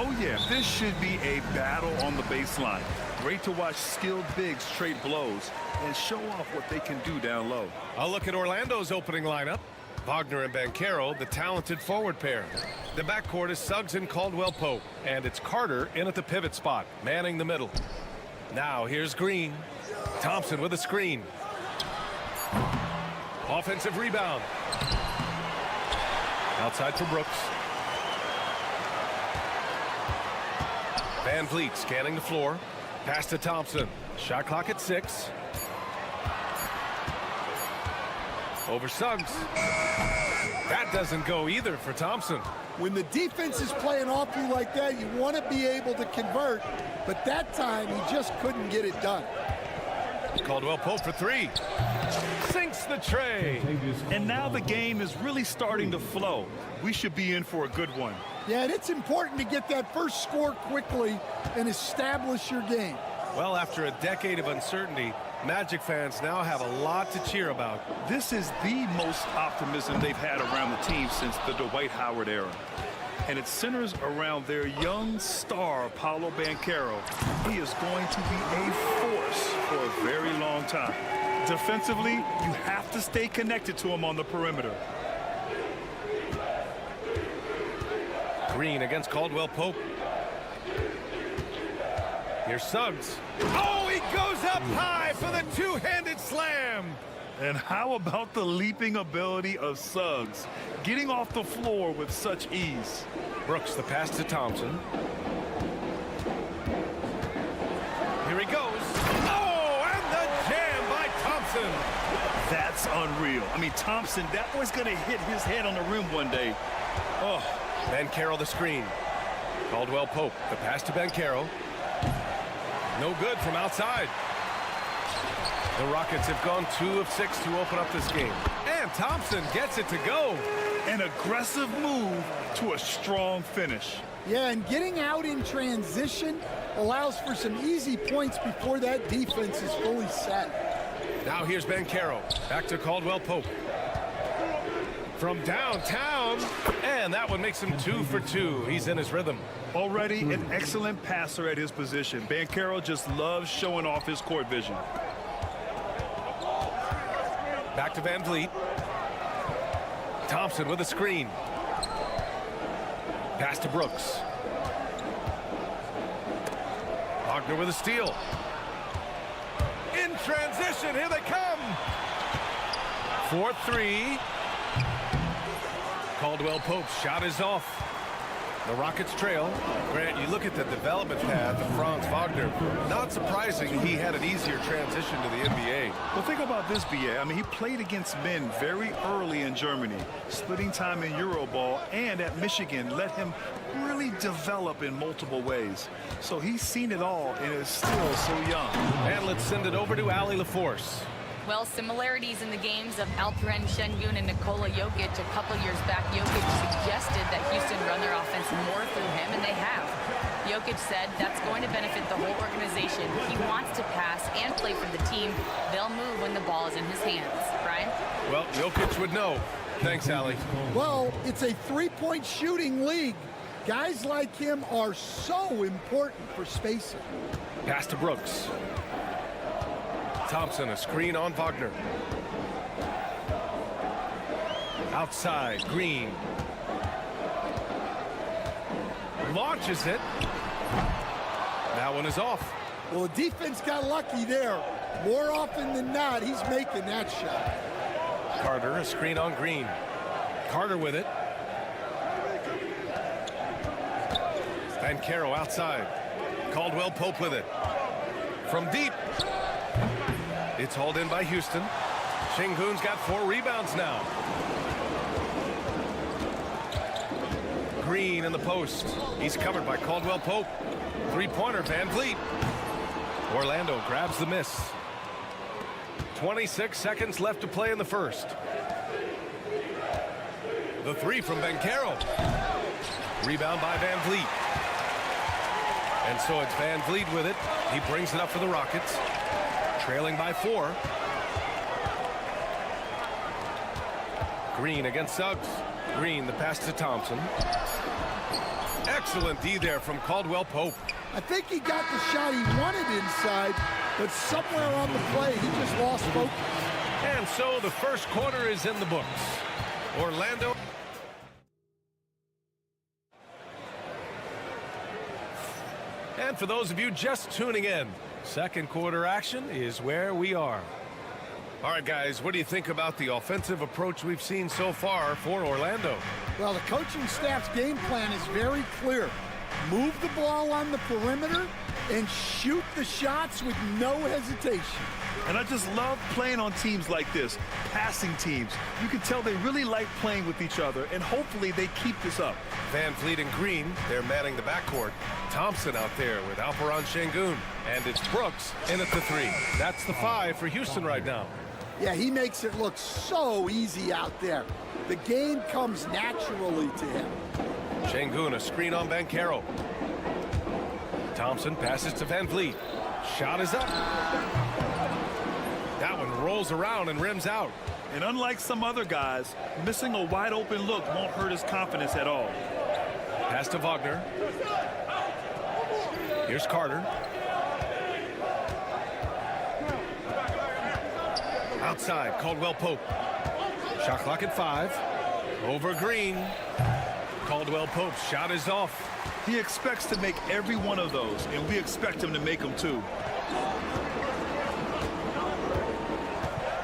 Oh, yeah, this should be a battle on the baseline. Great to watch skilled bigs trade blows and show off what they can do down low. I'll look at Orlando's opening lineup. Wagner and Banchero, the talented forward pair. The backcourt is Suggs and Caldwell-Pope, and it's Carter in at the pivot spot, manning the middle. Now here's Green. Thompson with a screen. Offensive rebound. Outside for Brooks. Van Vliet scanning the floor. Pass to Thompson. Shot clock at 6. Over Suggs. That doesn't go either for Thompson. When the defense is playing off you like that, you want to be able to convert, but that time he just couldn't get it done. Caldwell-Pope for 3. Sinks the tray. And now the game is really starting to flow. We should be in for a good one. Yeah, and it's important to get that first score quickly and establish your game. Well, after a decade of uncertainty, Magic fans now have a lot to cheer about. This is the most optimism they've had around the team since the Dwight Howard era. And it centers around their young star, Paolo Banchero. He is going to be a force for a very long time. Defensively, you have to stay connected to him on the perimeter. Green against Caldwell-Pope. Here's Suggs. Oh, he goes up high for the two-handed slam. And how about the leaping ability of Suggs, getting off the floor with such ease? Brooks, the pass to Thompson. Here he goes. Oh, and the jam by Thompson. That's unreal. I mean, Thompson, that was going to hit his head on the rim one day. Oh. Banchero the screen. Caldwell-Pope, the pass to Banchero. No good from outside. The Rockets have gone 2 of 6 to open up this game. And Thompson gets it to go. An aggressive move to a strong finish. Yeah, and getting out in transition allows for some easy points before that defense is fully set. Now here's Banchero. Back to Caldwell-Pope. From downtown, and that one makes him 2 for 2. He's in his rhythm. Already an excellent passer at his position. Banchero just loves showing off his court vision. Back to Van Vliet. Thompson with a screen. Pass to Brooks. Wagner with a steal. In transition, here they come. 4-3. Caldwell-Pope's shot is off. The Rockets trail. Grant, you look at the development path of Franz Wagner. Not surprising he had an easier transition to the NBA. Well, think about this, B.A. I mean, he played against men very early in Germany, splitting time in Euroball, and at Michigan let him really develop in multiple ways. So he's seen it all and is still so young. And let's send it over to Allie LaForce. Well, similarities in the games of Alperen Şengün and Nikola Jokic. A couple years back, Jokic suggested that Houston run their offense more through him, and they have. Jokic said that's going to benefit the whole organization. He wants to pass and play for the team. They'll move when the ball is in his hands. Brian? Well, Jokic would know. Thanks, Allie. Well, it's a three-point shooting league. Guys like him are so important for spacing. Pass to Brooks. Thompson, a screen on Wagner. Outside, Green. Launches it. That one is off. Well, the defense got lucky there. More often than not, he's making that shot. Carter, a screen on Green. Carter with it. Banchero outside. Caldwell-Pope with it. From deep. It's hauled in by Houston. Şengün's got 4 rebounds now. Green in the post. He's covered by Caldwell-Pope. Three-pointer, Van Vliet. Orlando grabs the miss. 26 seconds left to play in the first. The 3 from Banchero. Rebound by Van Vliet. And so it's Van Vliet with it. He brings it up for the Rockets. Trailing by 4. Green against Suggs. Green, the pass to Thompson. Excellent D there from Caldwell Pope. I think he got the shot he wanted inside, but somewhere on the play, he just lost focus. And so the first quarter is in the books. Orlando. And for those of you just tuning in, second quarter action is where we are. All right, guys, what do you think about the offensive approach we've seen so far for Orlando? Well, the coaching staff's game plan is very clear. Move the ball on the perimeter and shoot the shots with no hesitation. And I just love playing on teams like this, passing teams. You can tell they really like playing with each other, and hopefully they keep this up. Van Vliet and Green, they're manning the backcourt. Thompson out there with Alperon Şengün. And it's Brooks in at the 3. That's the 5 for Houston right now. Yeah, he makes it look so easy out there. The game comes naturally to him. Şengün, a screen on Banchero. Thompson passes to Van Vliet. Shot is up. That one rolls around and rims out. And unlike some other guys, missing a wide open look won't hurt his confidence at all. Pass to Wagner. Here's Carter. Outside, Caldwell Pope. Shot clock at 5. Over Green. Caldwell Pope's shot is off. He expects to make every one of those, and we expect him to make them too.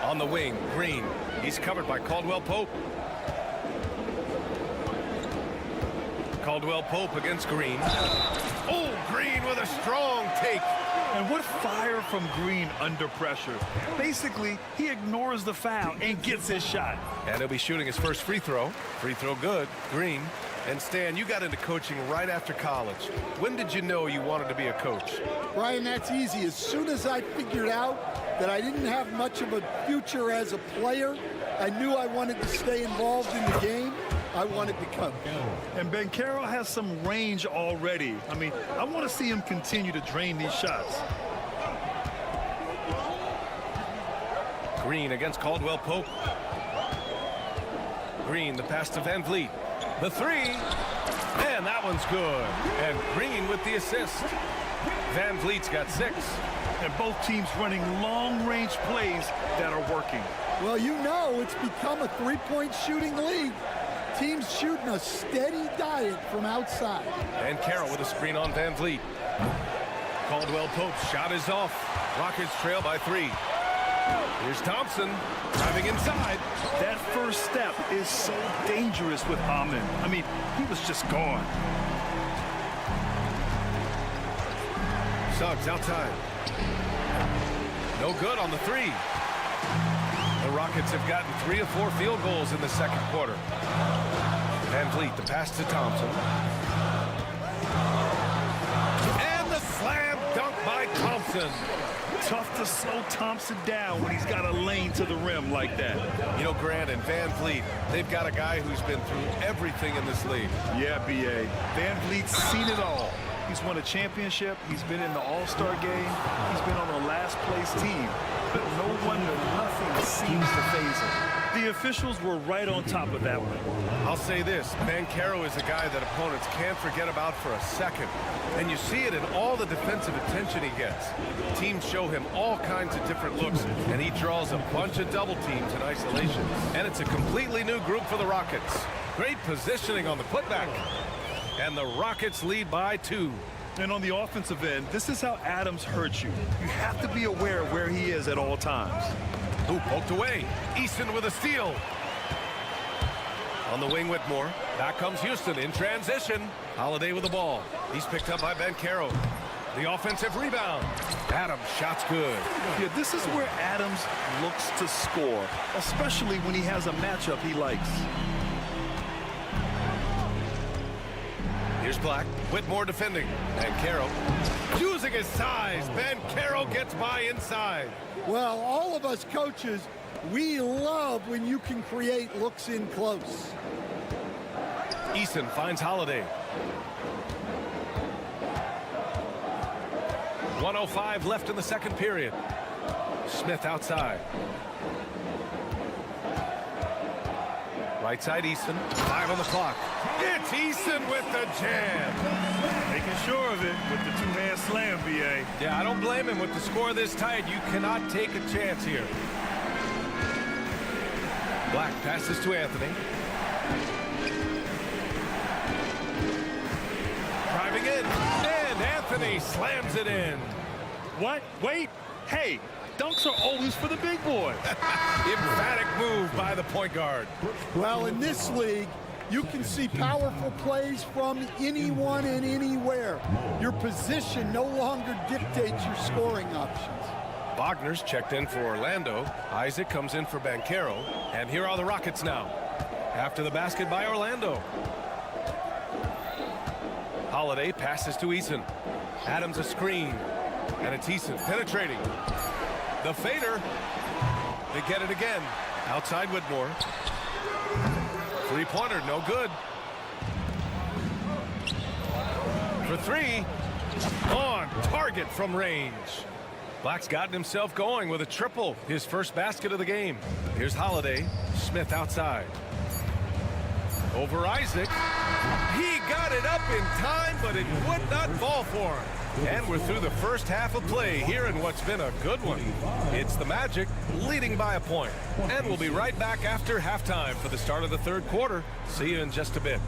On the wing, Green. He's covered by Caldwell Pope. Caldwell Pope against Green. Oh, Green with a strong take. And what fire from Green under pressure. Basically, he ignores the foul and gets his shot. And he'll be shooting his first free throw. Free throw good. Green. And Stan, you got into coaching right after college. When did you know you wanted to be a coach? Brian, that's easy. As soon as I figured out that I didn't have much of a future as a player, I knew I wanted to stay involved in the game. I wanted to coach. And Banchero has some range already. I mean, I want to see him continue to drain these shots. Green against Caldwell Pope. Green, the pass to Van Vliet. The 3. And that one's good. And Green with the assist. Van Vliet's got 6. And both teams running long-range plays that are working. Well, you know it's become a three-point shooting league. Teams shooting a steady diet from outside. And Carroll with a screen on Van Vliet. Caldwell Pope's shot is off. Rockets trail by 3. Here's Thompson driving inside. That first step is so dangerous with Ahmed. I mean, he was just gone. Suggs outside. No good on the 3. The Rockets have gotten 3 of 4 field goals in the second quarter. Van Vliet, the pass to Thompson. And the slam dunk by Thompson. Tough to slow Thompson down when he's got a lane to the rim like that. You know, Grant and Van Vliet, they've got a guy who's been through everything in this league. Yeah, B.A. Van Vliet's seen it all. He's won a championship. He's been in the All-Star game. He's been on the last-place team. But no wonder nothing seems to faze him. The officials were right on top of that one. I'll say this, Banchero is a guy that opponents can't forget about for a second. And you see it in all the defensive attention he gets. Teams show him all kinds of different looks, and he draws a bunch of double teams in isolation. And it's a completely new group for the Rockets. Great positioning on the putback. And the Rockets lead by 2. And on the offensive end, this is how Adams hurts you. You have to be aware of where he is at all times. Ooh, poked away. Easton with a steal. On the wing, Whitmore. Back comes Houston in transition. Holiday with the ball. He's picked up by Banchero. The offensive rebound. Adams, shot's good. Yeah, this is where Adams looks to score, especially when he has a matchup he likes. Here's Black. Whitmore defending. Banchero using his size. Banchero gets by inside. Well, all of us coaches, we love when you can create looks in close. Easton finds Holiday. 1:05 left in the second period. Smith outside. Right Right side Eason. 5 on the clock. It's Eason with the jam. Making sure of it with the two-hand slam, B.A. Yeah, I don't blame him. With the score this tight, you cannot take a chance here. Black passes to Anthony. Driving in, and Anthony slams it in. What? Wait. Hey, dunks are always for the big boys. Emphatic move by the point guard. Well, in this league, you can see powerful plays from anyone and anywhere. Your position no longer dictates your scoring options. Wagner's checked in for Orlando. Isaac comes in for Banchero. And here are the Rockets now. After the basket by Orlando. Holiday passes to Eason. Adams a screen. And it's Eason penetrating. The fader. They get it again. Outside Whitmore. Three-pointer, no good. For three. On target from range. Black's gotten himself going with a triple. His first basket of the game. Here's Holiday. Smith outside. Over Isaac. He got it up in time, but it would not fall for him. And we're through the first half of play here in what's been a good one. It's the Magic leading by a point. And we'll be right back after halftime for the start of the third quarter. See you in just a bit.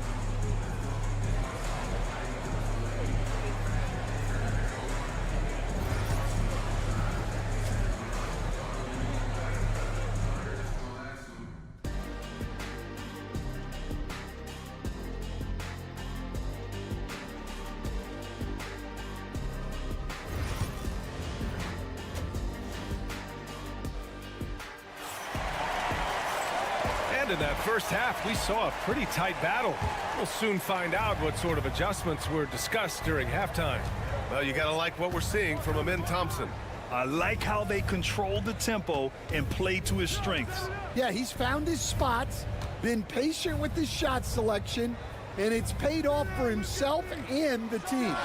In that first half, we saw a pretty tight battle. We'll soon find out what sort of adjustments were discussed during halftime. Well, you gotta like what we're seeing from Amin Thompson. I like how they controlled the tempo and played to his strengths. Yeah, he's found his spots, been patient with his shot selection, and it's paid off for himself and the team.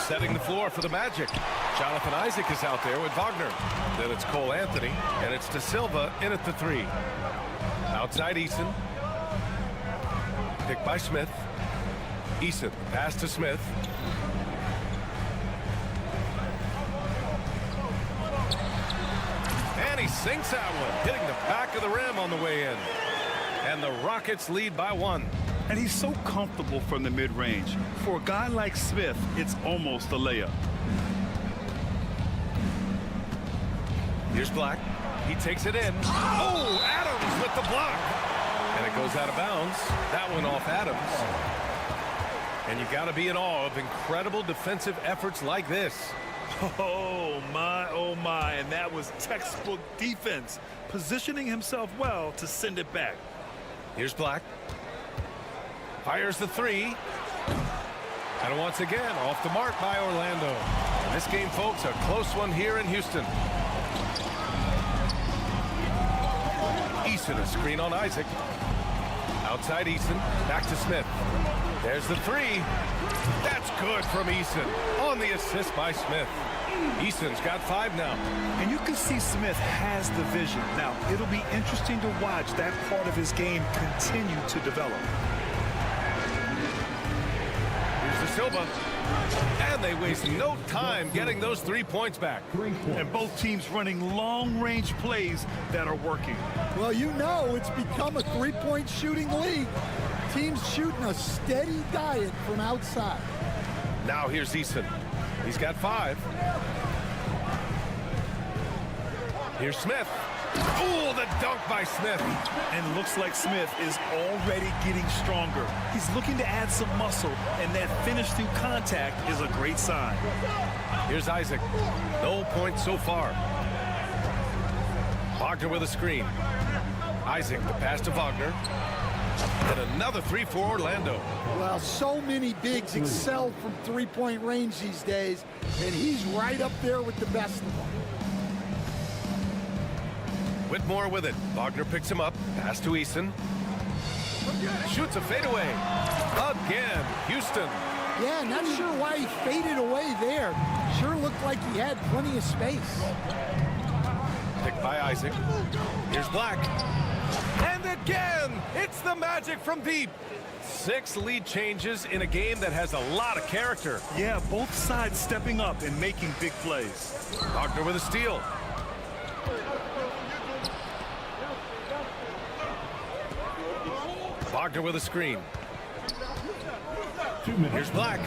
Setting the floor for the Magic. Jonathan Isaac is out there with Wagner. Then it's Cole Anthony, and it's De Silva in at the three. Outside Eason. Picked by Smith. Eason, pass to Smith. And he sinks that one, hitting the back of the rim on the way in. And the Rockets lead by 1. And he's so comfortable from the mid-range. For a guy like Smith, it's almost a layup. Here's Black. He takes it in. Oh, Adams with the block. And it goes out of bounds. That one off Adams. And you got to be in awe of incredible defensive efforts like this. Oh, my. And that was textbook defense. Positioning himself well to send it back. Here's Black. Fires the three. And once again, off the mark by Orlando. And this game, folks, a close one here in Houston. Eason, a screen on Isaac. Outside Eason, back to Smith. There's the three. That's good from Eason. On the assist by Smith. Eason's got 5 now. And you can see Smith has the vision. Now, it'll be interesting to watch that part of his game continue to develop. Here's De Silva. And they waste no time getting those 3 points back. And both teams running long-range plays that are working. Well, you know it's become a three-point shooting league. Teams shooting a steady diet from outside. Now here's Eason. He's got 5. Here's Smith. Oh, the dunk by Smith. And looks like Smith is already getting stronger. He's looking to add some muscle, and that finish through contact is a great sign. Here's Isaac. No points so far. Wagner with a screen. Isaac, the pass to Wagner. And another 3 for Orlando. Well, so many bigs excel from three-point range these days, and he's right up there with the best of them. Whitmore with it. Wagner picks him up. Pass to Eason. Shoots a fadeaway. Again, Houston. Yeah, not sure why he faded away there. Sure looked like he had plenty of space. Picked by Isaac. Here's Black. And it again. It's the Magic from deep. 6 lead changes in a game that has a lot of character. Yeah, both sides stepping up and making big plays. Wagner with a steal. Wagner with a screen. Here's Black.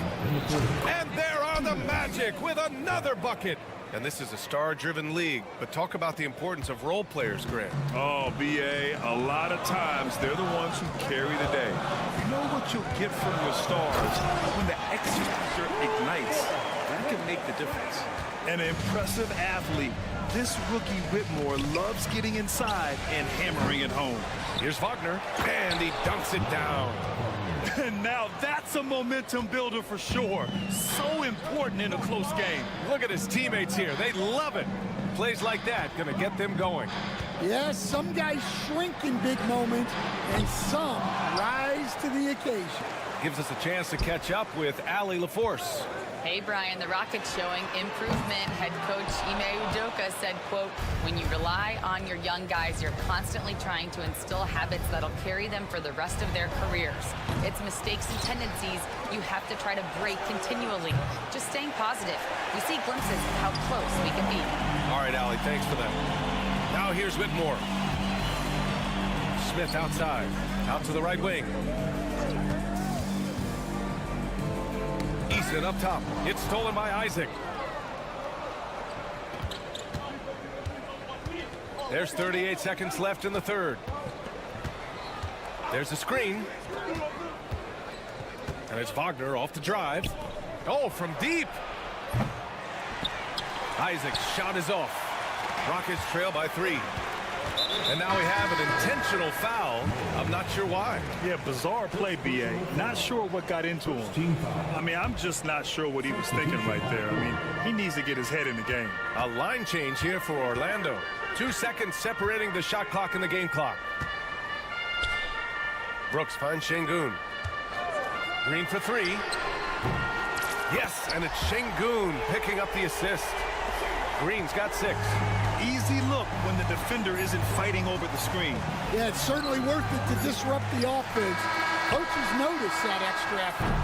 And there are the Magic with another bucket. And this is a star-driven league, but talk about the importance of role players, Grant. Oh, B.A., a lot of times they're the ones who carry the day. You know what you'll get from your stars when the X factor ignites. That can make the difference. An impressive athlete. This rookie Whitmore loves getting inside and hammering it home. Here's Wagner, and he dunks it down. And now that's a momentum builder for sure. So important in a close game. Look at his teammates here. They love it. Plays like that going to get them going. Yes, some guys shrink in big moments, and some rise to the occasion. Gives us a chance to catch up with Allie LaForce. Hey, Brian, the Rockets showing improvement. Head coach Ime Udoka said, quote, when you rely on your young guys, you're constantly trying to instill habits that'll carry them for the rest of their careers. It's mistakes and tendencies you have to try to break continually. Just staying positive. We see glimpses of how close we can be. All right, Allie, thanks for that. Now here's Whitmore. Smith outside. Out to the right wing. Easton up top. It's stolen by Isaac. There's 38 seconds left in the third. There's a screen. And it's Wagner off the drive. Oh, from deep. Isaac's shot is off. Rockets trail by 3. And now we have an intentional foul. I'm not sure why. Yeah, bizarre play, B.A. Not sure what got into him. I mean, I'm just not sure what he was thinking right there. I mean, he needs to get his head in the game. A line change here for Orlando. 2 seconds separating the shot clock and the game clock. Brooks finds Şengün. Green for 3. Yes, and it's Şengün picking up the assist. Green's got 6. Easy look when the defender isn't fighting over the screen. Yeah, it's certainly worth it to disrupt the offense. Coaches notice that extra effort.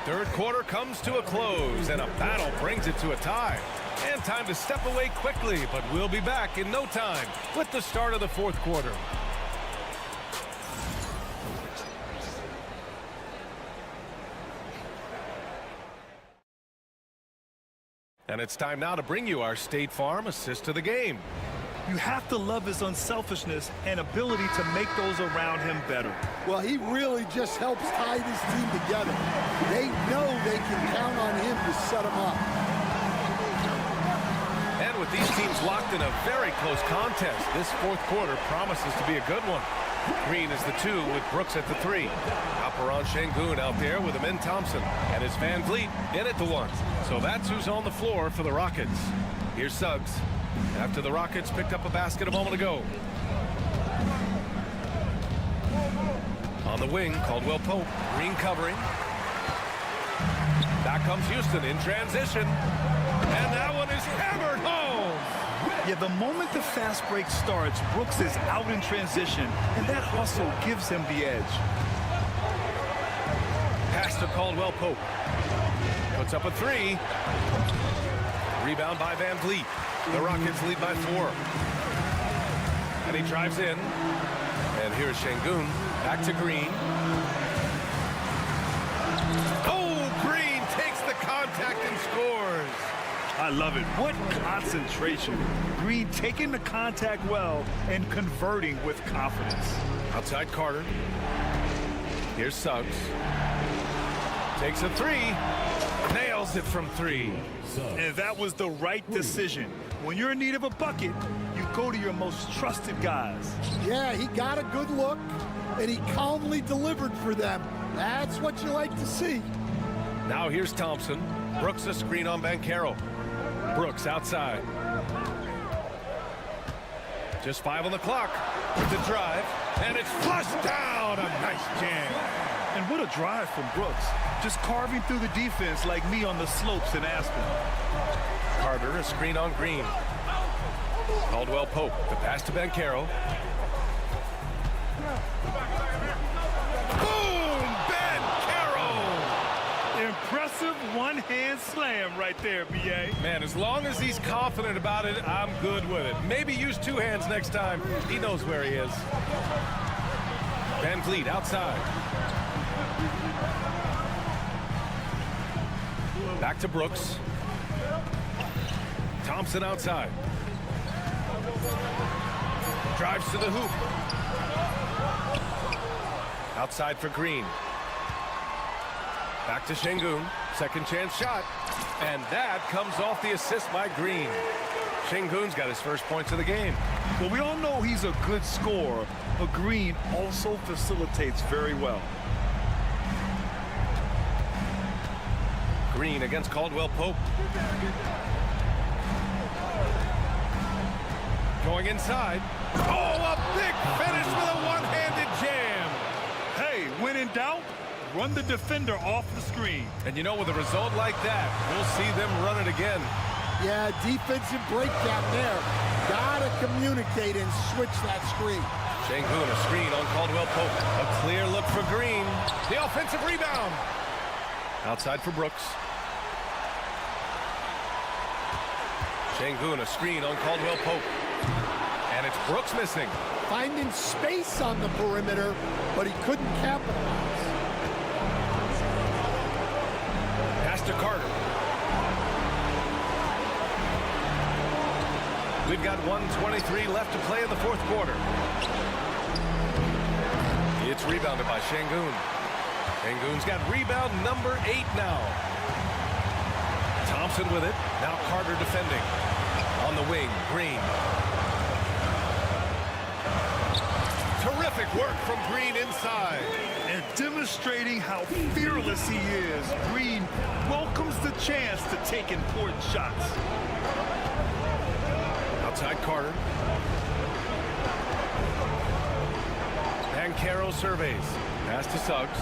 Third quarter comes to a close, and a battle brings it to a tie. And time to step away quickly, but we'll be back in no time with the start of the fourth quarter. And it's time now to bring you our State Farm assist to the game. You have to love his unselfishness and ability to make those around him better. Well, he really just helps tie this team together. They know they can count on him to set them up. And with these teams locked in a very close contest, this fourth quarter promises to be a good one. Green is the 2 with Brooks at the 3. Alperen Şengün out there with Amin Thompson. And it's Van Vliet in at the 1. So that's who's on the floor for the Rockets. Here's Suggs. After the Rockets picked up a basket a moment ago. On the wing, Caldwell Pope. Green covering. Back comes Houston in transition. And that one is hammered home. Yeah, the moment the fast break starts, Brooks is out in transition, and that hustle gives him the edge. Pass to Caldwell Pope. Puts up a 3. Rebound by Van Vliet. The Rockets lead by 4. And he drives in. And here's Şengün. Back to Green. Oh, Green takes the contact and scores. I love it. What concentration. Green taking the contact well and converting with confidence. Outside Carter. Here's Suggs. Takes a 3. Nails it from 3. And that was the right decision. When you're in need of a bucket, you go to your most trusted guys. Yeah, he got a good look, and he calmly delivered for them. That's what you like to see. Now here's Thompson. Brooks a screen on Banchero. Brooks outside. Just 5 on the clock. With the drive. And it's flushed down. A nice jam. And what a drive from Brooks. Just carving through the defense like me on the slopes in Aspen. Carter a screen on Green. Caldwell Pope. The pass to Banchero. Boom! Banchero! Impressive one-hand slam right there, B.A. Man, as long as he's confident about it, I'm good with it. Maybe use two hands next time. He knows where he is. Van Vliet outside. Back to Brooks. Thompson outside. Drives to the hoop. Outside for Green. Back to Şengün. Second chance shot. And that comes off the assist by Green. Şengün's got his first points of the game. Well, we all know he's a good scorer, but Green also facilitates very well. Green against Caldwell Pope. Going inside. Oh, a big finish with a one-handed jam. Hey, when in doubt, run the defender off the screen. And you know, with a result like that, we'll see them run it again. Yeah, defensive breakdown there. Gotta communicate and switch that screen. Şengün, a screen on Caldwell Pope. A clear look for Green. The offensive rebound. Outside for Brooks. Şengün, a screen on Caldwell Pope. And it's Brooks missing. Finding space on the perimeter, but he couldn't capitalize. Pass to Carter. We've got 1:23 left to play in the fourth quarter. It's rebounded by Şengün. Şengün's got rebound number 8 now. Thompson with it. Now Carter defending. On the wing, Green. Terrific work from Green inside. And demonstrating how fearless he is, Green welcomes the chance to take important shots. Outside Carter. Banchero surveys. Pass to Suggs.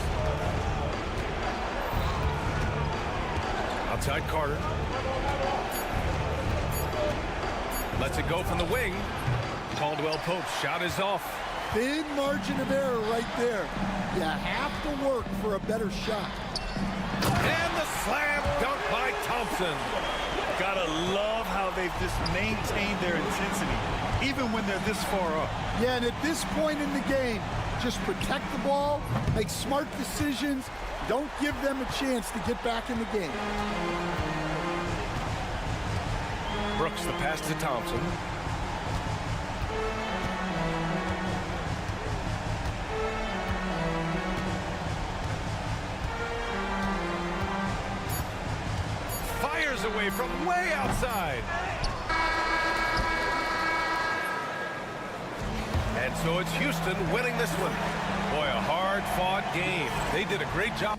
Outside Carter. Lets it go from the wing. Caldwell Pope's shot is off. Big margin of error right there. You have to work for a better shot. And the slam dunk by Thompson. Gotta love how they've just maintained their intensity, even when they're this far up. Yeah, and at this point in the game, just protect the ball, make smart decisions, don't give them a chance to get back in the game. Brooks the pass to Thompson. Fires away from way outside. And so it's Houston winning this one. Boy, a hard-fought game. They did a great job.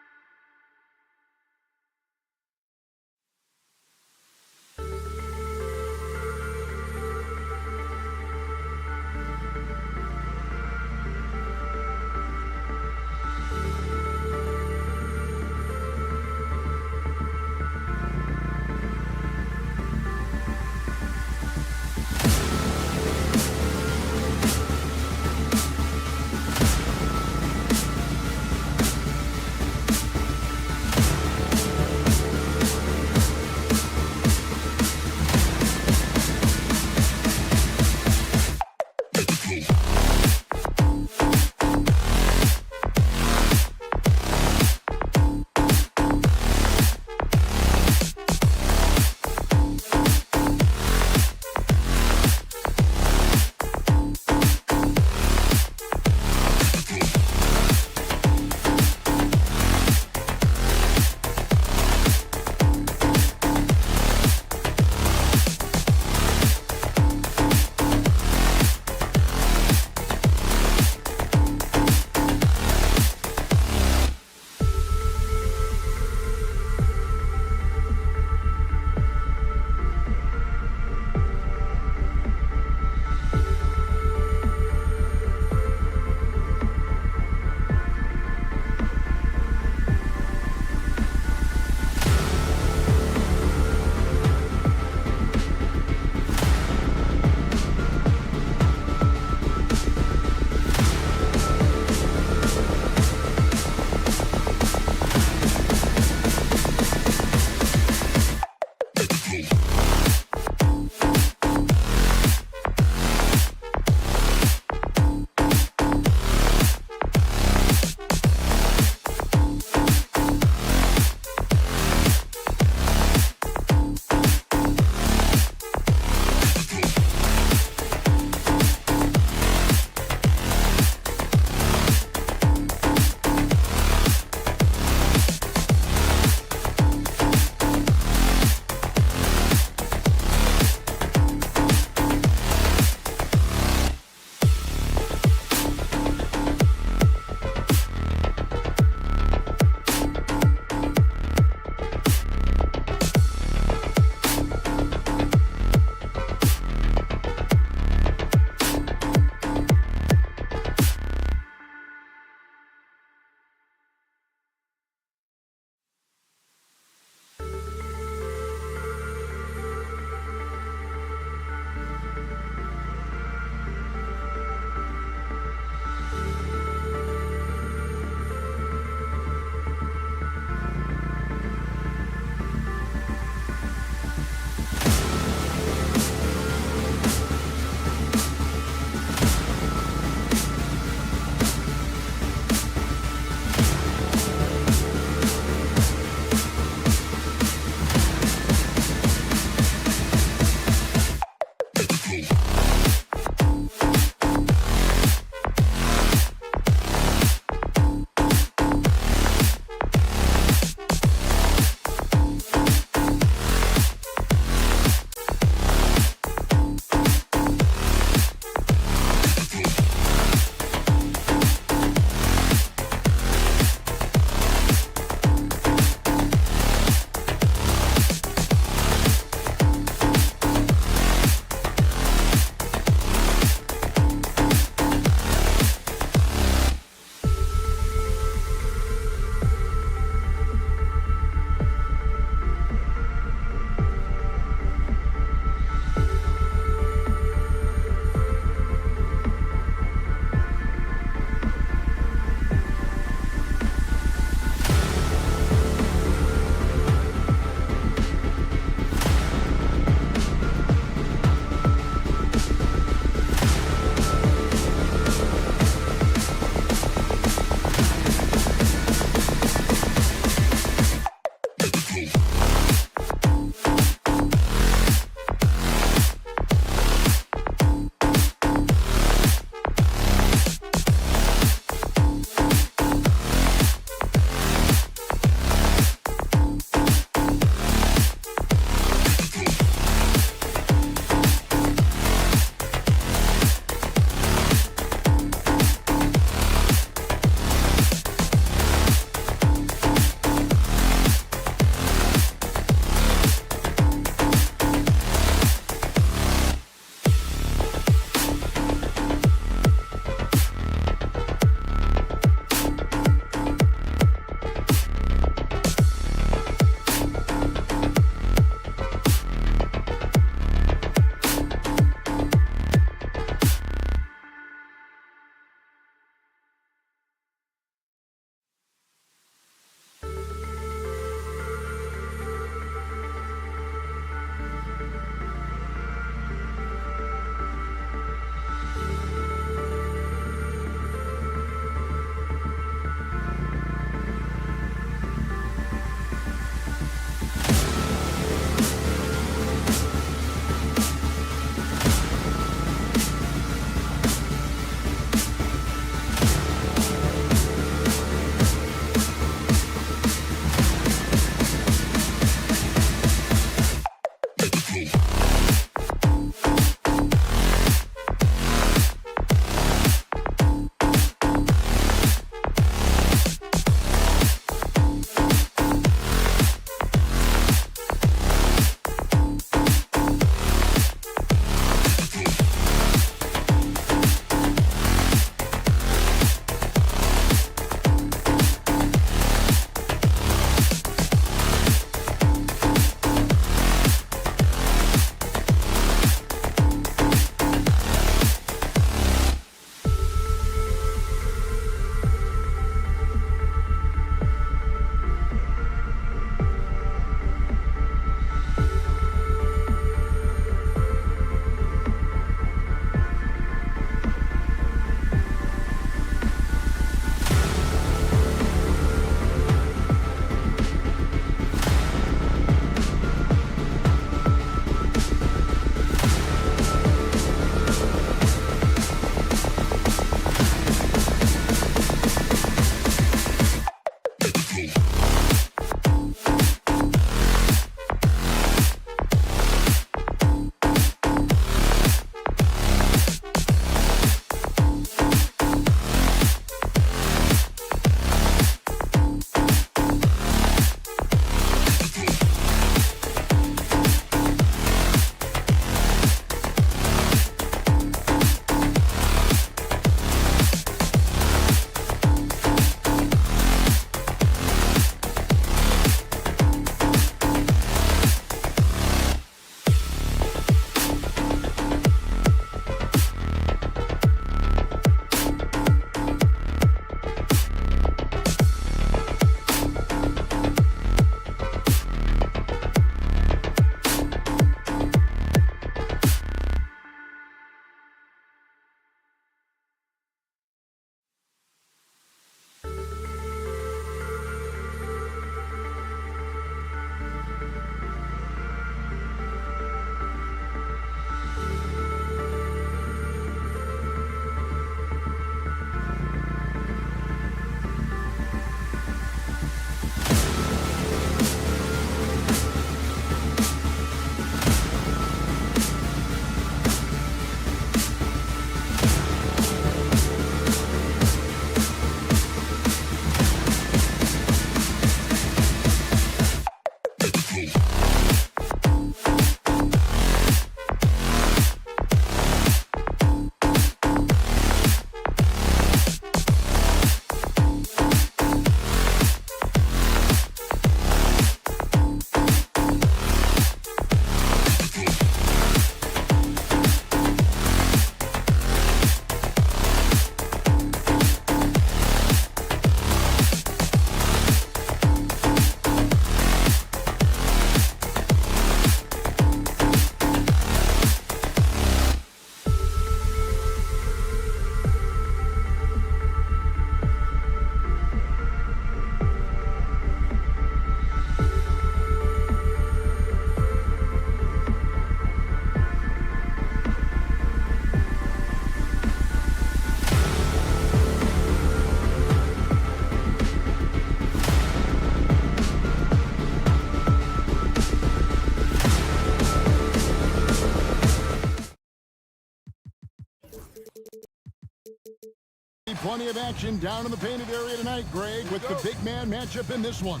Plenty of action down in the painted area tonight, Greg, with the big man matchup in this one.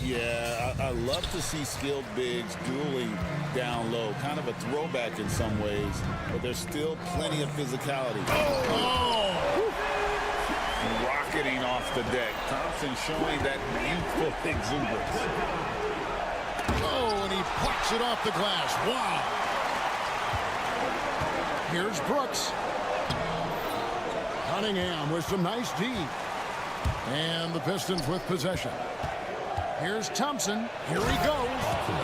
Yeah, I love to see skilled bigs dueling down low. Kind of a throwback in some ways, but there's still plenty of physicality. Oh! Rocketing off the deck. Thompson showing that youthful exuberance. Oh, and he plucks it off the glass. Wow. Here's Brooks. Cunningham with some nice D. And the Pistons with possession. Here's Thompson. Here he goes.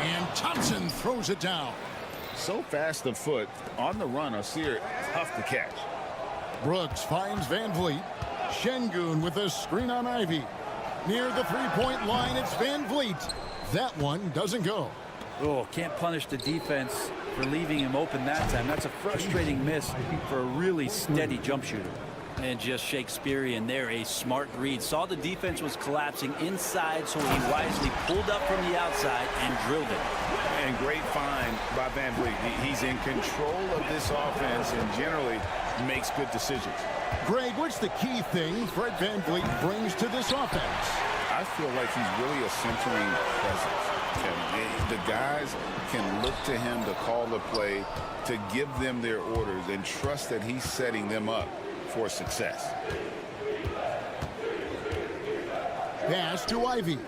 And Thompson throws it down. So fast of foot. On the run, Asir, tough to catch. Brooks finds Van Vliet. Şengün with a screen on Ivy. Near the three-point line, it's Van Vliet. That one doesn't go. Oh, can't punish the defense for leaving him open that time. That's a frustrating miss for a really steady jump shooter. And just Shakespearean there, a smart read. Saw the defense was collapsing inside, so he wisely pulled up from the outside and drilled it. And great find by Van Vliet. He's in control of this offense and generally makes good decisions. Greg, what's the key thing Fred Van Vliet brings to this offense? I feel like he's really a centering presence. The guys can look to him to call the play, to give them their orders, and trust that he's setting them up for success. Pass to Ivy.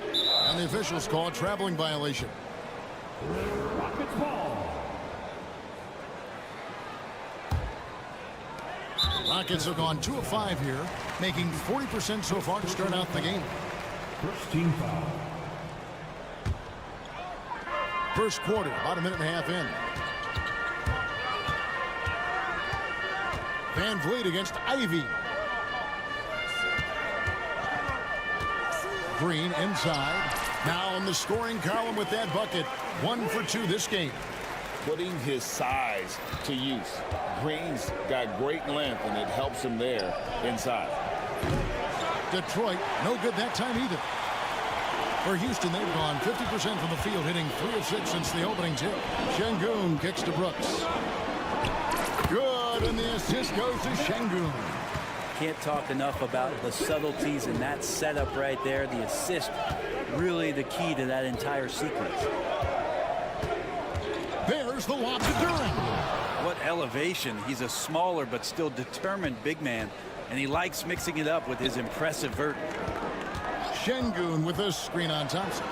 And the officials call a traveling violation. Rockets ball. Rockets have gone 2 of 5 here, making 40% so far to start out the game. First team foul. First quarter, about a minute and a half in. Van Vliet against Ivy. Green inside. Now in the scoring column with that bucket. 1 for 2 this game. Putting his size to use. Green's got great length, and it helps him there inside. Detroit, no good that time either. For Houston, they've gone 50% from the field, hitting 3 of 6 since the opening tip. Şengün kicks to Brooks. Good, and the assist goes to Şengün. Can't talk enough about the subtleties in that setup right there. The assist, really the key to that entire sequence. There's the lob to Duren. What elevation. He's a smaller but still determined big man, and he likes mixing it up with his impressive vert. Şengün with a screen on Thompson.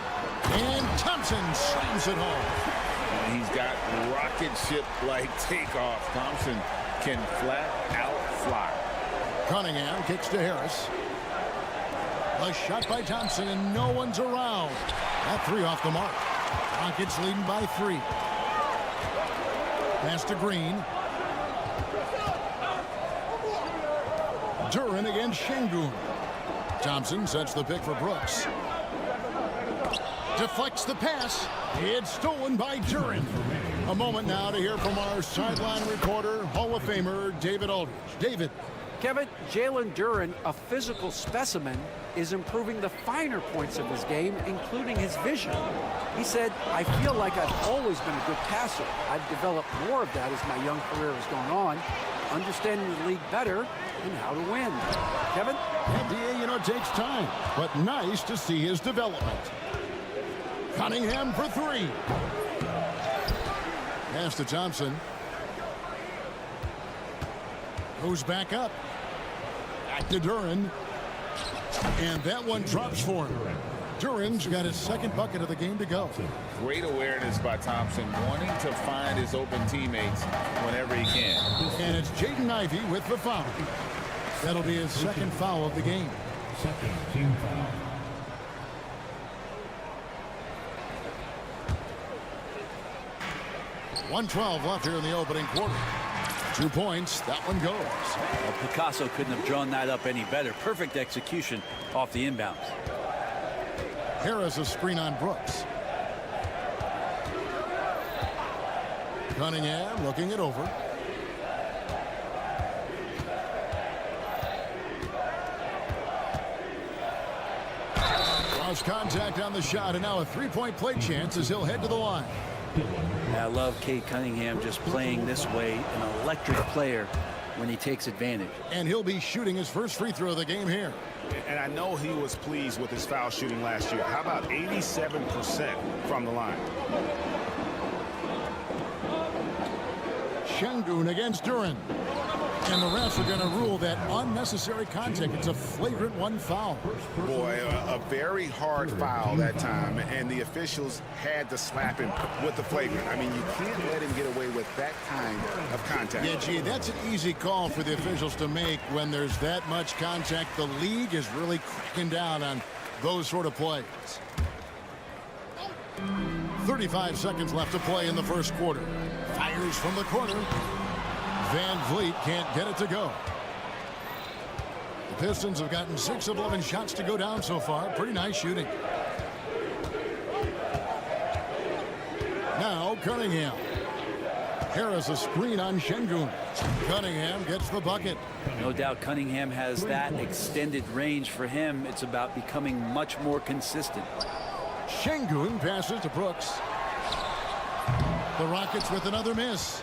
And Thompson slams it home. And he's got rocket ship-like takeoff. Thompson can flat out fly. Cunningham kicks to Harris. A shot by Thompson, and no one's around. That 3 off the mark. Rockets leading by 3. Pass to Green. Duren against Şengün. Thompson sets the pick for Brooks. Deflects the pass. It's stolen by Duren. A moment now to hear from our sideline reporter, Hall of Famer David Aldridge. David. Kevin, Jalen Duren, a physical specimen, is improving the finer points of his game, including his vision. He said, I feel like I've always been a good passer. I've developed more of that as my young career has gone on, understanding the league better and how to win. Kevin? Yeah, it takes time, but nice to see his development. Cunningham for 3. Pass to Thompson. Goes back up. Back to Duren. And that one drops for him. Duren's got his second bucket of the game to go. Great awareness by Thompson, wanting to find his open teammates whenever he can. And it's Jaden Ivey with the foul. That'll be his second foul of the game. Second team foul. .112 left here in the opening quarter. 2 points. That one goes. Well, Picasso couldn't have drawn that up any better. Perfect execution off the inbounds. Harris a screen on Brooks. Cunningham looking it over. Lost contact on the shot, and now a 3-point play chance as he'll head to the line. I love Cade Cunningham just playing this way, an electric player when he takes advantage. And he'll be shooting his first free throw of the game here. And I know he was pleased with his foul shooting last year. How about 87% from the line? Şengün against Duren. And the refs are going to rule that unnecessary contact. It's a flagrant 1 foul. Boy, a very hard foul that time, and the officials had to slap him with the flagrant. I mean, you can't let him get away with that kind of contact. Yeah, gee, that's an easy call for the officials to make when there's that much contact. The league is really cracking down on those sort of plays. 35 seconds left to play in the first quarter. Fires from the corner. Van Vliet can't get it to go. The Pistons have gotten 6 of 11 shots to go down so far. Pretty nice shooting. Now Cunningham. Harris a screen on Şengün. Cunningham gets the bucket. No doubt Cunningham has that extended range. For him, it's about becoming much more consistent. Şengün passes to Brooks. The Rockets with another miss.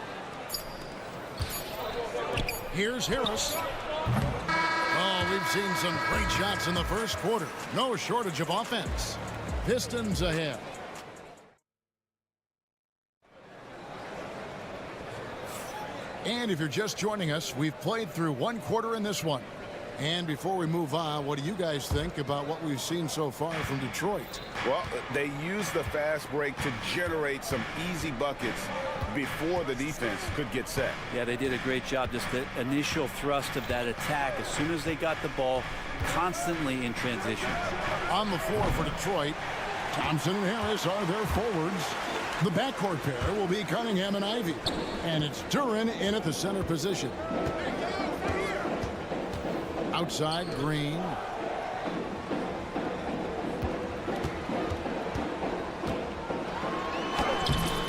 Here's Harris. Oh, we've seen some great shots in the first quarter. No shortage of offense. Pistons ahead. And if you're just joining us, we've played through 1 quarter in this one. And before we move on, what do you guys think about what we've seen so far from Detroit? Well, they used the fast break to generate some easy buckets before the defense could get set. Yeah, they did a great job. Just the initial thrust of that attack, as soon as they got the ball, constantly in transition. On the floor for Detroit, Thompson and Harris are their forwards. The backcourt pair will be Cunningham and Ivey. And it's Duren in at the center position. Outside, Green.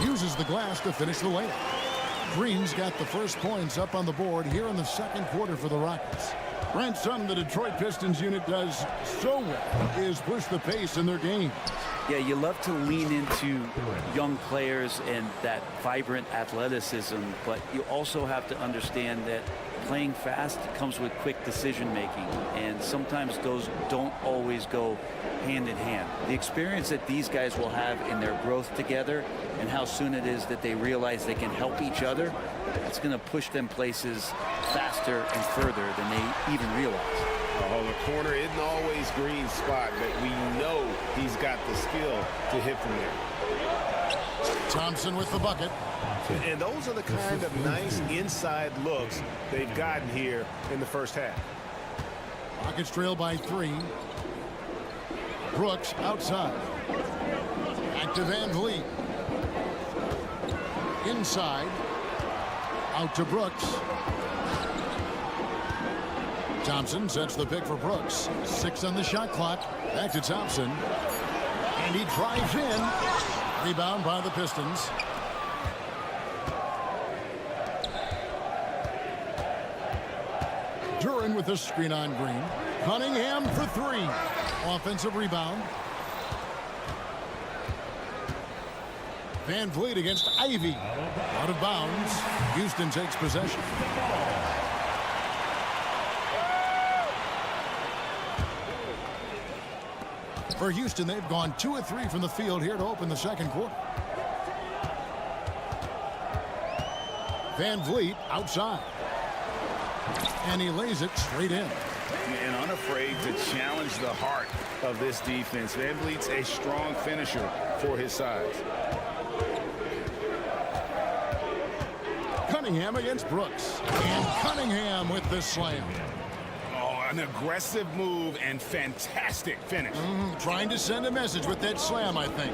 Uses the glass to finish the layup. Green's got the first points up on the board here in the second quarter for the Rockets. Brent, something the Detroit Pistons unit does so well is push the pace in their game. Yeah, you love to lean into young players and that vibrant athleticism, but you also have to understand that playing fast comes with quick decision making, and sometimes those don't always go hand in hand. The experience that these guys will have in their growth together and how soon it is that they realize they can help each other, it's going to push them places faster and further than they even realize. Oh, the corner isn't always Green's spot, but we know he's got the skill to hit from there. Thompson with the bucket. And those are the kind of nice inside looks they've gotten here in the first half. Rockets trail by 3. Brooks outside. Back to Van Vliet. Inside. Out to Brooks. Thompson sets the pick for Brooks. 6 on the shot clock. Back to Thompson. And he drives in. Rebound by the Pistons. Duran with the screen on Green. Cunningham for 3. Offensive rebound. Van Vliet against Ivy. Out of bounds. Houston takes possession. For Houston, they've gone 2 of 3 from the field here to open the second quarter. Van Vliet outside. And he lays it straight in. And unafraid to challenge the heart of this defense. Van Vliet's a strong finisher for his size. Cunningham against Brooks. And Cunningham with the slam. An aggressive move and fantastic finish. Trying to send a message with that slam, I think.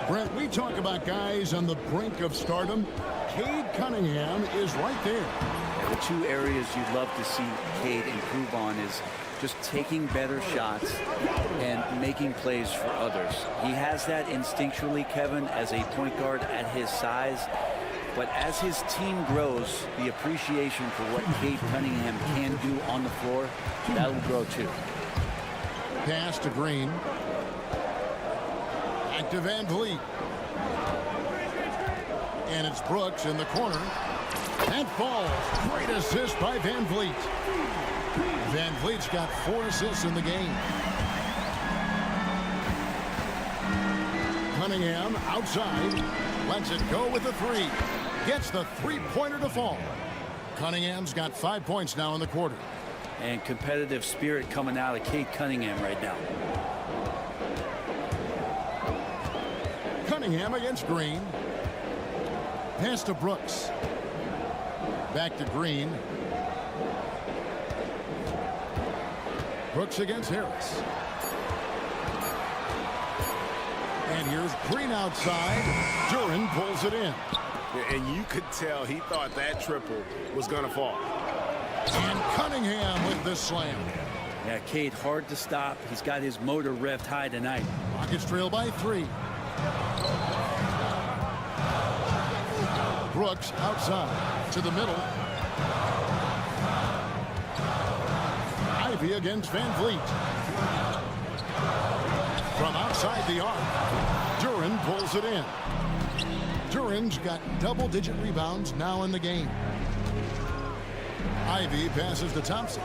Brent, we talk about guys on the brink of stardom. Cade Cunningham is right there. The 2 areas you'd love to see Cade improve on is just taking better shots and making plays for others. He has that instinctually, Kevin, as a point guard at his size. But as his team grows, the appreciation for what Cade Cunningham can do on the floor, that will grow too. Pass to Green. Back to Van Vliet. And it's Brooks in the corner. And falls. Great assist by Van Vliet. Van Vliet's got 4 assists in the game. Cunningham outside. Lets it go with the 3. Gets the 3-pointer to fall. Cunningham's got 5 points now in the quarter. And competitive spirit coming out of Cade Cunningham right now. Cunningham against Green. Pass to Brooks. Back to Green. Brooks against Harris. And here's Green outside. Duran pulls it in. And you could tell he thought that triple was going to fall. And Cunningham with the slam. Yeah, Cade, hard to stop. He's got his motor revved high tonight. Rockets trail by 3. Brooks outside to the middle. Ivy against Van Vliet. From outside the arc, Duran pulls it in. Duran's got double-digit rebounds now in the game. Ivy passes to Thompson.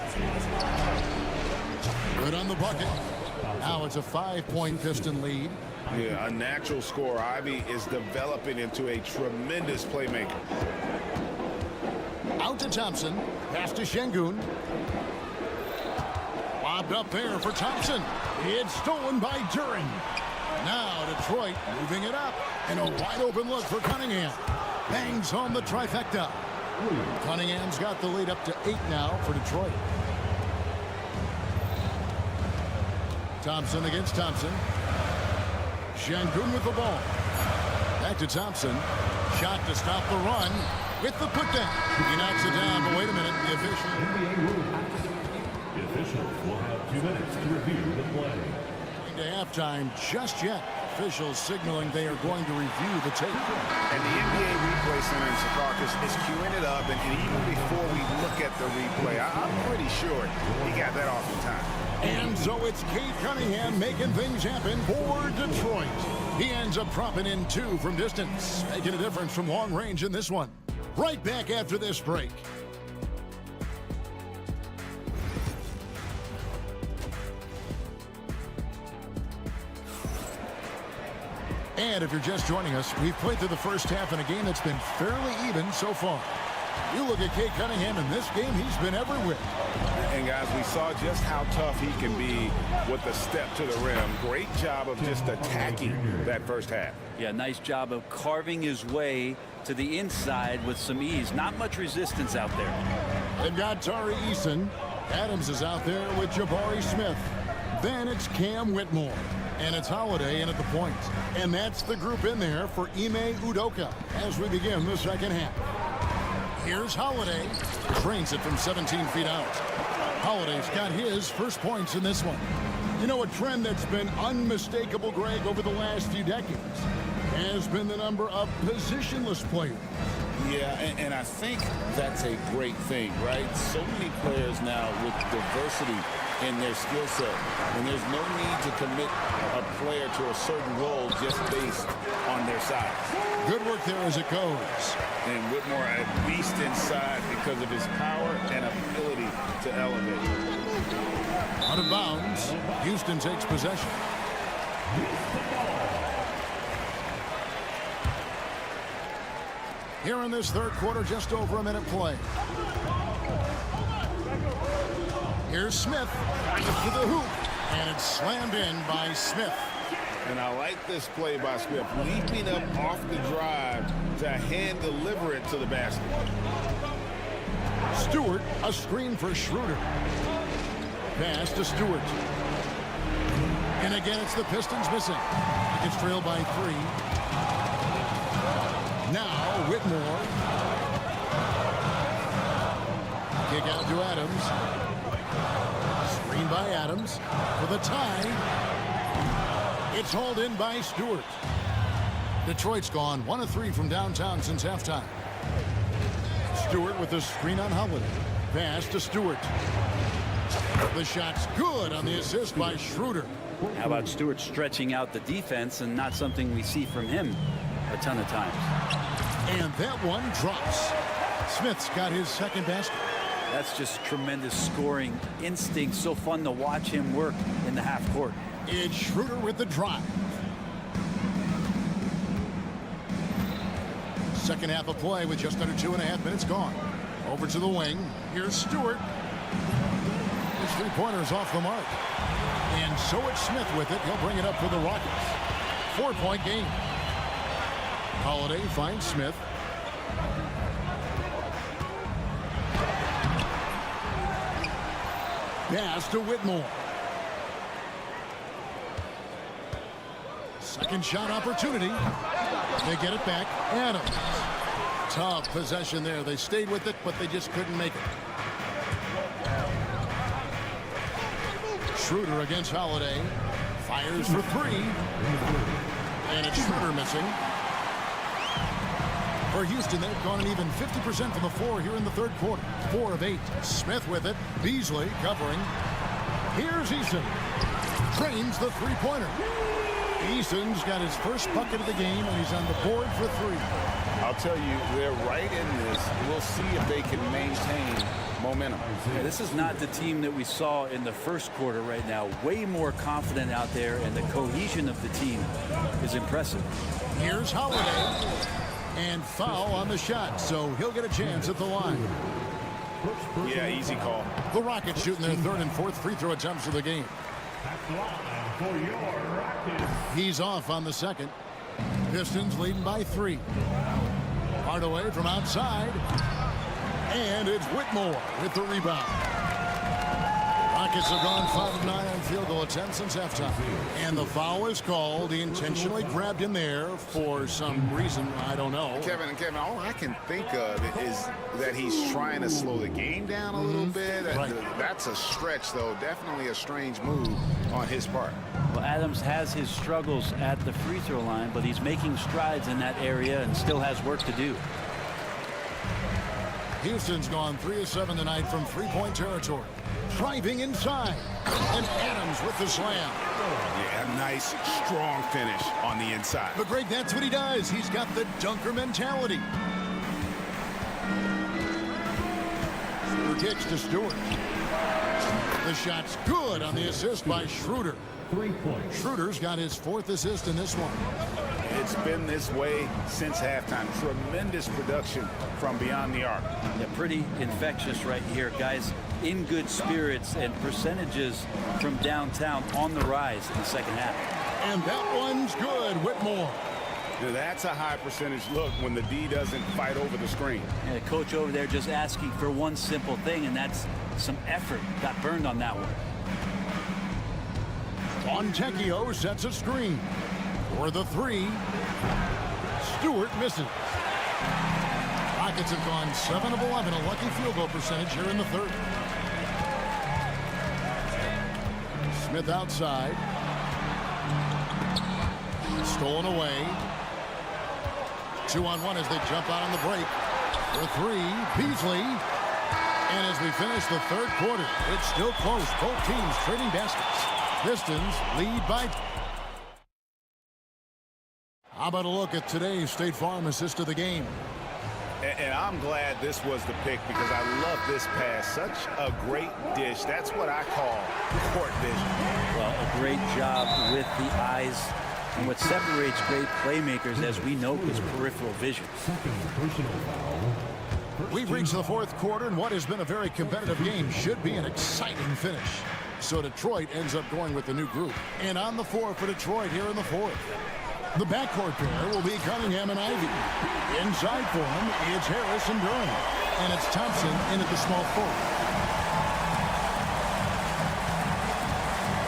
Good on the bucket. Now it's a 5-point Piston lead. Yeah, a natural scorer. Ivy is developing into a tremendous playmaker. Out to Thompson. Pass to Şengün. Lobbed up there for Thompson. It's stolen by Duran. Now Detroit moving it up. And a wide-open look for Cunningham. Bangs home the trifecta. Cunningham's got the lead up to 8 now for Detroit. Thompson against Thompson. Şengün with the ball. Back to Thompson. Shot to stop the run with the putdown. He knocks it down, but wait a minute. The official. The officials will have 2 minutes to review the play. To halftime just yet. Officials signaling they are going to review the tape. And the NBA replay center in Secaucus is queuing it up, and even before we look at the replay, I'm pretty sure he got that off in time. And so it's Cade Cunningham making things happen for Detroit. He ends up dropping in 2 from distance, making a difference from long range in this one. Right back after this break. And if you're just joining us, we've played through the first half in a game that's been fairly even so far. You look at Cade Cunningham in this game, he's been everywhere. And guys, we saw just how tough he can be with the step to the rim. Great job of just attacking that first half. Yeah, nice job of carving his way to the inside with some ease. Not much resistance out there. They've got Tari Eason. Adams is out there with Jabari Smith. Then it's Cam Whitmore. And it's Holiday in at the point. And that's the group in there for Ime Udoka as we begin the second half. Here's Holiday. Trains it from 17 feet out. Holiday's got his first points in this one. You know, a trend that's been unmistakable, Greg, over the last few decades has been the number of positionless players. Yeah, and I think that's a great thing, right? So many players now with diversity in their skill set, and there's no need to commit a player to a certain role just based on their size. Good work there as it goes. And Whitmore at least inside because of his power and ability to elevate. Out of bounds, Houston takes possession. Here in this third quarter, just over a minute play. Here's Smith to the hoop, and it's slammed in by Smith. And I like this play by Smith, leaping up off the drive to hand deliver it to the basket. Stewart, a screen for Schroeder. Pass to Stewart. And again, it's the Pistons missing. It's trailed by 3. Now, Whitmore. Kick out to Adams. Screen by Adams for the tie. It's hauled in by Stewart. Detroit's gone 1 of 3 from downtown since halftime. Stewart with the screen on Holiday. Pass to Stewart. The shot's good on the assist by Schroeder. How about Stewart stretching out the defense, and not something we see from him a ton of times. And that one drops. Smith's got his second basket. That's just tremendous scoring instinct. So fun to watch him work in the half court. It's Schroeder with the drive. Second half of play with just under 2.5 minutes gone. Over to the wing. Here's Stewart. His three-pointer's off the mark. And so it's Smith with it. He'll bring it up for the Rockets. 4-point game. Holiday finds Smith. Pass to Whitmore. Second shot opportunity. They get it back. Adams. Tough possession there. They stayed with it, but they just couldn't make it. Schroeder against Holiday. Fires for 3. And it's Schroeder missing. For Houston, they've gone an even 50% from the floor here in the third quarter. 4 of 8. Smith with it. Beasley covering. Here's Eason. Trains the three-pointer. Eason's got his first bucket of the game, and he's on the board for 3. I'll tell you, they're right in this. We'll see if they can maintain momentum. Yeah, this is not the team that we saw in the first quarter right now. Way more confident out there, and the cohesion of the team is impressive. Here's Holiday. And foul on the shot, so he'll get a chance at the line. Yeah, easy call. The Rockets shooting their third and fourth free throw attempts of the game. He's off on the second. Pistons leading by 3. Hardaway from outside. And it's Whitmore with the rebound. Rockets have gone 5 of 9 on field goal attempts since halftime. And the foul is called. He intentionally grabbed him there for some reason. I don't know. Kevin, all I can think of is that he's trying to slow the game down a little bit. Right. That's a stretch, though. Definitely a strange move on his part. Well, Adams has his struggles at the free throw line, but he's making strides in that area and still has work to do. Houston's gone 3 of 7 tonight from three-point territory. Driving inside. And Adams with the slam. Yeah, nice, strong finish on the inside. But Greg, that's what he does. He's got the dunker mentality. Kicks to Stewart. The shot's good on the assist by Schroeder. 3 points. Schroeder's got his 4th assist in this one. It's been this way since halftime. Tremendous production from beyond the arc. Yeah, pretty infectious right here. Guys in good spirits and percentages from downtown on the rise in the second half. And that one's good. Whitmore. Now, that's a high percentage look when the D doesn't fight over the screen. Yeah, coach over there just asking for one simple thing, and that's some effort. Got burned on that one. Fontecchio sets a screen. For the 3. Stewart misses. Rockets have gone 7 of 11, a lucky field goal percentage here in the 3rd. Smith outside. Stolen away. 2-on-1 as they jump out on the break. For 3, Beasley. And as we finish the 3rd quarter, it's still close. Both teams trading baskets. Pistons lead by. How about a look at today's State Farm assist of the game? And I'm glad this was the pick because I love this pass. Such a great dish. That's what I call court vision. Well, a great job with the eyes. And what separates great playmakers, as we know, is peripheral vision. Second personal foul. We've reached the 4th quarter, and what has been a very competitive game should be an exciting finish. So Detroit ends up going with the new group. And on the floor for Detroit here in the 4th. The backcourt pair will be Cunningham and Ivy. Inside for him, it's Harris and Durham. And it's Thompson in at the small forward.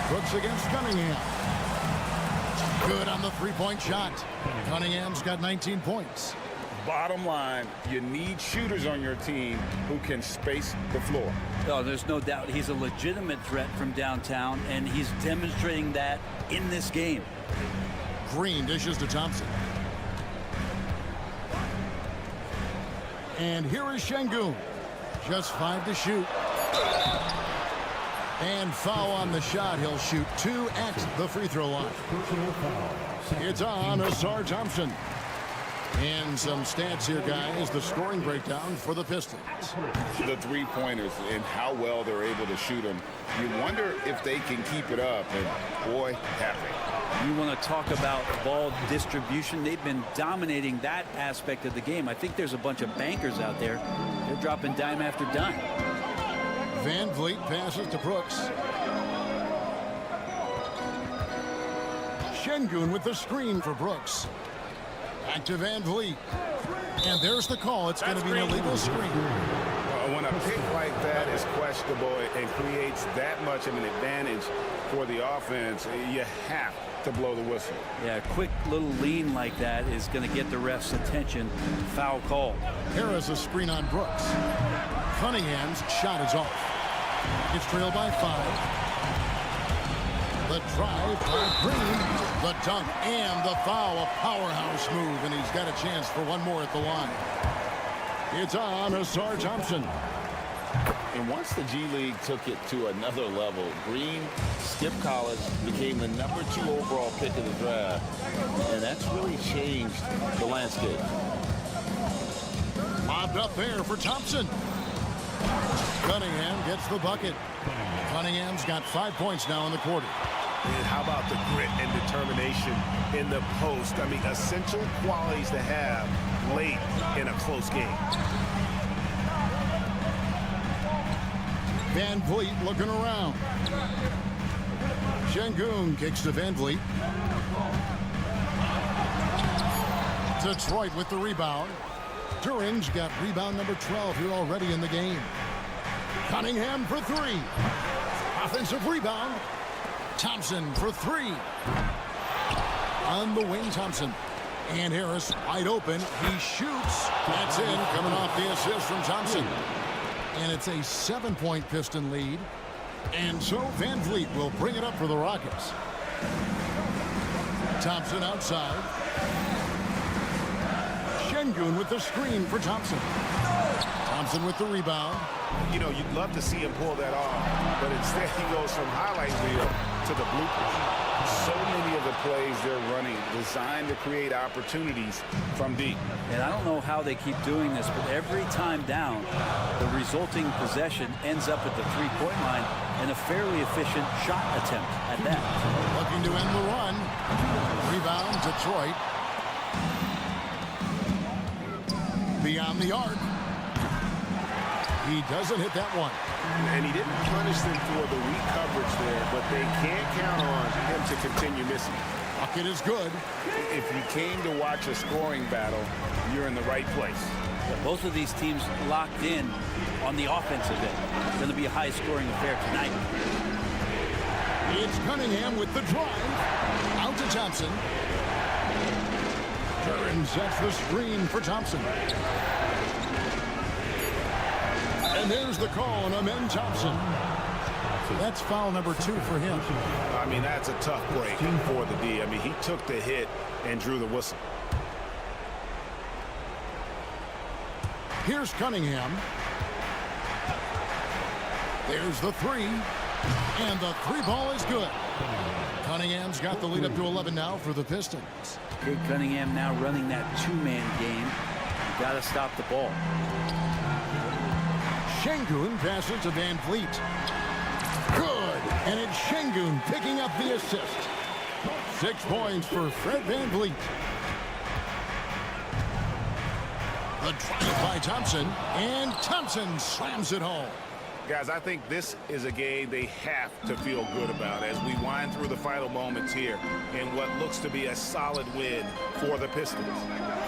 Brooks against Cunningham. Good on the 3-point shot. Cunningham's got 19 points. Bottom line, you need shooters on your team who can space the floor. Oh, there's no doubt he's a legitimate threat from downtown, and he's demonstrating that in this game. Green dishes to Thompson. And here is Şengün. Just 5 to shoot. And foul on the shot. He'll shoot 2 at the free throw line. It's on Asar Thompson. And some stats here, guys. The scoring breakdown for the Pistons. The 3-pointers and how well they're able to shoot them. You wonder if they can keep it up. And boy, have they. You want to talk about ball distribution. They've been dominating that aspect of the game. I think there's a bunch of bankers out there. They're dropping dime after dime. Van Vliet passes to Brooks. Şengün with the screen for Brooks. Back to Van Vliet. And there's the call. It's going to be an illegal screen. When a pick like that is questionable and creates that much of an advantage for the offense, you have to blow the whistle. Yeah, a quick little lean like that is going to get the ref's attention. Foul call. Harris a screen on Brooks. Cunningham's shot is off. It's trailed by 5. The drive by Green. The dunk and the foul. A powerhouse move, and he's got a chance for one more at the line. It's on Asar Thompson. And once the G League took it to another level, Green skipped college, became the number 2 overall pick of the draft, and that's really changed the landscape. Lobbed up there for Thompson. Cunningham gets the bucket. Cunningham's got 5 points now in the quarter. And how about the grit and determination in the post? I mean, essential qualities to have late in a close game. Van Vliet looking around. Şengün kicks to Van Vliet. Detroit with the rebound. Duran's got rebound number 12 here already in the game. Cunningham for 3. Offensive rebound. Thompson for three. On the wing, Thompson. And Harris wide open. He shoots. That's in, coming off the assist from Thompson. And it's a 7-point Piston lead. And so Van Vliet will bring it up for the Rockets. Thompson outside. Şengün with the screen for Thompson. Thompson with the rebound. You know, you'd love to see him pull that off, but instead he goes from highlight reel to the bloopers. So many of the plays they're running designed to create opportunities from deep. And I don't know how they keep doing this, but every time down, the resulting possession ends up at the three-point line and a fairly efficient shot attempt at that. Looking to end the run. Rebound, Detroit. Beyond the arc. He doesn't hit that one. And he didn't punish them for the weak coverage there, but they can't count on him to continue missing. Bucket is good. If you came to watch a scoring battle, you're in the right place. Yeah, both of these teams locked in on the offensive end. It's going to be a high-scoring affair tonight. It's Cunningham with the drive. Out to Thompson. Duran sets the screen for Thompson. And there's the call on Amen Thompson. That's foul number 2 for him. I mean, that's a tough break for the D. I mean, he took the hit and drew the whistle. Here's Cunningham. There's the three. And the three ball is good. Cunningham's got the lead up to 11 now for the Pistons. Kate Cunningham now running that two-man game. You got to stop the ball. Şengün passes to Van Vliet. Good. And it's Şengün picking up the assist. 6 points for Fred Van Vliet. The drive by Thompson. And Thompson slams it home. Guys, I think this is a game they have to feel good about as we wind through the final moments here in what looks to be a solid win for the Pistons.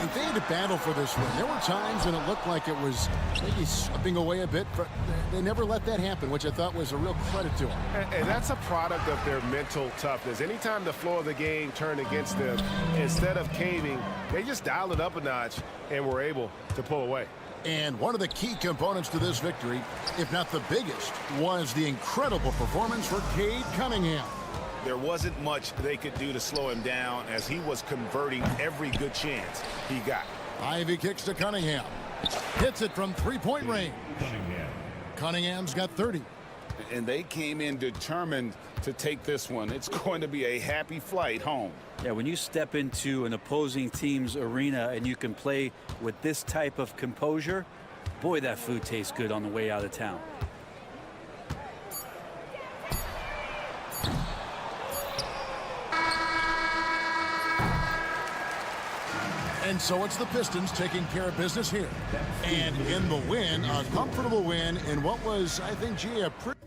If they had to battle for this win, there were times when it looked like it was maybe slipping away a bit, but they never let that happen, which I thought was a real credit to them. And that's a product of their mental toughness. Anytime the flow of the game turned against them, instead of caving, they just dialed it up a notch and were able to pull away. And one of the key components to this victory, if not the biggest, was the incredible performance for Cade Cunningham. There wasn't much they could do to slow him down as he was converting every good chance he got. Ivy kicks to Cunningham. Hits it from three-point range. Cunningham's got 30. And they came in determined to take this one. It's going to be a happy flight home. Yeah, when you step into an opposing team's arena and you can play with this type of composure, boy, that food tastes good on the way out of town. And so it's the Pistons taking care of business here. And in the win, a comfortable win in what was, I think, gee, a pretty...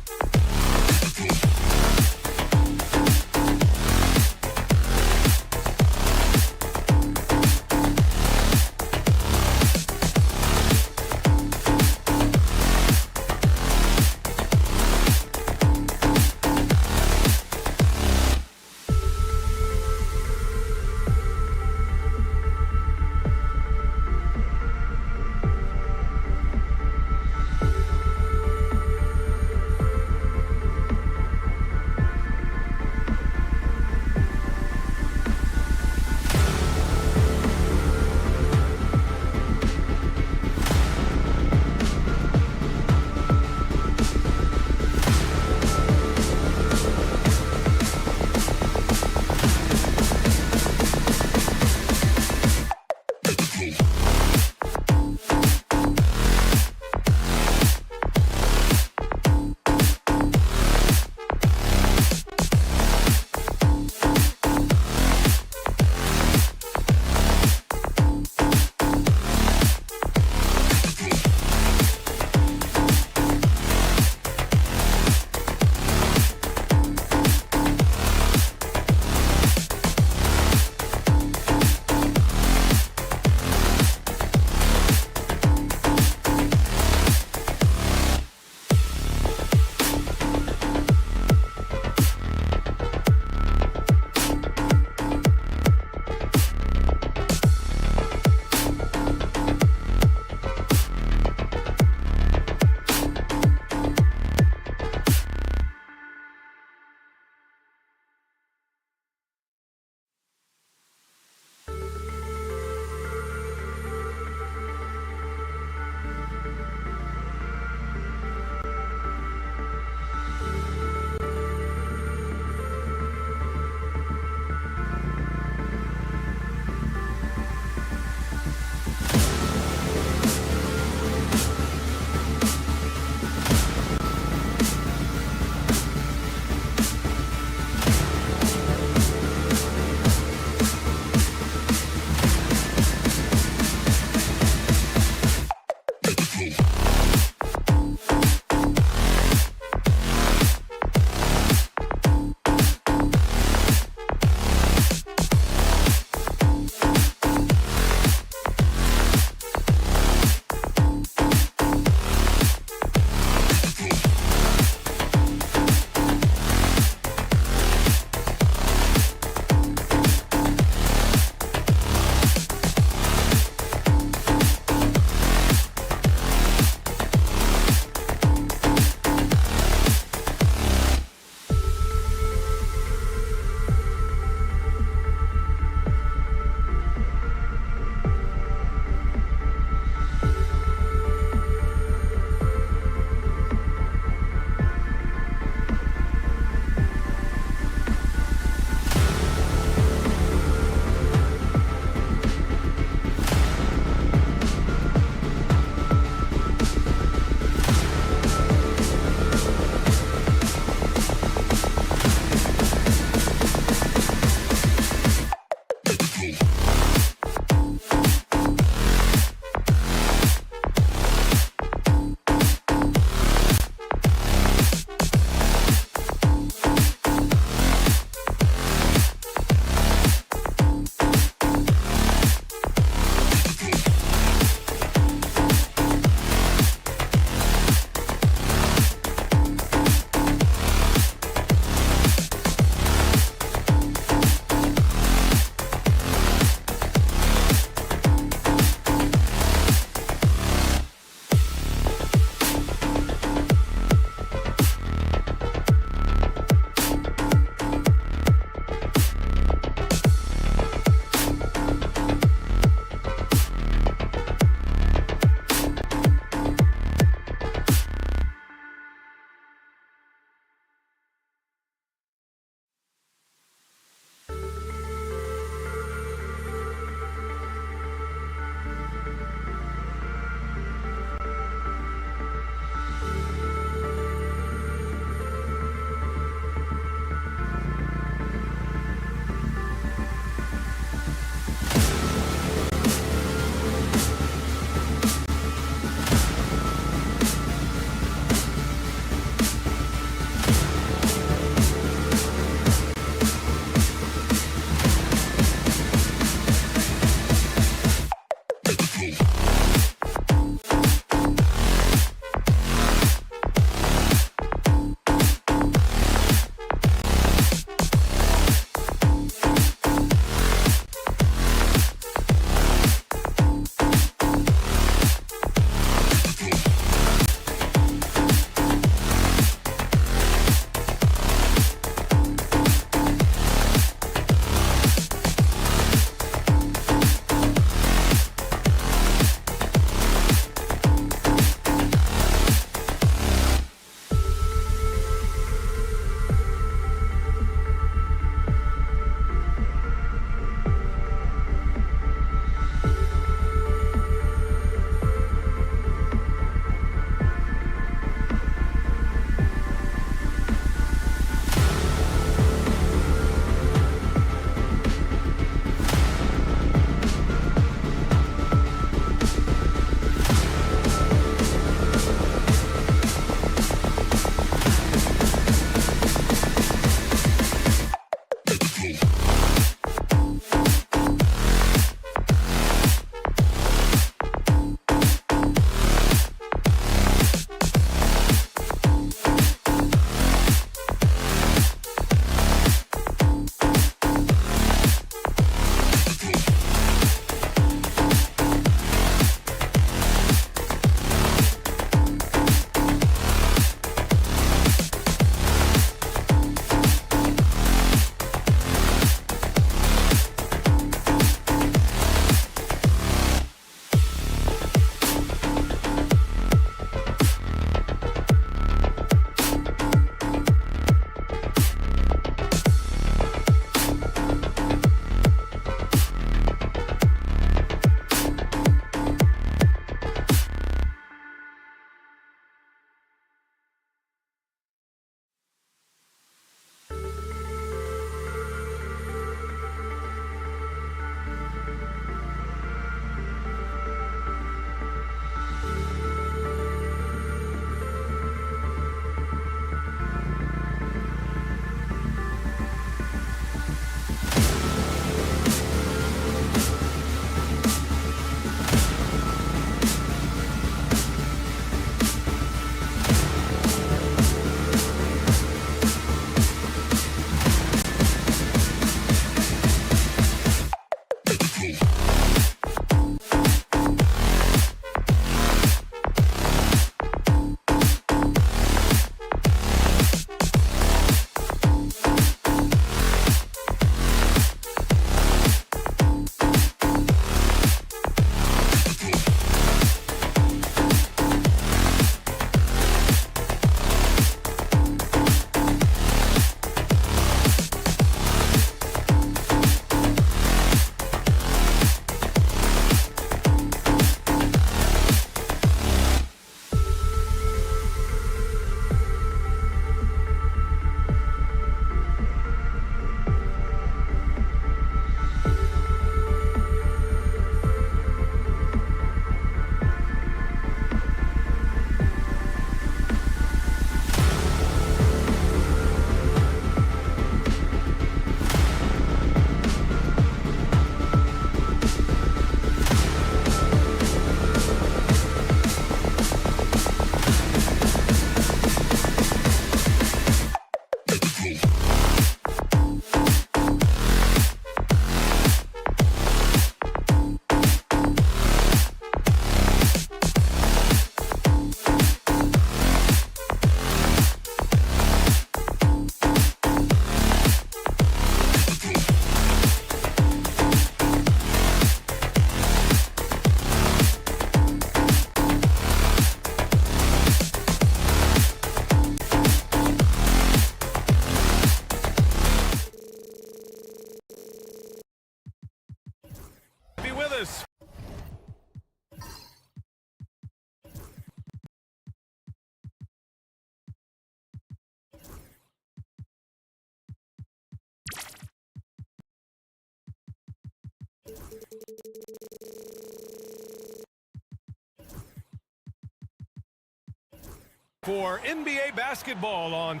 For NBA basketball on.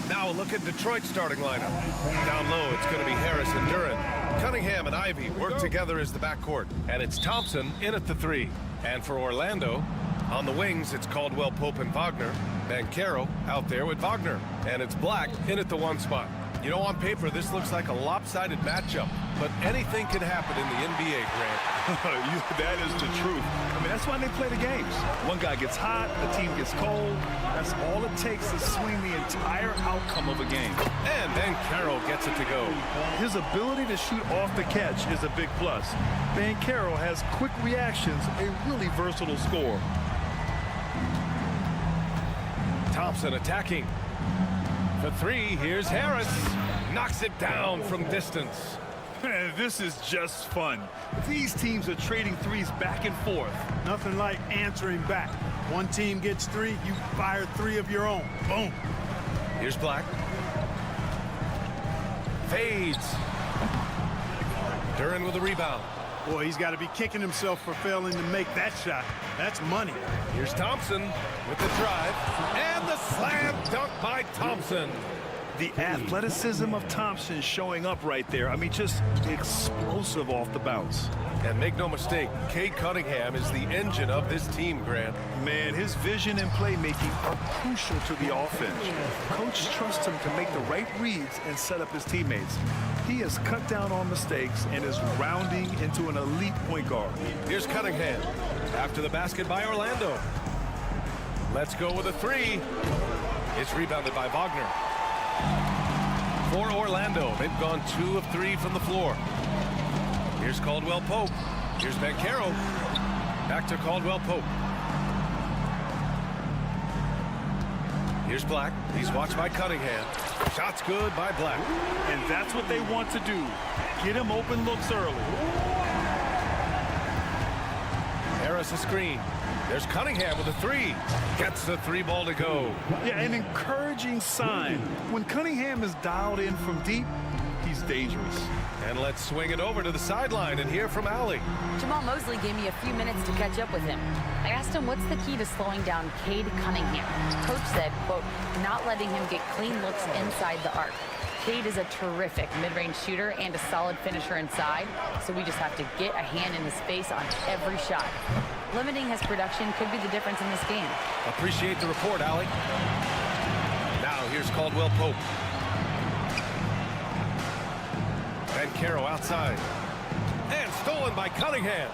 Now a look at Detroit's starting lineup. Down low, it's going to be Harris and Duren. Cunningham and Ivy work together as the backcourt. And it's Thompson in at the 3. And for Orlando, on the wings, it's Caldwell Pope and Wagner. Banchero out there with Wagner. And it's Black in at the 1 spot. You know, on paper, this looks like a lopsided matchup, but anything can happen in the NBA, Grant. That is the truth. I mean, that's why they play the games. One guy gets hot, the team gets cold. That's all it takes to swing the entire outcome of a game. And Banchero gets it to go. His ability to shoot off the catch is a big plus. Banchero has quick reactions, a really versatile scorer. Thompson attacking. For 3, here's Harris. Knocks it down from distance. Man, this is just fun. These teams are trading threes back and forth. Nothing like answering back. One team gets 3, you fire 3 of your own. Boom. Here's Black. Fades. Duren with a rebound. Boy, he's got to be kicking himself for failing to make that shot. That's money. Here's Thompson with the drive. And the slam dunk by Thompson. The athleticism of Thompson showing up right there. I mean, just explosive off the bounce. And make no mistake, Cade Cunningham is the engine of this team, Grant. Man, his vision and playmaking are crucial to the offense. Coach trusts him to make the right reads and set up his teammates. He has cut down on mistakes and is rounding into an elite point guard. Here's Cunningham after the basket by Orlando. Let's go with a 3. It's rebounded by Wagner. For Orlando, they've gone 2 of 3 from the floor. Here's Caldwell Pope. Here's Banchero. Back to Caldwell Pope. Here's Black. He's watched by Cunningham. Shot's good by Black. And that's what they want to do. Get him open looks early. Harris a screen. There's Cunningham with a 3. Gets the 3 ball to go. Yeah, an encouraging sign. When Cunningham is dialed in from deep, he's dangerous. And let's swing it over to the sideline and hear from Allie. Jamal Mosley gave me a few minutes to catch up with him. I asked him what's the key to slowing down Cade Cunningham. Coach said, quote, not letting him get clean looks inside the arc. Cade is a terrific mid-range shooter and a solid finisher inside, so we just have to get a hand in his face on every shot. Limiting his production could be the difference in this game. Appreciate the report, Allie. Now here's Caldwell Pope. Banchero outside. And stolen by Cunningham.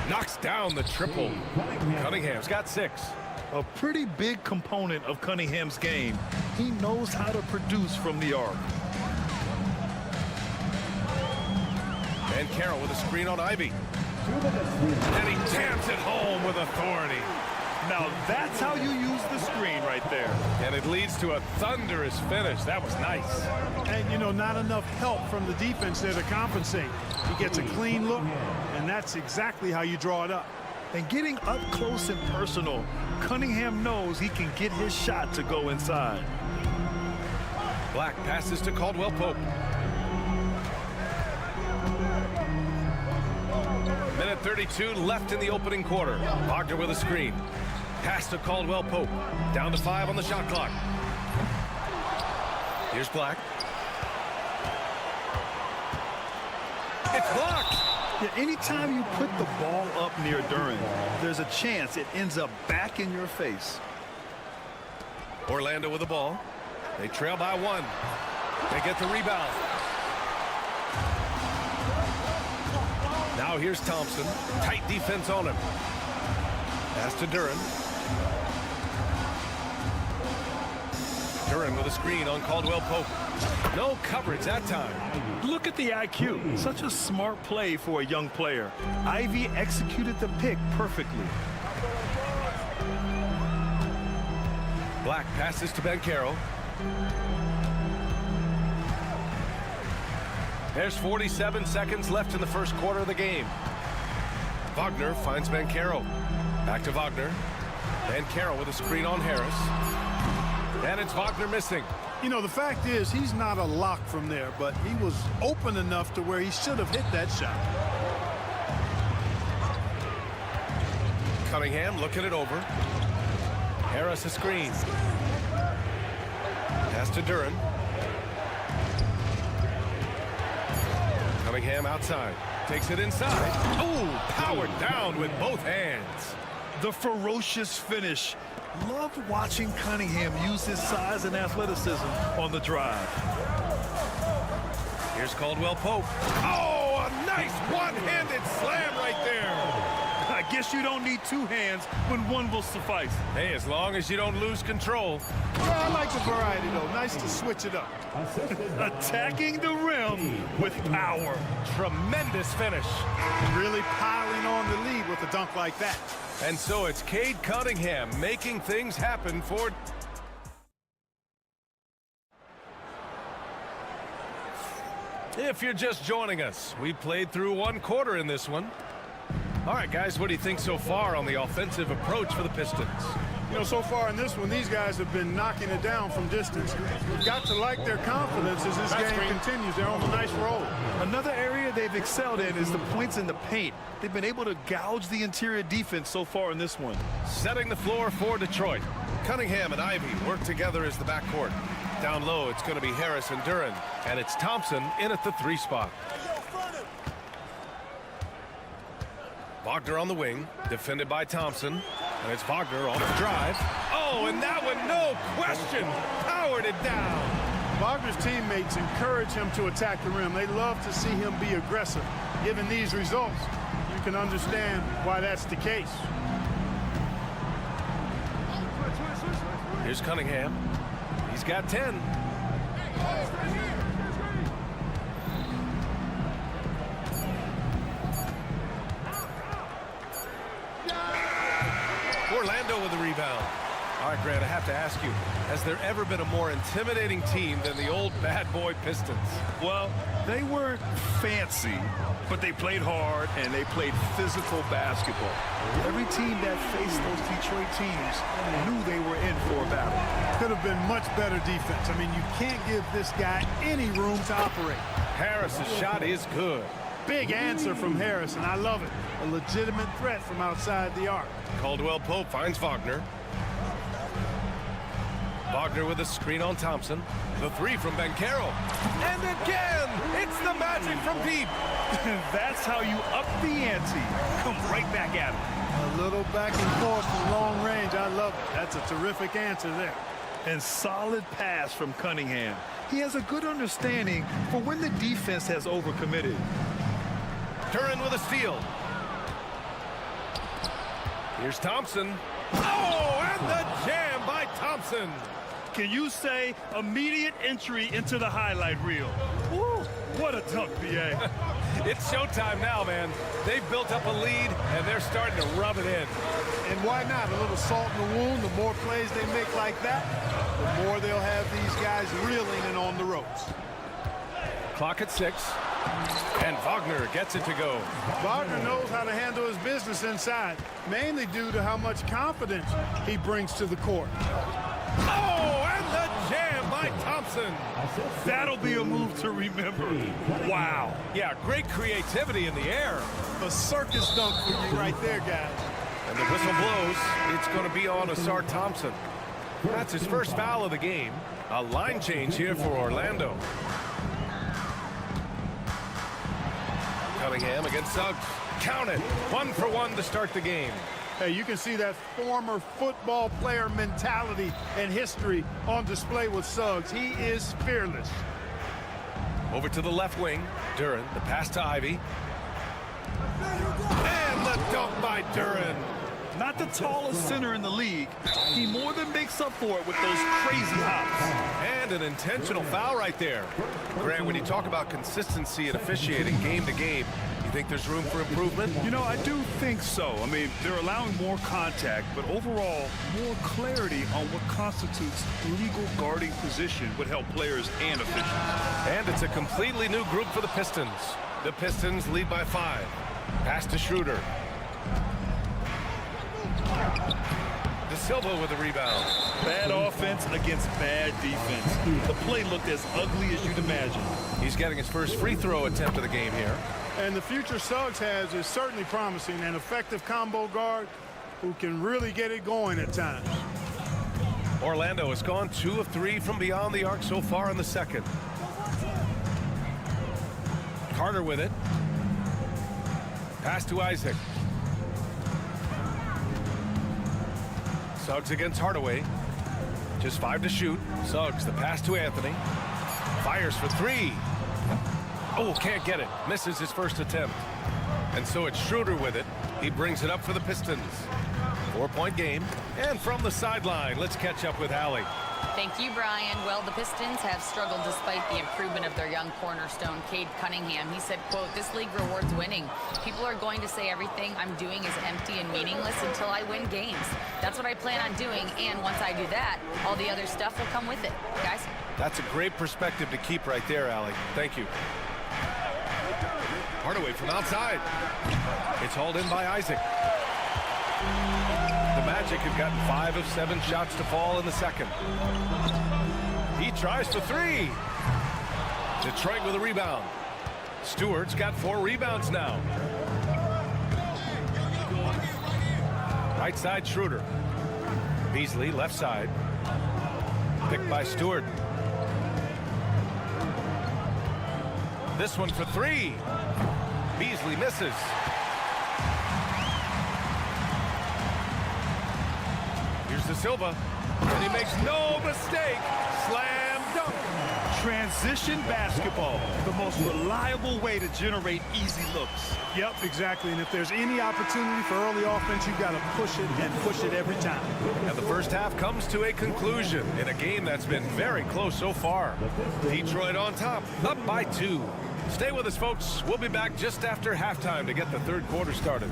Knocks down the triple. Cunningham's got 6. A pretty big component of Cunningham's game. He knows how to produce from the arc. Banchero with a screen on Ivy. And he jams it home with authority. Now that's how you use the screen right there. And it leads to a thunderous finish. That was nice. And, you know, not enough help from the defense there to compensate. He gets a clean look, and that's exactly how you draw it up. And getting up close and personal, Cunningham knows he can get his shot to go inside. Black passes to Caldwell Pope. Minute 32 left in the opening quarter. Wagner with a screen. Pass to Caldwell Pope. Down to 5 on the shot clock. Here's Black. It's blocked. Yeah, anytime you put the ball up near Duren, there's a chance it ends up back in your face. Orlando with the ball. They trail by 1. They get the rebound. Now here's Thompson. Tight defense on him. Pass to Duren. Duren with a screen on Caldwell Pope. No coverage that time. Look at the IQ. Such a smart play for a young player. Ivy executed the pick perfectly. Black passes to Banchero. There's 47 seconds left in the first quarter of the game. Wagner finds Banchero. Back to Wagner. Banchero with a screen on Harris. And it's Wagner missing. You know, the fact is he's not a lock from there, but he was open enough to where he should have hit that shot. Cunningham looking it over. Harris a screen. Pass to Duren. Cunningham outside. Takes it inside. Oh, powered down with both hands. The ferocious finish. Loved watching Cunningham use his size and athleticism on the drive. Here's Caldwell Pope. Oh, a nice one-handed slam right there. I guess you don't need two hands when one will suffice. Hey, as long as you don't lose control. Yeah, I like the variety, though. Nice to switch it up. Attacking the rim with power. Tremendous finish. Really piling on the lead with a dunk like that. And so it's Cade Cunningham making things happen for... If you're just joining us, we played through one quarter in this one. All right, guys, what do you think so far on the offensive approach for the Pistons? You know, so far in this one, these guys have been knocking it down from distance. You've got to like their confidence as this game continues. They're on a nice roll. Another area they've excelled in is the points in the paint. They've been able to gouge the interior defense so far in this one. Setting the floor for Detroit. Cunningham and Ivy work together as the backcourt. Down low, it's going to be Harris and Duren. And it's Thompson in at the 3 spot. Wagner on the wing, defended by Thompson. And it's Wagner on the drive. Oh, and that one, no question, powered it down. Wagner's teammates encourage him to attack the rim. They love to see him be aggressive. Given these results, you can understand why that's the case. Here's Cunningham. He's got 10. Orlando with the rebound. All right, Grant, I have to ask you, has there ever been a more intimidating team than the old bad boy Pistons? Well, they weren't fancy, but they played hard and they played physical basketball. Every team that faced those Detroit teams knew they were in for a battle. Could have been much better defense. I mean, you can't give this guy any room to operate. Harris's shot is good. Big answer from Harris, and I love it. A legitimate threat from outside the arc. Caldwell Pope finds Wagner. Wagner with a screen on Thompson. The 3 from Banchero. And again, it's the magic from deep. That's how you up the ante. Come right back at him. A little back and forth from long range. I love it. That's a terrific answer there. And solid pass from Cunningham. He has a good understanding for when the defense has overcommitted. Duren with a steal. Here's Thompson. Oh, and the jam by Thompson. Can you say immediate entry into the highlight reel? Woo, what a dunk, B.A. It's showtime now, man. They've built up a lead, and they're starting to rub it in. And why not? A little salt in the wound. The more plays they make like that, the more they'll have these guys reeling and on the ropes. Clock at 6. And Wagner gets it to go. Wagner knows how to handle his business inside, mainly due to how much confidence he brings to the court. Oh, and the jam by Thompson. That'll be a move to remember. Wow. Yeah, great creativity in the air. A circus dunk for you right there, guys. And the whistle blows. It's going to be on Asar Thompson. That's his first foul of the game. A line change here for Orlando. Cunningham against Suggs. Count it. 1 for 1 to start the game. Hey, you can see that former football player mentality and history on display with Suggs. He is fearless. Over to the left wing. Duren, the pass to Ivy. And the dunk by Duren. Not the tallest center in the league. He more than makes up for it with those crazy hops. And an intentional foul right there. Grant, when you talk about consistency and officiating game to game, you think there's room for improvement? You know, I do think so. I mean, they're allowing more contact, but overall, more clarity on what constitutes legal guarding position would help players and officials. And it's a completely new group for the Pistons. The Pistons lead by 5. Pass to Schroeder. De Silva with the rebound. Bad offense against bad defense. The play looked as ugly as you'd imagine. He's getting his first free throw attempt of the game here. And the future Suggs has is certainly promising, an effective combo guard who can really get it going at times. Orlando has gone 2 of 3 from beyond the arc so far in the second. Carter with it. Pass to Isaac. Suggs against Hardaway. Just 5 to shoot. Suggs, the pass to Anthony. Fires for 3. Oh, can't get it. Misses his first attempt. And so it's Schroeder with it. He brings it up for the Pistons. 4-point game. And from the sideline, let's catch up with Allie. Thank you, Brian. Well, the Pistons have struggled despite the improvement of their young cornerstone, Cade Cunningham. He said, quote, "This league rewards winning. People are going to say everything I'm doing is empty and meaningless until I win games. That's what I plan on doing, and once I do that, all the other stuff will come with it." Guys? That's a great perspective to keep right there, Allie. Thank you. Hardaway from outside. It's hauled in by Isaac. The Magic have gotten 5 of 7 shots to fall in the second. He tries for 3. Detroit with a rebound. Stewart's got 4 rebounds now. Right side, Schroeder. Beasley, left side. Picked by Stewart. This one for 3. Beasley misses. Here's De Silva, and he makes no mistake. Slam dunk. Transition basketball, the most reliable way to generate easy looks. Yep, exactly. And if there's any opportunity for early offense, you've got to push it and push it every time. And the first half comes to a conclusion in a game that's been very close so far. Detroit on top, up by 2. Stay with us, folks. We'll be back just after halftime to get the third quarter started.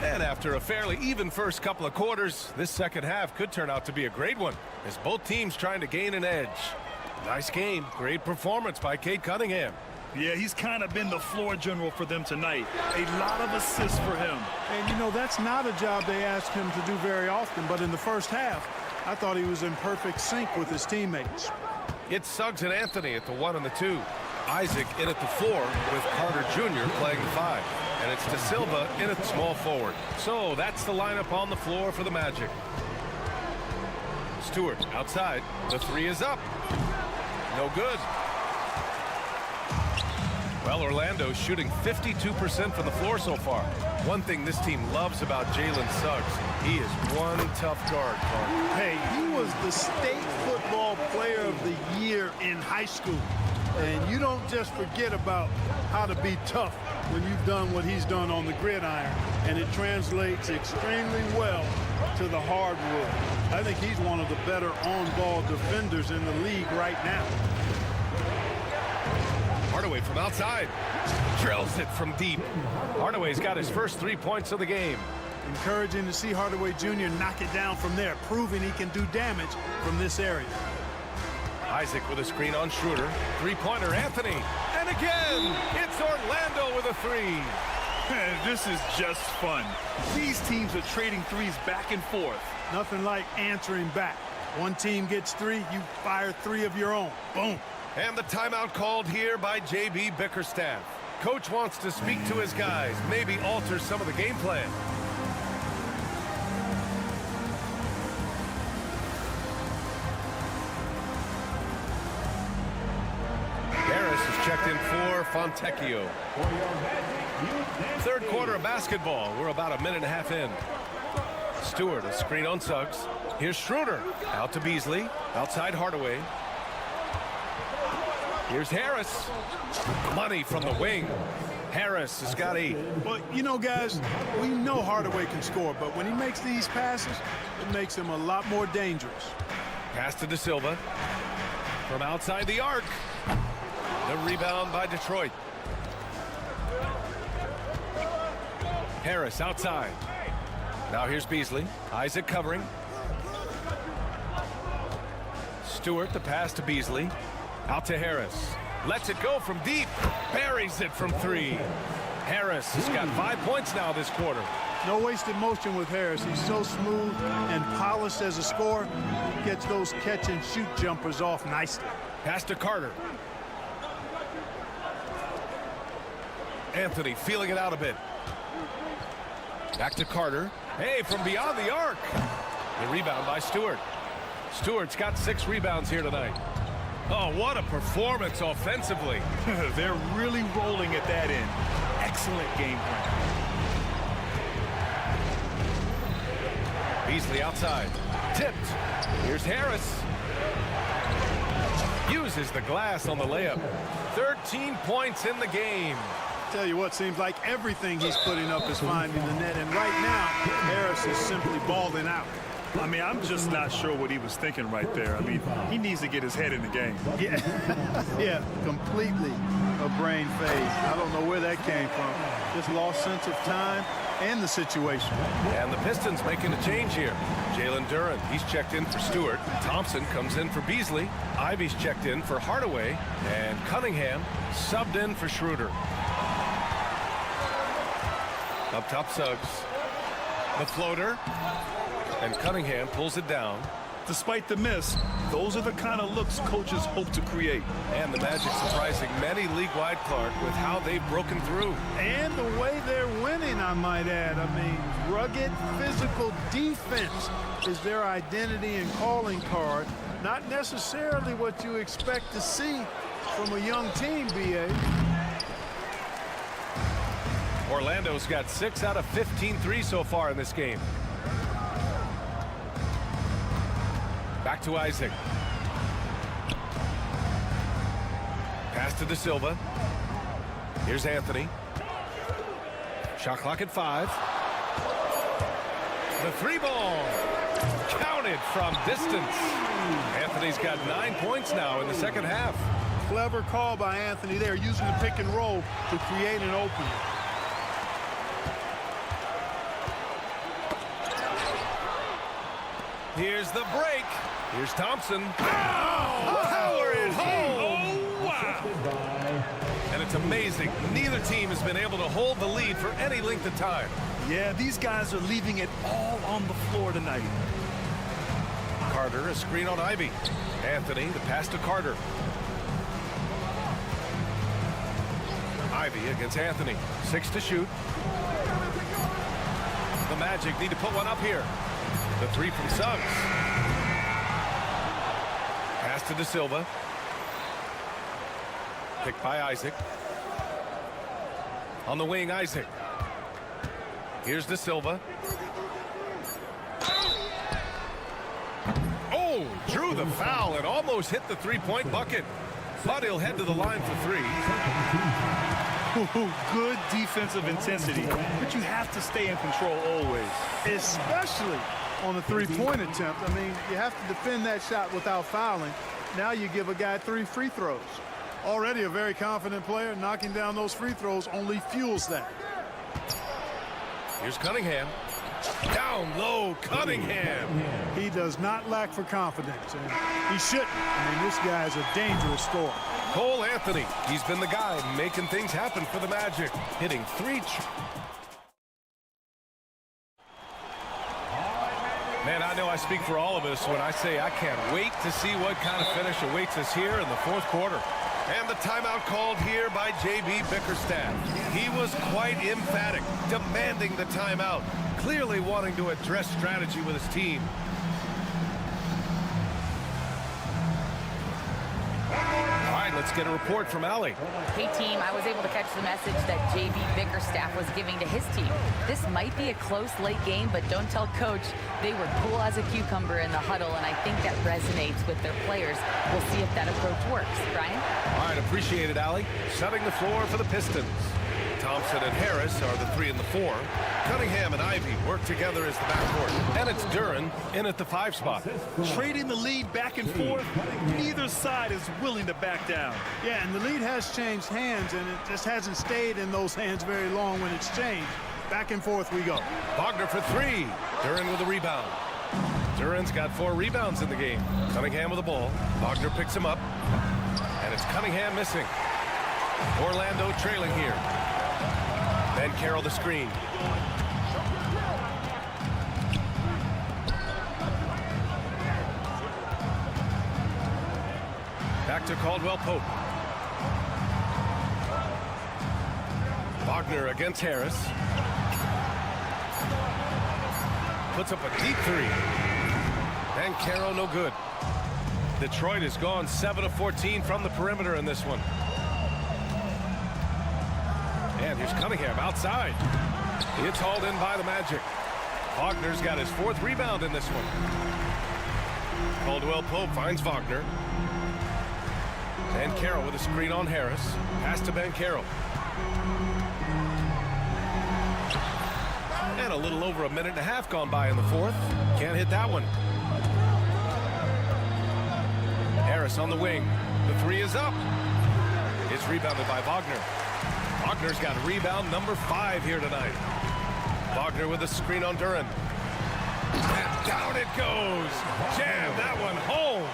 And after a fairly even first couple of quarters, this second half could turn out to be a great one as both teams trying to gain an edge. Nice game. Great performance by Cade Cunningham. Yeah, he's kind of been the floor general for them tonight. A lot of assists for him. And, you know, that's not a job they ask him to do very often. But in the first half, I thought he was in perfect sync with his teammates. It's Suggs and Anthony at the 1 and the 2. Isaac in at the 4 with Carter Jr. playing the 5. And it's De Silva in at small forward. So that's the lineup on the floor for the Magic. Stewart outside. The 3 is up. No good. Well, Orlando's shooting 52% from the floor so far. One thing this team loves about Jalen Suggs, he is one tough guard, Clark. Hey, he was the state football player of the year in high school. And you don't just forget about how to be tough when you've done what he's done on the gridiron. And it translates extremely well to the hardwood. I think he's one of the better on-ball defenders in the league right now. Hardaway from outside. Drills it from deep. Hardaway's got his first 3 points of the game. Encouraging to see Hardaway Jr. knock it down from there, proving he can do damage from this area. Isaac with a screen on Schroeder. 3-pointer, Anthony. And again, it's Orlando with a 3. This is just fun. These teams are trading threes back and forth. Nothing like answering back. One team gets 3, you fire 3 of your own. Boom. And the timeout called here by J.B. Bickerstaff. Coach wants to speak to his guys, maybe alter some of the game plan. Harris is checked in for Fontecchio. Third quarter of basketball. We're about a minute and a half in. Stewart, a screen on Suggs. Here's Schroeder. Out to Beasley. Outside Hardaway. Here's Harris. Money from the wing. Harris has got 8. But, you know, guys, we know Hardaway can score, but when he makes these passes, it makes him a lot more dangerous. Pass to De Silva. From outside the arc. The rebound by Detroit. Harris outside. Now here's Beasley. Isaac covering. Stewart, the pass to Beasley. Out to Harris. Lets it go from deep. Buries it from 3. Harris has got 5 points now this quarter. No wasted motion with Harris. He's so smooth and polished as a scorer. He gets those catch-and-shoot jumpers off nicely. Pass to Carter. Anthony feeling it out a bit. Back to Carter. Hey, from beyond the arc. The rebound by Stewart. Stewart's got 6 rebounds here tonight. Oh, what a performance offensively. They're really rolling at that end. Excellent game plan. Beasley outside. Tipped. Here's Harris. Uses the glass on the layup. 13 points in the game. Tell you what, seems like everything he's putting up is finding the net, and right now Harris is simply balling out. I mean, I'm just not sure what he was thinking right there. I mean, he needs to get his head in the game. Yeah, completely a brain phase. I don't know where that came from. Just lost sense of time and the situation. And the Pistons making a change here. Jalen Duren, he's checked in for Stewart. Thompson comes in for Beasley. Ivy's checked in for Hardaway. And Cunningham subbed in for Schroeder. Up top, Suggs. The floater. And Cunningham pulls it down. Despite the miss, those are the kind of looks coaches hope to create. And the Magic surprising many league-wide, Clark, with how they've broken through. And the way they're winning, I might add. I mean, rugged physical defense is their identity and calling card. Not necessarily what you expect to see from a young team, B.A. Orlando's got 6 out of 15 threes so far in this game. Back to Isaac. Pass to De Silva. Here's Anthony. Shot clock at 5. The 3-ball. Counted from distance. Anthony's got 9 points now in the second half. Clever call by Anthony there, using the pick and roll to create an opening. Here's the break. Here's Thompson. Power it home. Oh, wow. And it's amazing. Neither team has been able to hold the lead for any length of time. Yeah, these guys are leaving it all on the floor tonight. Carter, a screen on Ivy. Anthony, the pass to Carter. Ivy against Anthony. 6 to shoot. The Magic need to put one up here. The 3 from Suggs. Pass to De Silva. Picked by Isaac. On the wing, Isaac. Here's De Silva. Oh, drew the foul and almost hit the 3-point bucket. But he'll head to the line for 3. Good defensive intensity, but you have to stay in control always. Especially on a 3-point attempt. I mean, you have to defend that shot without fouling. Now you give a guy 3 free throws. Already a very confident player. Knocking down those free throws only fuels that. Here's Cunningham. Down low, Cunningham. He does not lack for confidence, and he shouldn't. I mean, this guy's a dangerous scorer. Cole Anthony, he's been the guy making things happen for the Magic, hitting 3. Man, I know I speak for all of us when I say I can't wait to see what kind of finish awaits us here in the 4th quarter. And the timeout called here by J.B. Bickerstaff. He was quite emphatic, demanding the timeout, clearly wanting to address strategy with his team. All right, let's get a report from Allie. Hey, team, I was able to catch the message that J.B. Bickerstaff was giving to his team. This might be a close late game, but don't tell Coach. They were cool as a cucumber in the huddle, and I think that resonates with their players. We'll see if that approach works. Brian? All right, appreciate it, Allie. Setting the floor for the Pistons. Thompson and Harris are the 3 and the 4. Cunningham and Ivy work together as the backcourt. And it's Duren in at the 5 spot. Trading the lead back and forth, neither side is willing to back down. Yeah, and the lead has changed hands, and it just hasn't stayed in those hands very long when it's changed. Back and forth we go. Wagner for 3. Duren with a rebound. Duran's got 4 rebounds in the game. Cunningham with the ball. Wagner picks him up. And it's Cunningham missing. Orlando trailing here. Ben Carroll the screen. Back to Caldwell Pope. Wagner against Harris. Puts up a deep 3. Ben Carroll no good. Detroit has gone 7 of 14 from the perimeter in this one. And here's Cunningham outside. It's hauled in by the Magic. Wagner's got his 4th rebound in this one. Caldwell Pope finds Wagner. Ben Carroll with a screen on Harris. Pass to Ben Carroll. And a little over a minute and a half gone by in the 4th. Can't hit that one. Harris on the wing. The 3 is up. It's rebounded by Wagner. Wagner's got rebound number 5 here tonight. Wagner with a screen on Duran. And down it goes. Jam that one home.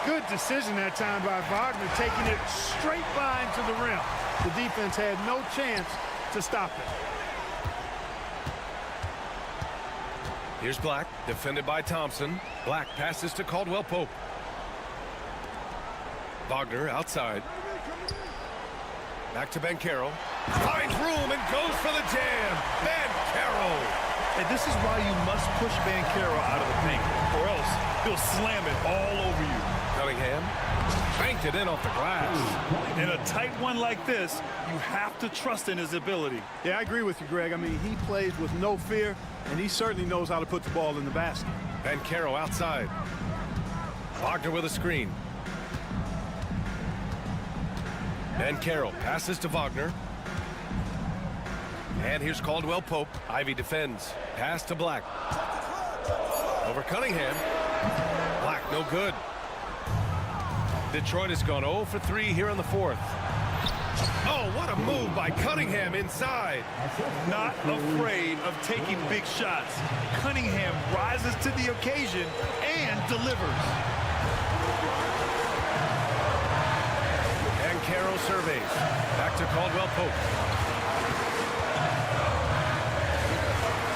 Good decision that time by Wagner, taking it straight by into the rim. The defense had no chance to stop it. Here's Black, defended by Thompson. Black passes to Caldwell Pope. Wagner outside. Back to Ben Carroll. Finds room and goes for the jam. Ben Carroll. And this is why you must push Ben Carroll out of the paint, or else he'll slam it all over you. Cunningham banked it in off the glass. In a tight one like this, you have to trust in his ability. Yeah, I agree with you, Greg. I mean, he plays with no fear, and he certainly knows how to put the ball in the basket. Ben Carroll outside. Wagner with a screen. Ben Carroll passes to Wagner. And here's Caldwell Pope. Ivy defends. Pass to Black. Over Cunningham. Black no good. Detroit has gone 0 for 3 here in the 4th. Oh, what a move by Cunningham inside. Not afraid of taking big shots. Cunningham rises to the occasion and delivers. And Carroll surveys. Back to Caldwell Pope.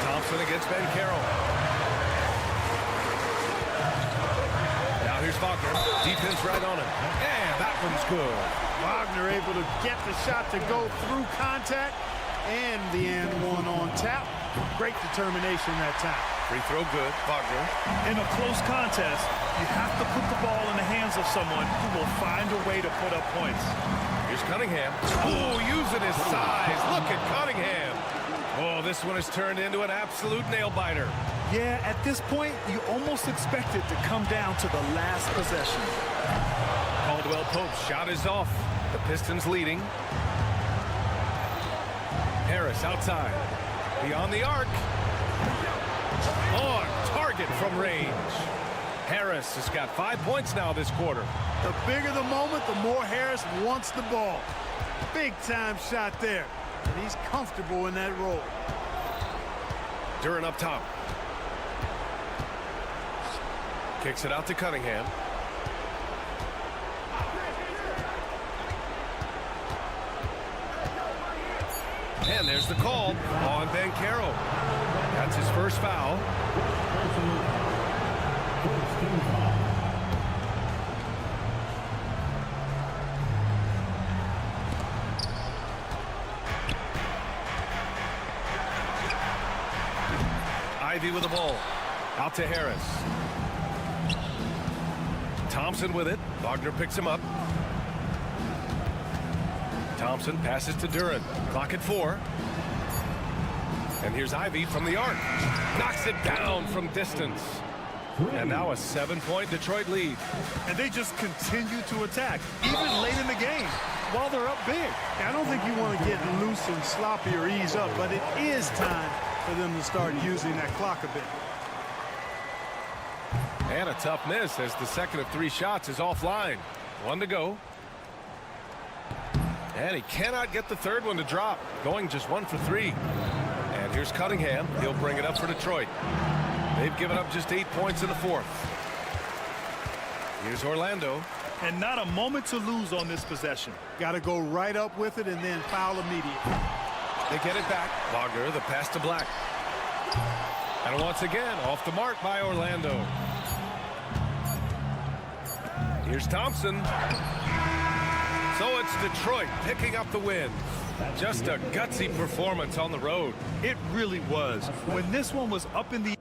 Thompson against Ben Carroll. Now here's Wagner. Defense right on him. And that one's good. Wagner able to get the shot to go through contact, and the and one on tap. Great determination that time. Free throw good. Wagner. In a close contest, you have to put the ball in the hands of someone who will find a way to put up points. Here's Cunningham. Oh, using his size. Look at Cunningham. Oh, this one has turned into an absolute nail-biter. Yeah, at this point, you almost expect it to come down to the last possession. Caldwell Pope's shot is off. The Pistons leading. Harris outside. Beyond the arc. On target from range. Harris has got 5 points now this quarter. The bigger the moment, the more Harris wants the ball. Big-time shot there. And he's comfortable in that role. Duran up top. Kicks it out to Cunningham. And there's the call on Ben Carroll. That's his first foul. Ivy with the ball. Out to Harris. Thompson with it. Wagner picks him up. Thompson passes to Duran. Clock at 4. And here's Ivy from the arc. Knocks it down from distance. And now a 7-point Detroit lead. And they just continue to attack, even late in the game, while they're up big. I don't think you want to get loose and sloppy or ease up, but it is time for them to start using that clock a bit. And a tough miss as the second of 3 shots is offline. 1 to go. And he cannot get the third one to drop. Going just 1 for 3. And here's Cunningham. He'll bring it up for Detroit. They've given up just 8 points in the fourth. Here's Orlando. And not a moment to lose on this possession. Got to go right up with it and then foul immediately. They get it back. Wagner, the pass to Black. And once again, off the mark by Orlando. Here's Thompson. So it's Detroit picking up the win. Just a gutsy performance on the road. It really was. When this one was up in the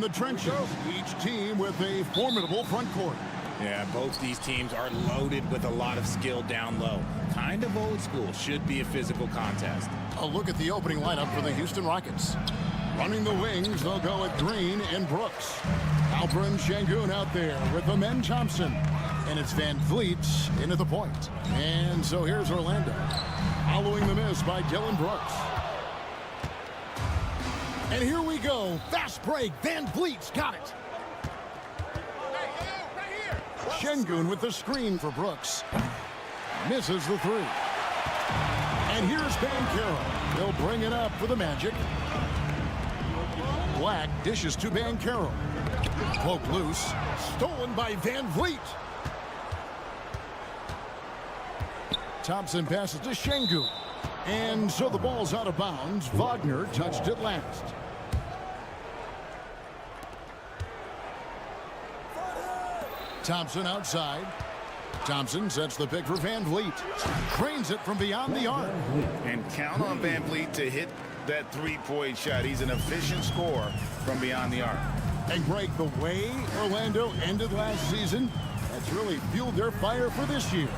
the trenches, each team with a formidable front court. Yeah, both these teams are loaded with a lot of skill down low. Kind of old school. Should be a physical contest. A look at the opening lineup for the Houston Rockets. Running the wings, they'll go with Green and Brooks. Alperen Sengun out there with Amen Thompson. And it's Van Vliet into the point. And so here's Orlando. Following the miss by Dylan Brooks. And here we go. Fast break. Van Vliet's got it. Sengun with the screen for Brooks. Misses the three. And here's Banchero. They'll bring it up for the Magic. Black dishes to Banchero. Poke loose. Stolen by Van Vliet. Thompson passes to Sengun. And so the ball's out of bounds. Wagner touched it last. Thompson outside. Thompson sets the pick for Van Vliet. Cranes it from beyond the arc. And count on Van Vliet to hit that three-point shot. He's an efficient scorer from beyond the arc. And Greg, the way Orlando ended last season, that's really fueled their fire for this year.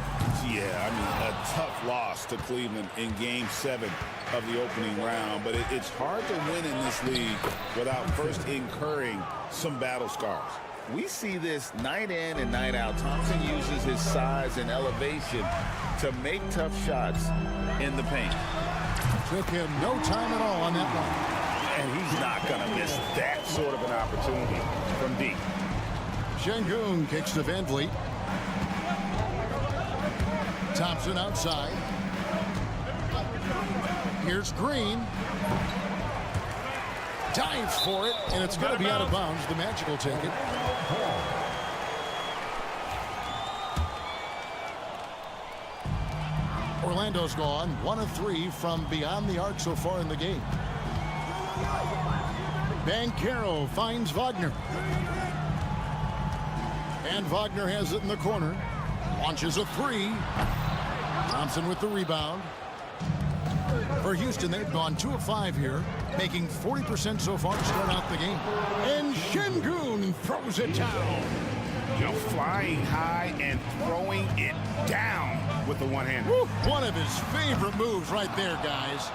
Yeah, I mean, a tough loss to Cleveland in Game 7 of the opening round. But it's hard to win in this league without first incurring some battle scars. We see this night in and night out. Thompson uses his size and elevation to make tough shots in the paint. Took him no time at all on that one. And he's not going to miss that sort of an opportunity from deep. Sengun kicks to Van Vliet. Thompson outside. Here's Green. Dives for it, and it's going to be out of bounds. The Magic will take it. Orlando's gone 1 of 3 from beyond the arc so far in the game. Banchero finds Wagner. And Wagner has it in the corner. Launches a three. Thompson with the rebound. For Houston, they've gone 2 of 5 here, making 40% so far to start out the game. And Sengun throws it down. You know, flying high and throwing it down with the one-hand. One of his favorite moves right there, guys.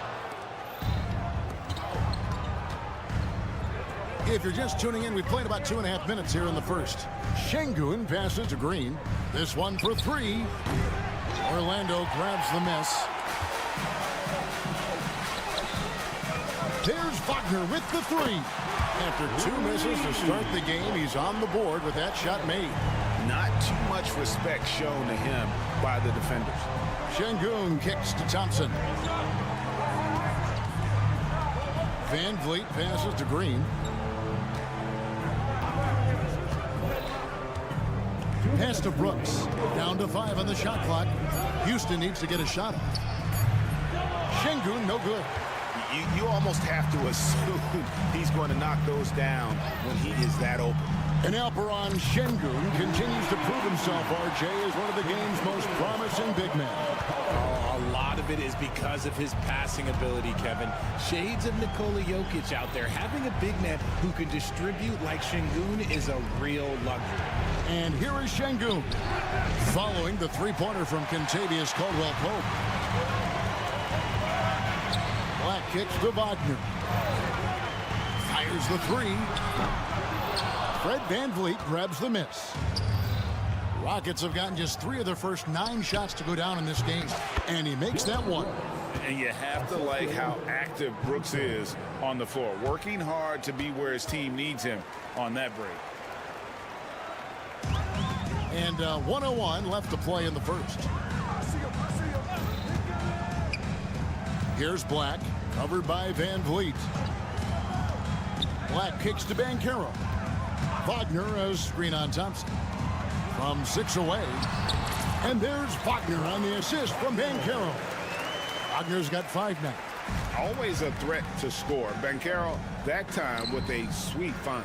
If you're just tuning in, we've played about 2.5 minutes here in the first. Sengun passes to Green. This one for 3. Orlando grabs the miss. There's Wagner with the 3. After 2 misses to start the game, he's on the board with that shot made. Not too much respect shown to him by the defenders. Sengun kicks to Thompson. Van Vliet passes to Green. Pass to Brooks. Down to 5 on the shot clock. Houston needs to get a shot off. Sengun, no good. You almost have to assume he's going to knock those down when he is that open. And Alperen Sengun continues to prove himself, RJ, as one of the game's most promising big men. Oh, a lot of it is because of his passing ability, Kevin. Shades of Nikola Jokic out there. Having a big man who can distribute like Sengun is a real luxury. And here is Sengun, following the three-pointer from Kentavious Caldwell-Pope. Black kicks to Wagner. Fires the 3. Fred Van Vliet grabs the miss. Rockets have gotten just 3 of their first 9 shots to go down in this game, and he makes that one. And you have to like how active Brooks is on the floor, working hard to be where his team needs him on that break. And 1:01 left to play in the first. Here's Black, covered by Van Vliet. Black kicks to Banchero. Wagner a screen on Thompson. From 6 away. And there's Wagner on the assist from Banchero. Wagner's got 5 now. Always a threat to score. Banchero, that time with a sweet find.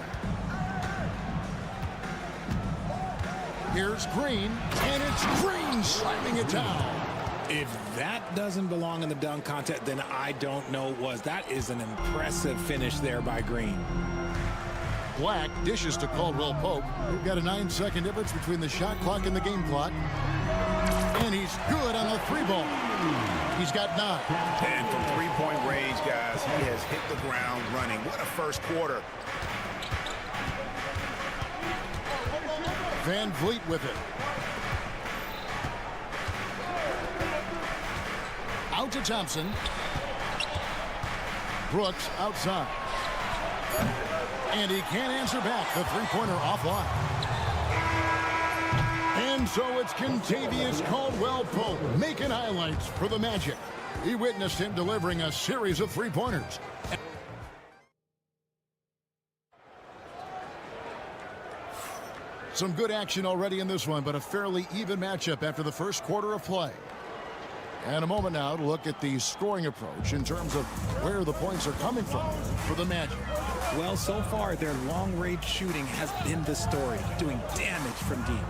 Here's Green, and it's Green slamming it down. If that doesn't belong in the dunk contest, then I don't know what was. That is an impressive finish there by Green. Black dishes to Caldwell Pope. We've got a 9-second difference between the shot clock and the game clock. And he's good on the 3-ball. He's got 9. And from three-point range, guys, he has hit the ground running. What a first quarter. Van Vliet with it. Out to Thompson. Brooks outside. And he can't answer back. The three-pointer offline. And so it's Kentavious Caldwell-Pope making highlights for the Magic. He witnessed him delivering a series of three-pointers. Some good action already in this one, but a fairly even matchup after the first quarter of play. And a moment now to look at the scoring approach in terms of where the points are coming from for the Magic. Well, so far, their long-range shooting has been the story, doing damage from deep.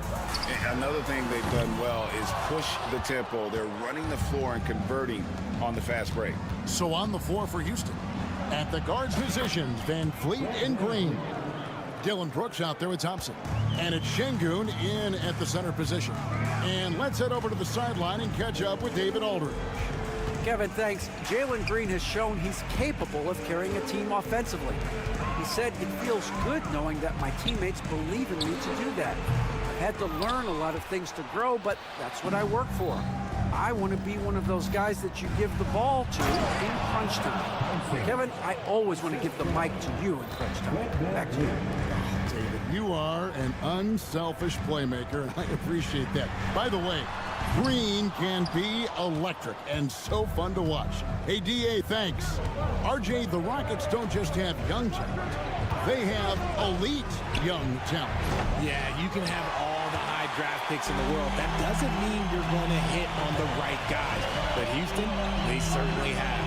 And another thing they've done well is push the tempo. They're running the floor and converting on the fast break. So on the floor for Houston. At the guard positions, Van Vliet and Green. Dylan Brooks out there with Thompson. And it's Şengün in at the center position. And let's head over to the sideline and catch up with David Aldridge. Kevin, thanks. Jalen Green has shown he's capable of carrying a team offensively. He said it feels good knowing that my teammates believe in me to do that. I've had to learn a lot of things to grow, but that's what I work for. I want to be one of those guys that you give the ball to in crunch time. Kevin, I always want to give the mic to you in crunch time. Back to you. David, you are an unselfish playmaker, and I appreciate that. By the way, Green can be electric and so fun to watch. Hey, DA, thanks. RJ, the Rockets don't just have young talent. They have elite young talent. Yeah, you can have all the high draft picks in the world. That doesn't mean you're going to hit on the right guys. But Houston, they certainly have.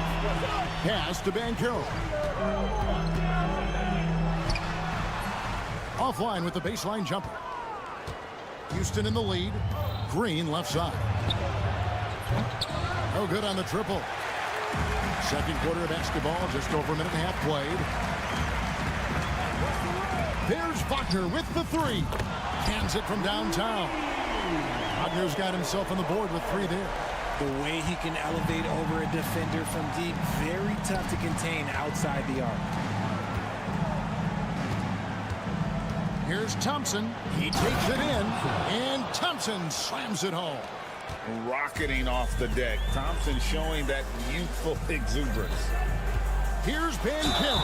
Pass to Banchero. Offline with the baseline jumper. Houston in the lead. Green left side. No good on the triple. Second quarter of basketball, just over a minute and a half played. There's Wagner with the three. Hands it from downtown. Wagner's got himself on the board with 3 there. The way he can elevate over a defender from deep, very tough to contain outside the arc. Here's Thompson. He takes it in, and Thompson slams it home. Rocketing off the deck. Thompson showing that youthful exuberance. Here's Banchero.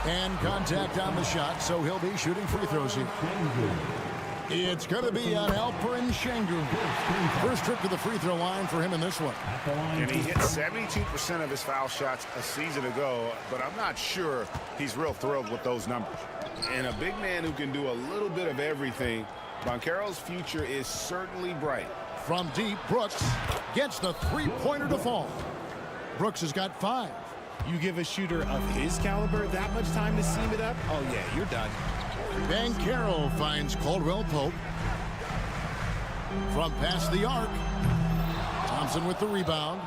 And contact on the shot, so he'll be shooting free throws here. It's going to be on Alperen Şengün. First trip to the free throw line for him in this one. And he hit 72% of his foul shots a season ago, but I'm not sure he's real thrilled with those numbers. And a big man who can do a little bit of everything, Banchero's future is certainly bright. From deep, Brooks gets the three-pointer to fall. Brooks has got 5. You give a shooter of his caliber that much time to seam it up? Oh, yeah, you're done. Banchero finds Caldwell-Pope. From past the arc. Thompson with the rebound.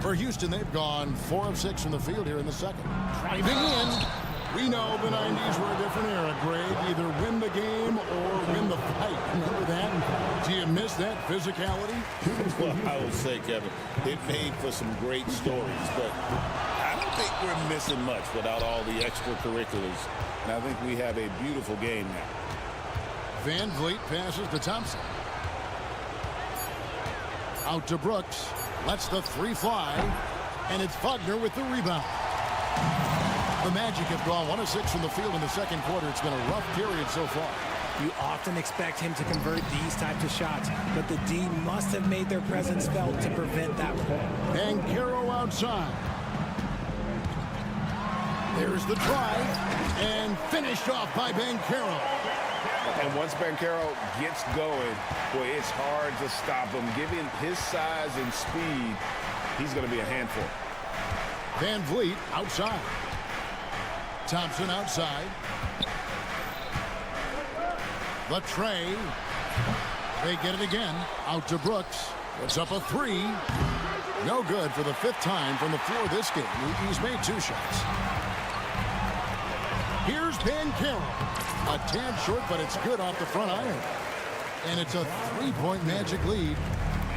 For Houston, they've gone 4 of 6 from the field here in the second. Driving in. We know the 90s were a different era, Greg. Either win the game or win the fight. Remember that? Do you miss that physicality? Well, I would say, Kevin, it made for some great stories, but I don't think we're missing much without all the extracurriculars. And I think we have a beautiful game now. Van Vliet passes to Thompson. Out to Brooks. Lets the 3 fly. And it's Wagner with the rebound. The Magic have gone 1 of 6 from the field in the second quarter. It's been a rough period so far. You often expect him to convert these types of shots, but the D must have made their presence felt to prevent that one. Banchero outside. There's the drive, and finished off by Banchero. And once Banchero gets going, boy, it's hard to stop him. Given his size and speed, he's going to be a handful. Van Vliet outside. Thompson outside. The tray. They get it again. Out to Brooks. Puts up a 3. No good for the 5th time from the floor this game. He's made 2 shots. Here's Banchero. A tad short, but it's good off the front iron. And it's a 3-point Magic lead.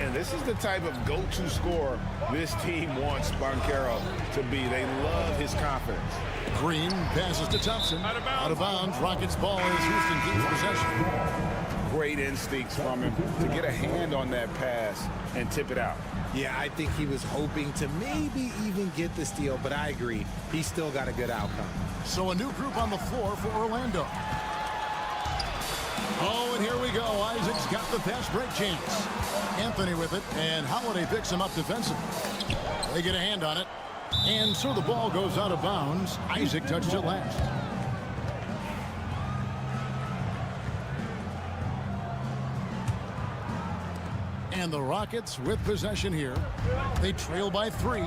And this is the type of go-to scorer this team wants Banchero to be. They love his confidence. Green passes to Thompson. Out of bounds. Rockets ball as Houston keeps possession. Great instincts from him to get a hand on that pass and tip it out. Yeah, I think he was hoping to maybe even get the steal, but I agree. He still got a good outcome. So a new group on the floor for Orlando. Oh, and here we go. Isaac's got the fast break chance. Anthony with it, and Holiday picks him up defensively. They get a hand on it, and so the ball goes out of bounds. Isaac touched it last. And the Rockets with possession here. They trail by 3.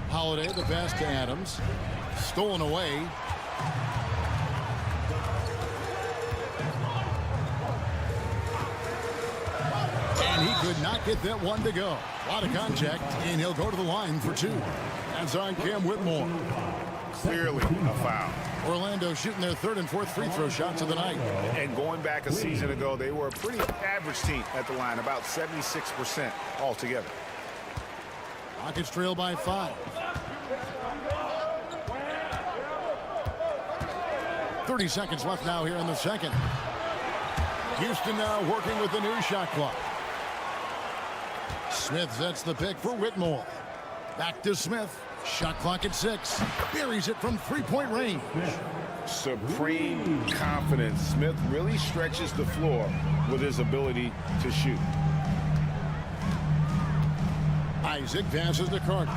Holiday, the pass to Adams. Stolen away. And he could not get that one to go. A lot of contact, and he'll go to the line for 2. That's on Cam Whitmore. Clearly a foul. Orlando shooting their 3rd and 4th free throw shots of the night. And going back a season ago, they were a pretty average team at the line, about 76% altogether. Rockets trail by 5. 30 seconds left now here in the second. Houston now working with the new shot clock. Smith sets the pick for Whitmore. Back to Smith. Shot clock at 6. Buries it from 3-point range. Supreme confidence. Smith really stretches the floor with his ability to shoot. Isaac passes to Carter.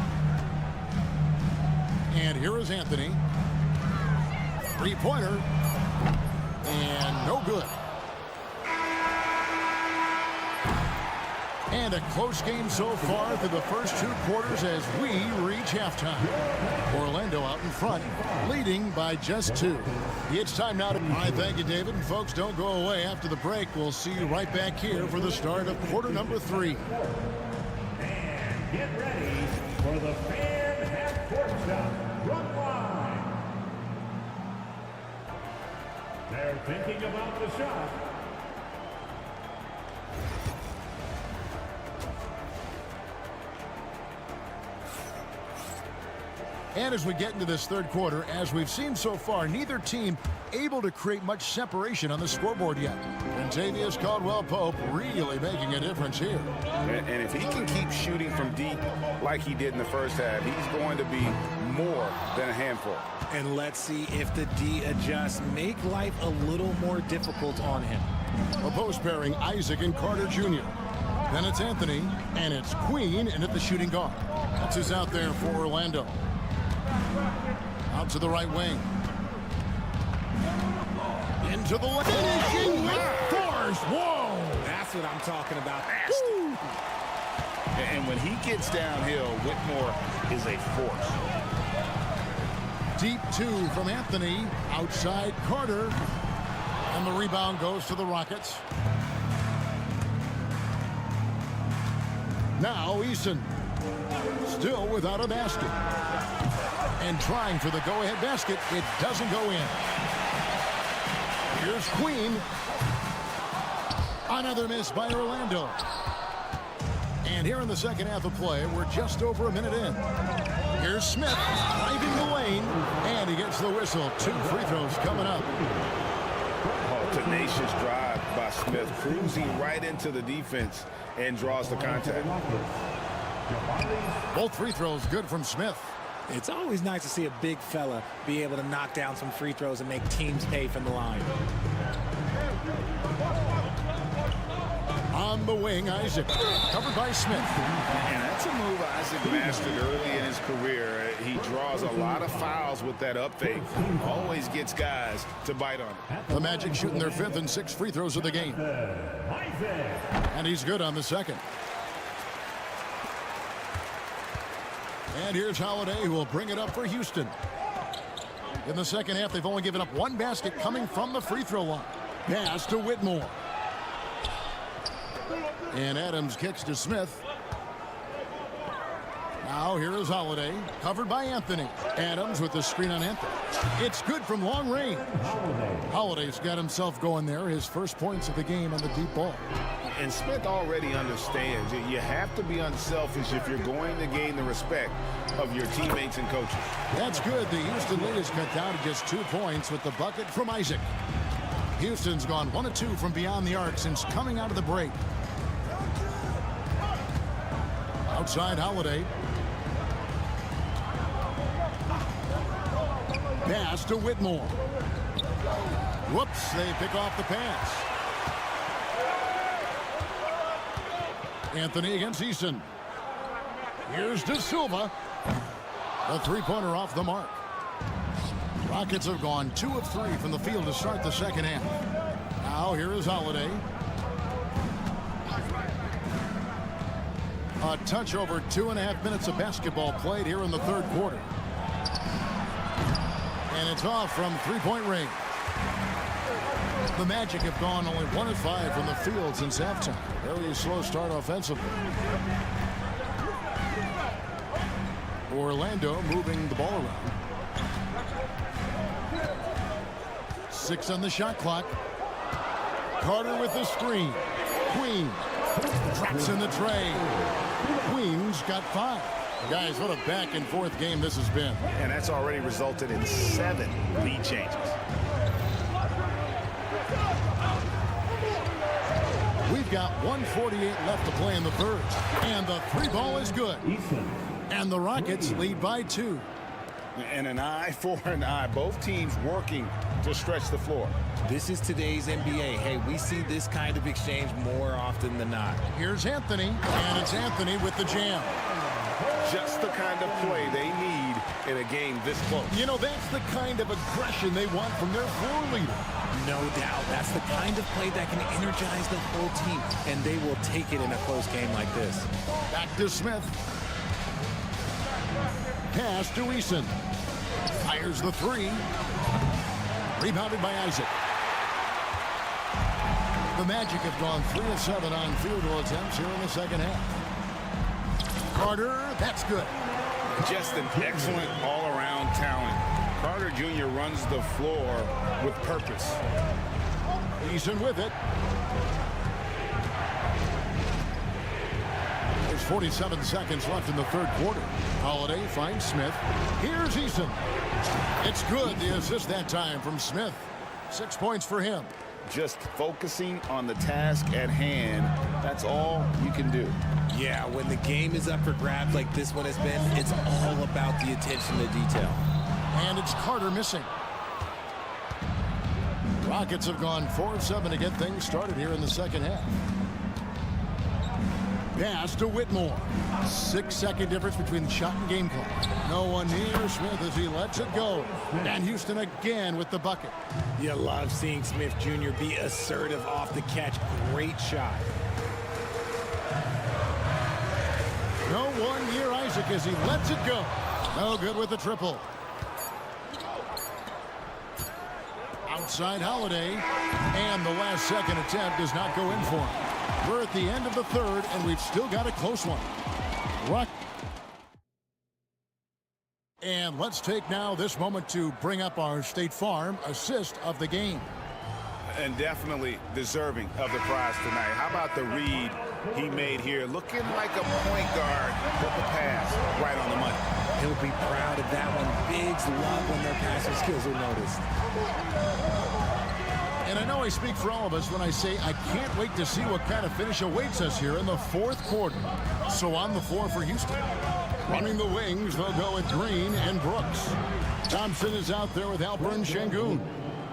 And here is Anthony. 3-pointer. And no good. And a close game so far through the first 2 quarters as we reach halftime. Orlando out in front, leading by just 2. It's time now to... All right, thank you, David. And folks, don't go away after the break. We'll see you right back here for the start of quarter number 3. And get ready for the fan half-court shot run line. They're thinking about the shot. And as we get into this 3rd quarter, as we've seen so far, neither team able to create much separation on the scoreboard yet. And Tavius Caldwell-Pope really making a difference here. And if he can keep shooting from deep like he did in the first half, he's going to be more than a handful. And let's see if the D adjusts, make life a little more difficult on him. A post pairing, Isaac and Carter Jr. Then it's Anthony, and it's Queen, and at the shooting guard. That's who's out there for Orlando. Out to the right wing. Into the left. Finishing with force. Whoa! That's what I'm talking about. Woo! And when he gets downhill, Whitmore is a force. Deep 2 from Anthony. Outside Carter. And the rebound goes to the Rockets. Now Eason. Still without a basket. And trying for the go-ahead basket. It doesn't go in. Here's Queen. Another miss by Orlando. And here in the second half of play, we're just over a minute in. Here's Smith driving the lane. And he gets the whistle. 2 free throws coming up. Oh, tenacious drive by Smith. Cruising right into the defense and draws the contact. Both free throws good from Smith. It's always nice to see a big fella be able to knock down some free throws and make teams pay from the line. On the wing, Isaac. Covered by Smith. And that's a move Isaac mastered early in his career. He draws a lot of fouls with that up fake. Always gets guys to bite on it. The Magic shooting their 5th and 6th free throws of the game. And he's good on the second. And here's Holiday, who will bring it up for Houston. In the second half, they've only given up 1 basket coming from the free throw line. Pass to Whitmore. And Adams kicks to Smith. Now here is Holiday, covered by Anthony. Adams with the screen on Anthony. It's good from long range. Holiday's got himself going there. His first points of the game on the deep ball. And Smith already understands that you have to be unselfish if you're going to gain the respect of your teammates and coaches. That's good. The Houston lead is cut down to just 2 points with the bucket from Isaac. Houston's gone 1 of 2 from beyond the arc since coming out of the break. Outside Holiday. Pass to Whitmore. Whoops, they pick off the pass. Anthony against Eason. Here's De Silva. The three-pointer off the mark. Rockets have gone 2 of 3 from the field to start the second half. Now here is Holiday. A touch over 2.5 minutes of basketball played here in the third quarter. And it's off from three-point range. The Magic have gone only 1 of 5 from the field since halftime. Very slow start offensively. Orlando moving the ball around. 6 on the shot clock. Carter with the screen. Queen traps in the tray. Queen's got 5. Guys, what a back-and-forth game this has been. And that's already resulted in 7 lead changes. We've got 1:48 left to play in the third. And the 3-ball is good. And the Rockets lead by 2. And an eye for an eye. Both teams working to stretch the floor. This is today's NBA. Hey, we see this kind of exchange more often than not. Here's Anthony, and it's Anthony with the jam. Just the kind of play they need in a game this close. You know, that's the kind of aggression they want from their floor leader. No doubt. That's the kind of play that can energize the whole team, and they will take it in a close game like this. Back to Smith. Pass to Eason. Fires the 3. Rebounded by Isaac. The Magic have gone 3 of 7 on field goal attempts here in the second half. Carter, that's good. Just an excellent all-around talent. Carter Jr. runs the floor with purpose. Eason with it. There's 47 seconds left in the third quarter. Holiday finds Smith. Here's Eason. It's good. The assist that time from Smith. 6 points for him. Just focusing on the task at hand. That's all you can do. Yeah, when the game is up for grabs like this one has been, it's all about the attention to detail. And it's Carter missing. Rockets have gone 4 of 7 to get things started here in the second half. Pass to Whitmore. 6-second difference between the shot and game clock. No one near Smith as he lets it go. And Houston again with the bucket. You love seeing Smith Jr. be assertive off the catch. Great shot. No one near Isaac as he lets it go. No good with the triple. Outside Holiday. And the last second attempt does not go in for him. We're at the end of the third, and we've still got a close one. And let's take now this moment to bring up our State Farm assist of the game. And definitely deserving of the prize tonight. How about the read he made here? Looking like a point guard with the pass right on the money. He'll be proud of that one. Bigs love when their passing skills are noticed. And I know I speak for all of us when I say I can't wait to see what kind of finish awaits us here in the fourth quarter. So on the floor for Houston. Running the wings, they'll go with Green and Brooks. Thompson is out there with Alperen Şengün.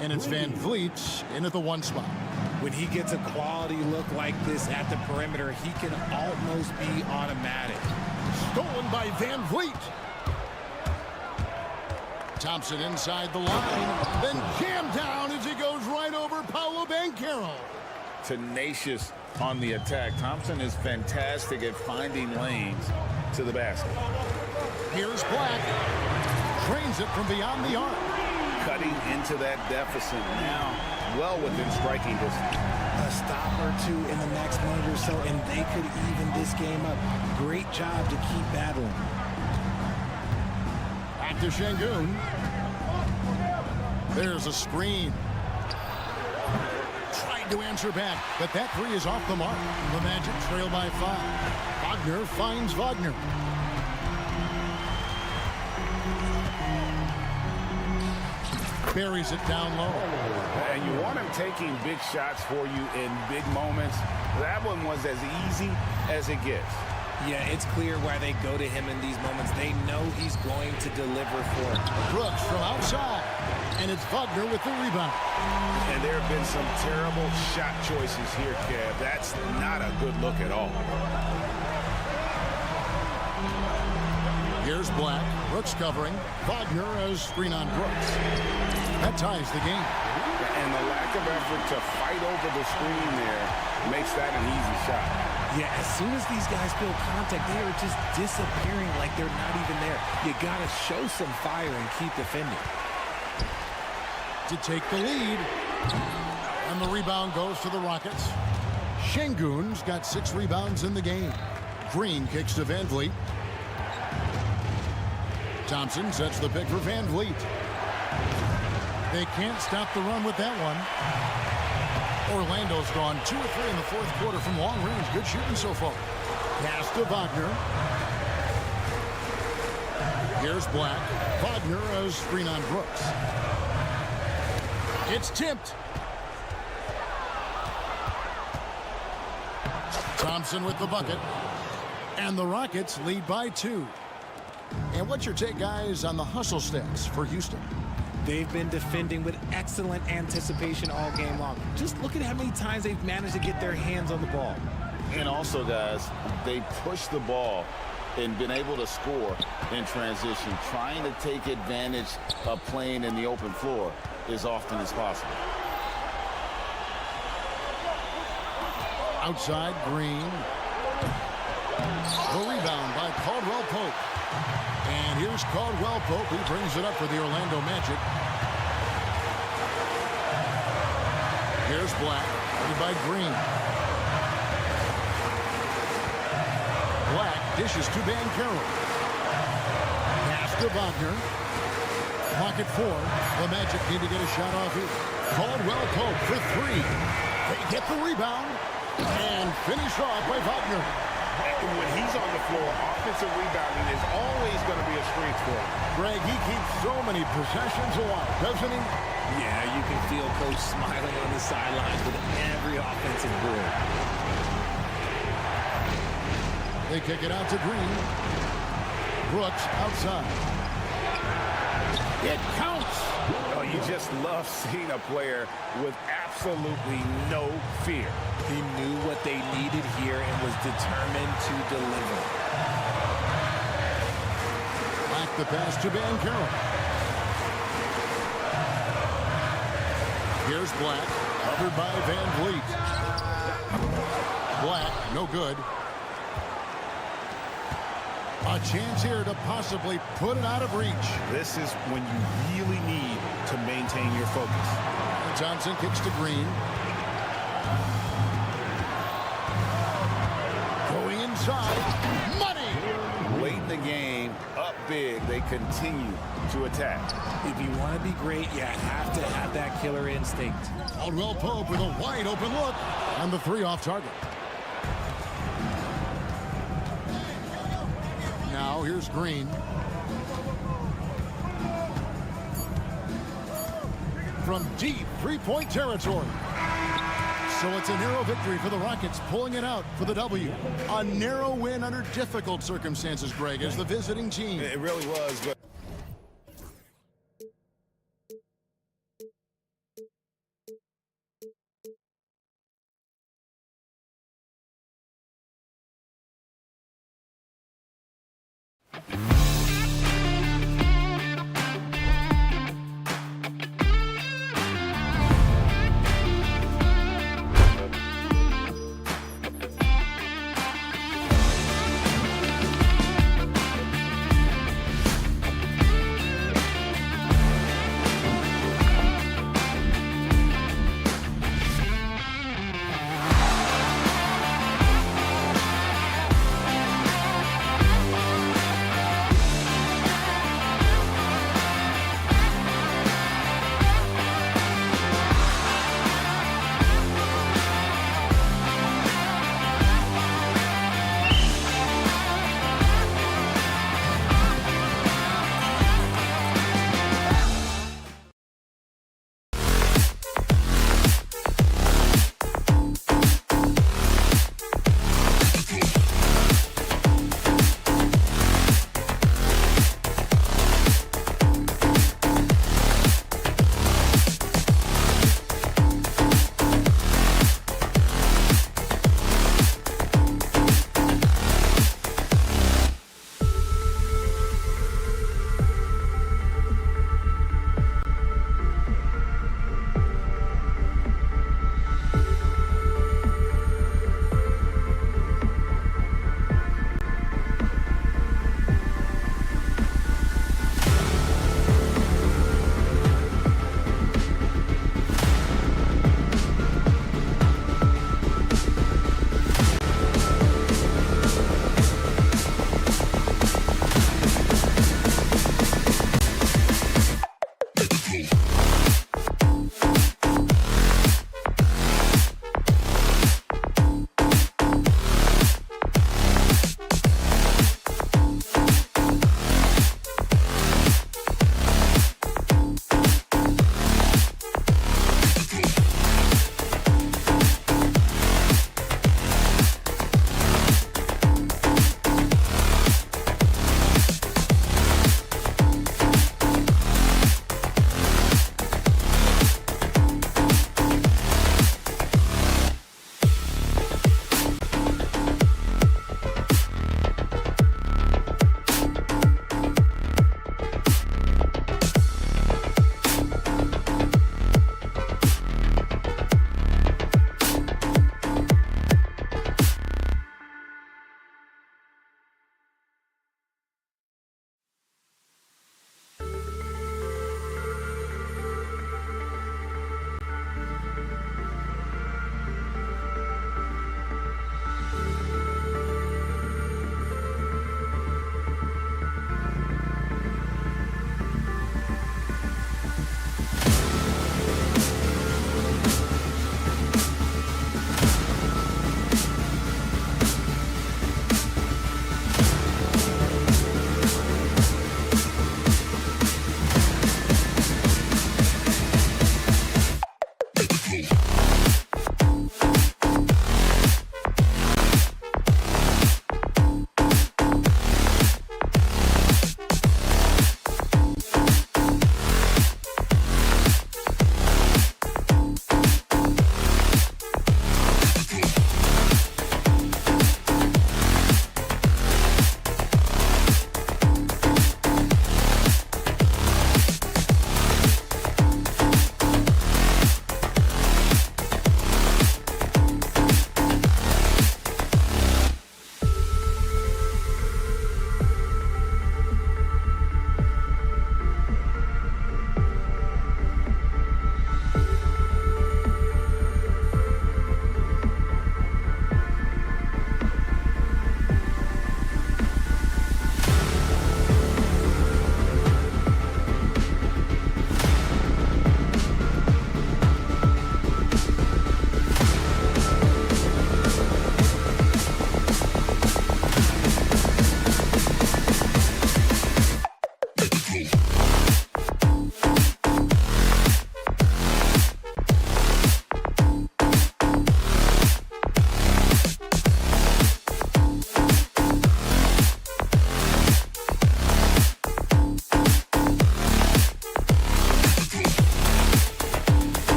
And it's Van Vliet in at the 1 spot. When he gets a quality look like this at the perimeter, he can almost be automatic. Stolen by Van Vliet. Thompson inside the line, then jammed down as he goes right over Paolo Banchero. Tenacious on the attack. Thompson is fantastic at finding lanes to the basket. Here's Black. Trains it from beyond the arc. Cutting into that deficit now, well within striking distance. a stop or two in the next minute or so, and they could even this game up. Great job to keep battling. Back to Şengün. There's a screen. Tried to answer back, but that three is off the mark. The Magic trail by 5. Wagner finds Wagner. Buries it down low. And you want him taking big shots for you in big moments. That one was as easy as it gets. Yeah, it's clear why they go to him in these moments. They know he's going to deliver for it. Brooks from outside. And it's Wagner with the rebound. And there have been some terrible shot choices here, Kev. That's not a good look at all. Here's Black. Brooks covering. Wagner as screen on Brooks. That ties the game. And the lack of effort to fight over the screen there makes that an easy shot. Yeah, as soon as these guys feel contact, they are just disappearing like they're not even there. You got to show some fire and keep defending. To take the lead. And the rebound goes to the Rockets. Şengün's got 6 rebounds in the game. Green kicks to Van Vliet. Thompson sets the pick for Van Vliet. They can't stop the run with that one. Orlando's gone 2 or 3 in the fourth quarter from long range. Good shooting so far. Pass to Wagner. Here's Black. Wagner as screen on Brooks. It's tipped. Thompson with the bucket. And the Rockets lead by 2. And what's your take, guys, on the hustle stats for Houston? They've been defending with excellent anticipation all game long. Just look at how many times they've managed to get their hands on the ball. And also, guys, they push the ball and been able to score in transition, trying to take advantage of playing in the open floor as often as possible. Outside, Green. The rebound by Caldwell Pope. And here's Caldwell Pope. He brings it up for the Orlando Magic. Here's Black. Ready by Green. Black dishes to Banchero. Pass to Wagner. Pocket 4. The Magic need to get a shot off here. Caldwell Pope for 3. They get the rebound and finish off by Wagner. When he's on the floor, offensive rebounding is always going to be a strength for him. Greg, he keeps so many possessions alive, doesn't he? Yeah, you can feel Coach smiling on the sidelines with every offensive board. They kick it out to Green. Brooks outside. It counts. Oh, you just love seeing a player with absolutely no fear. He knew what they needed here and was determined to deliver. Back the pass to Banchero. Here's Black, covered by Van Vliet. Black, no good. A chance here to possibly put it out of reach. This is when you really need to maintain your focus. Johnson kicks to Green. Going inside. Money! Late in the game, up big, they continue to attack. If you want to be great, you have to have that killer instinct. Caldwell Pope with a wide open look. And the 3 off target. Now here's Green. From deep 3-point territory. So it's a narrow victory for the Rockets, pulling it out for the W. A narrow win under difficult circumstances, Greg, as the visiting team. It really was, but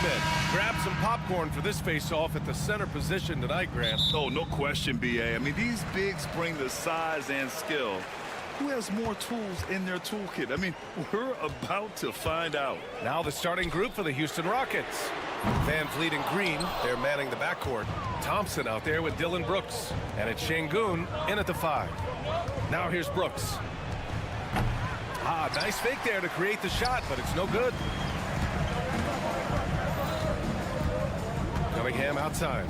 Smith. Grab some popcorn for this face-off at the center position tonight, Grant. Oh, no question, B.A. I mean, these bigs bring the size and skill. Who has more tools in their toolkit? I mean, we're about to find out. Now the starting group for the Houston Rockets. Van Vliet and Green, they're manning the backcourt. Thompson out there with Dylan Brooks. And it's Şengün in at the 5. Now here's Brooks. Nice fake there to create the shot, but it's no good. Cunningham outside.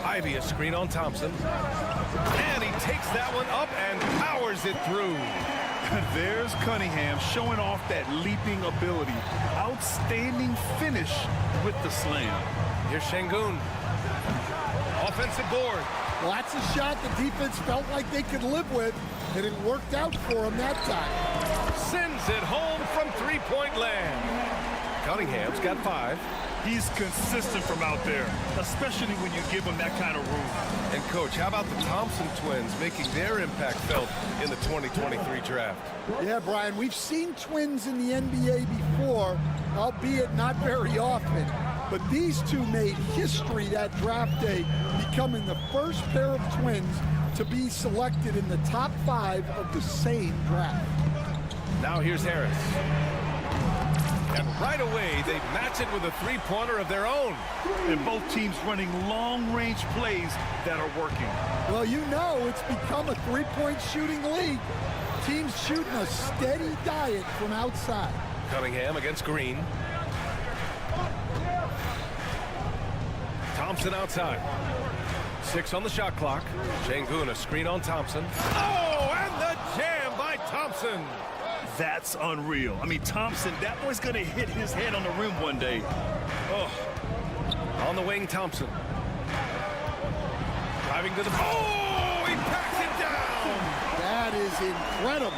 Ivy a screen on Thompson. And he takes that one up and powers it through. There's Cunningham showing off that leaping ability. Outstanding finish with the slam. Here's Şengün. Offensive board. Well, that's a shot the defense felt like they could live with, and it worked out for him that time. Sends it home from three-point land. Cunningham's got 5. He's consistent from out there, especially when you give him that kind of room. And, Coach, how about the Thompson twins making their impact felt in the 2023 draft? Yeah, Brian, we've seen twins in the NBA before, albeit not very often. But these two made history that draft day, becoming the first pair of twins to be selected in the top 5 of the same draft. Now here's Harris. And right away, they match it with a three-pointer of their own. And both teams running long-range plays that are working. Well, you know it's become a three-point shooting league. Teams shooting a steady diet from outside. Cunningham against Green. Thompson outside. 6 on the shot clock. Şengün a screen on Thompson. Oh, and the jam by Thompson. That's unreal. I mean, Thompson, that boy's going to hit his head on the rim one day. Oh. On the wing, Thompson. Driving to the... Oh, he packs it down. That is incredible.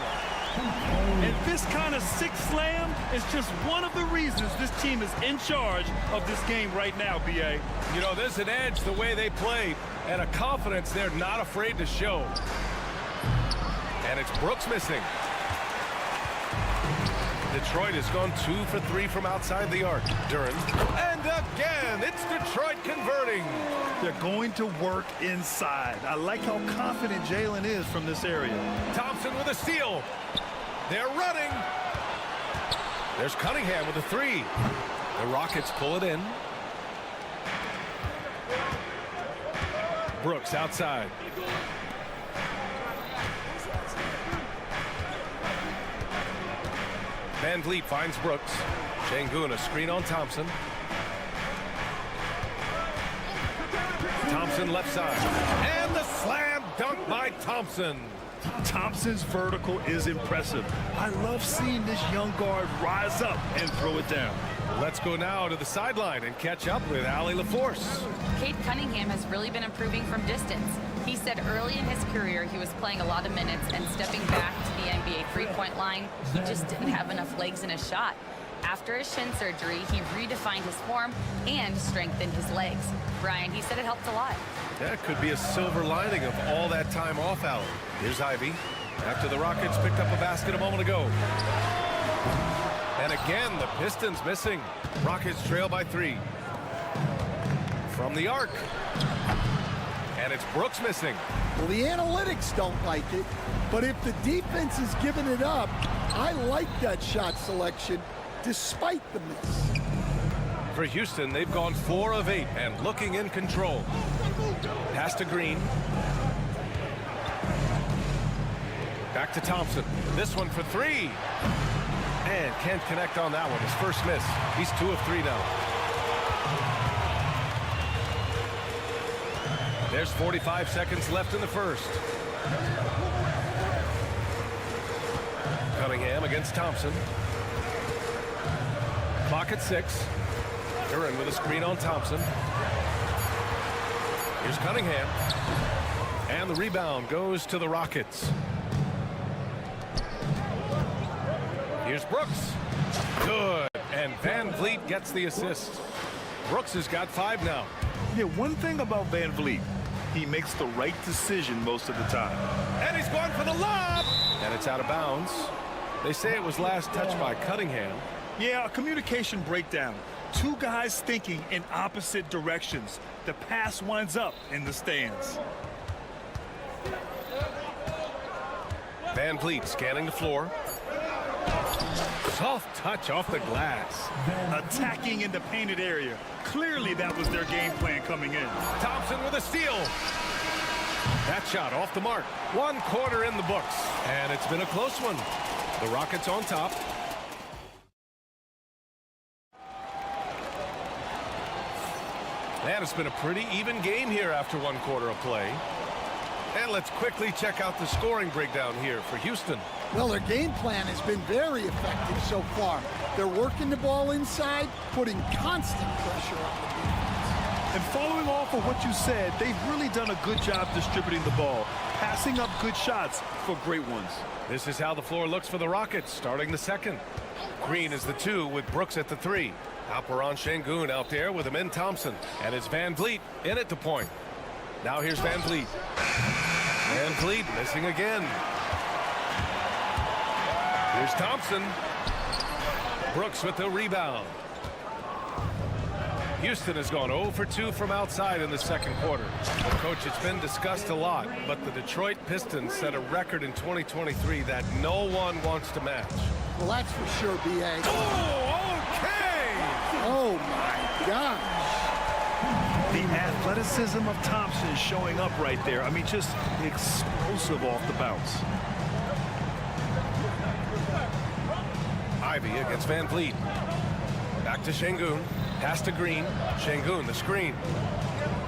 And this kind of sick slam is just one of the reasons this team is in charge of this game right now, B.A. You know, there's an edge the way they play and a confidence they're not afraid to show. And it's Brooks missing. Detroit has gone 2 for 3 from outside the arc. Duren. And again, it's Detroit converting. They're going to work inside. I like how confident Jalen is from this area. Thompson with a steal. They're running. There's Cunningham with a 3. The Rockets pull it in. Brooks outside. Van Vliet finds Brooks. Şengün a screen on Thompson. Thompson left side. And the slam dunk by Thompson. Thompson's vertical is impressive. I love seeing this young guard rise up and throw it down. Let's go now to the sideline and catch up with Allie LaForce. Cade Cunningham has really been improving from distance. He said early in his career he was playing a lot of minutes and stepping back to the NBA three-point line, he just didn't have enough legs in his shot. After his shin surgery, he redefined his form and strengthened his legs. Brian, he said it helped a lot. That could be a silver lining of all that time off, Allie. Here's Ivy. After the Rockets picked up a basket a moment ago. And again, the Pistons missing. Rockets trail by 3. From the arc. And it's Brooks missing. Well, the analytics don't like it, but if the defense is giving it up, I like that shot selection despite the miss. For Houston, they've gone 4 of 8 and looking in control. Pass to Green. Back to Thompson. This one for 3. And can't connect on that one. His first miss. He's 2 of 3 now. There's 45 seconds left in the first. Cunningham against Thompson. Clock at 6. Duren with a screen on Thompson. Here's Cunningham. And the rebound goes to the Rockets. Here's Brooks. Good. And Van Vliet gets the assist. Brooks has got 5 now. Yeah, one thing about Van Vliet, he makes the right decision most of the time. And he's going for the lob. And it's out of bounds. They say it was last touched by Cunningham. Yeah, a communication breakdown. Two guys thinking in opposite directions. The pass winds up in the stands. Van Vliet scanning the floor. Soft touch off the glass. Attacking in the painted area. Clearly that was their game plan coming in. Thompson with a steal. That shot off the mark. 1 quarter in the books. And it's been a close one. The Rockets on top. And it's been a pretty even game here after 1 quarter of play. And let's quickly check out the scoring breakdown here for Houston. Well, their game plan has been very effective so far. They're working the ball inside, putting constant pressure on the defense. And following off of what you said, they've really done a good job distributing the ball, passing up good shots for great ones. This is how the floor looks for the Rockets starting the second. Green is the 2 with Brooks at the 3. Alperon Şengün out there with Amin Thompson. And it's Van Vliet in at the point. Now here's Van Vliet. Van Vliet missing again. Here's Thompson. Brooks with the rebound. Houston has gone 0 for 2 from outside in the second quarter. Well, Coach, it's been discussed a lot, but the Detroit Pistons set a record in 2023 that no one wants to match. Well, that's for sure, B.A. Oh, okay! Oh, my gosh. The athleticism of Thompson is showing up right there. I mean, just explosive off the bounce. Ivy against Van Vliet. Back to Şengün. Pass to Green. Şengün, the screen.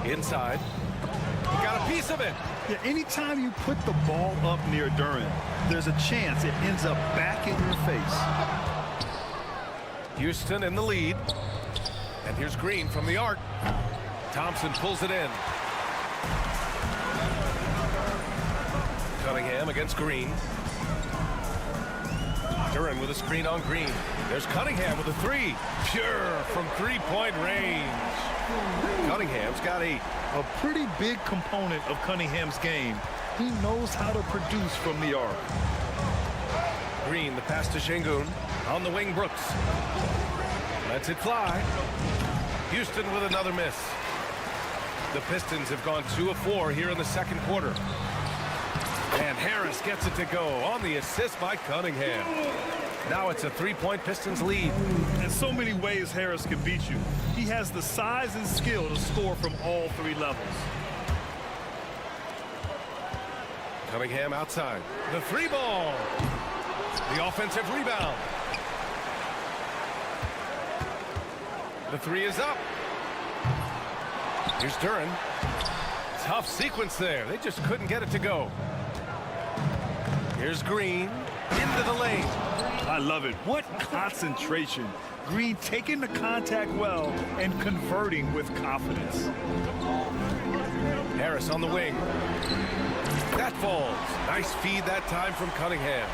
Inside. He got a piece of it. Yeah, anytime you put the ball up near Duren, there's a chance it ends up back in your face. Houston in the lead. And here's Green from the arc. Thompson pulls it in. Cunningham against Green. Duren with a screen on Green. There's Cunningham with a 3. Pure from 3-point range. Cunningham's got 8. A pretty big component of Cunningham's game. He knows how to produce from the arc. Green, the pass to Şengün. On the wing, Brooks. Lets it fly. Houston with another miss. The Pistons have gone 2 of 4 here in the second quarter. And Harris gets it to go on the assist by Cunningham. Now it's a 3-point Pistons lead. In so many ways, Harris can beat you. He has the size and skill to score from all 3 levels. Cunningham outside. The 3 ball. The offensive rebound. The 3 is up. Here's Duren. Tough sequence there. They just couldn't get it to go. Here's Green into the lane. I love it. What concentration. Green taking the contact well and converting with confidence. Harris on the wing. That falls. Nice feed that time from Cunningham.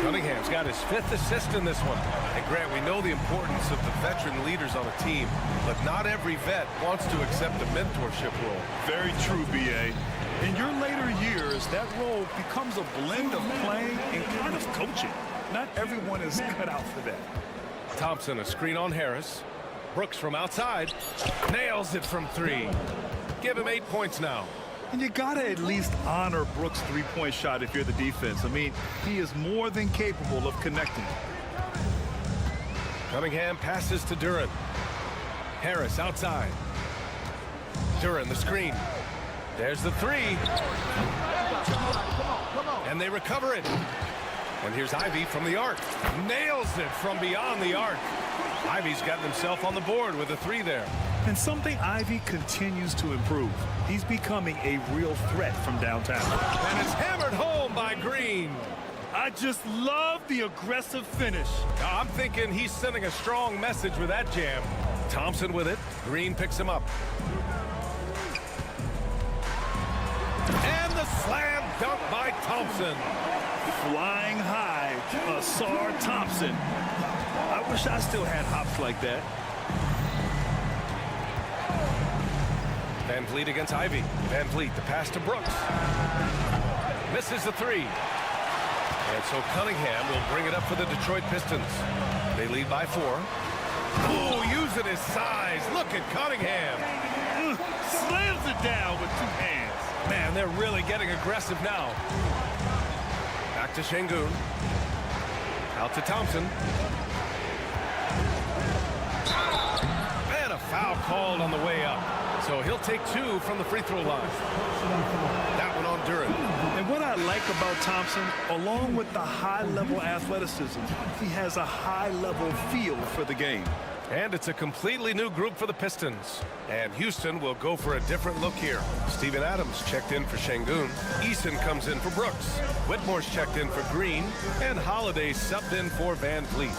Cunningham's got his 5th assist in this one. And Grant, we know the importance of the veteran leaders on a team, but not every vet wants to accept a mentorship role. Very true, B.A. In your later years, that role becomes a blend of playing and kind of coaching. Not everyone is cut out for that. Thompson, a screen on Harris. Brooks from outside. Nails it from 3. Give him 8 points now. And you got to at least honor Brooks' 3-point shot if you're the defense. I mean, he is more than capable of connecting. Cunningham passes to Duren. Harris outside. Duren, the screen. There's the 3. And they recover it. And here's Ivy from the arc. Nails it from beyond the arc. Ivy's gotten himself on the board with a 3 there. And something Ivy continues to improve. He's becoming a real threat from downtown. And it's hammered home by Green. I just love the aggressive finish. I'm thinking he's sending a strong message with that jam. Thompson with it. Green picks him up. And the slam dunk by Thompson. Flying high, Asar Thompson. I wish I still had hops like that. Van Vliet against Ivy. Van Vliet, the pass to Brooks. Misses the 3. And so Cunningham will bring it up for the Detroit Pistons. They lead by 4. Oh, using his size. Look at Cunningham. Slams it down with 2 hands. Man, they're really getting aggressive now. Back to Şengün. Out to Thompson. And a foul called on the way up. So he'll take 2 from the free throw line. That one on Duren. And what I like about Thompson, along with the high-level athleticism, he has a high-level feel for the game. And it's a completely new group for the Pistons. And Houston will go for a different look here. Steven Adams checked in for Şengün. Eason comes in for Brooks. Whitmore's checked in for Green. And Holiday subbed in for Van Vliet.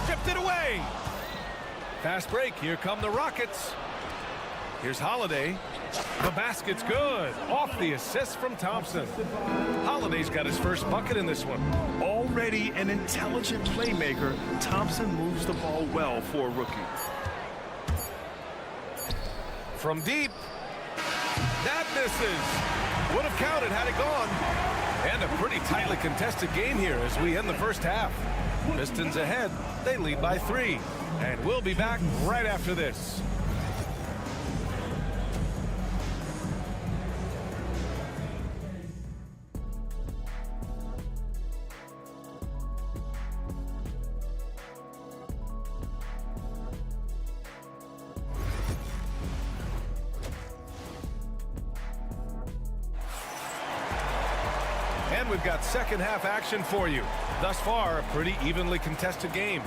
Stripped it away. Fast break. Here come the Rockets. Here's Holiday. The basket's good. Off the assist from Thompson. Holiday's got his first bucket in this one. Already an intelligent playmaker, Thompson moves the ball well for a rookie. From deep. That misses. Would have counted had it gone. And a pretty tightly contested game here as we end the first half. Pistons ahead. They lead by 3. And we'll be back right after this. And we've got second half action for you. Thus far, a pretty evenly contested game.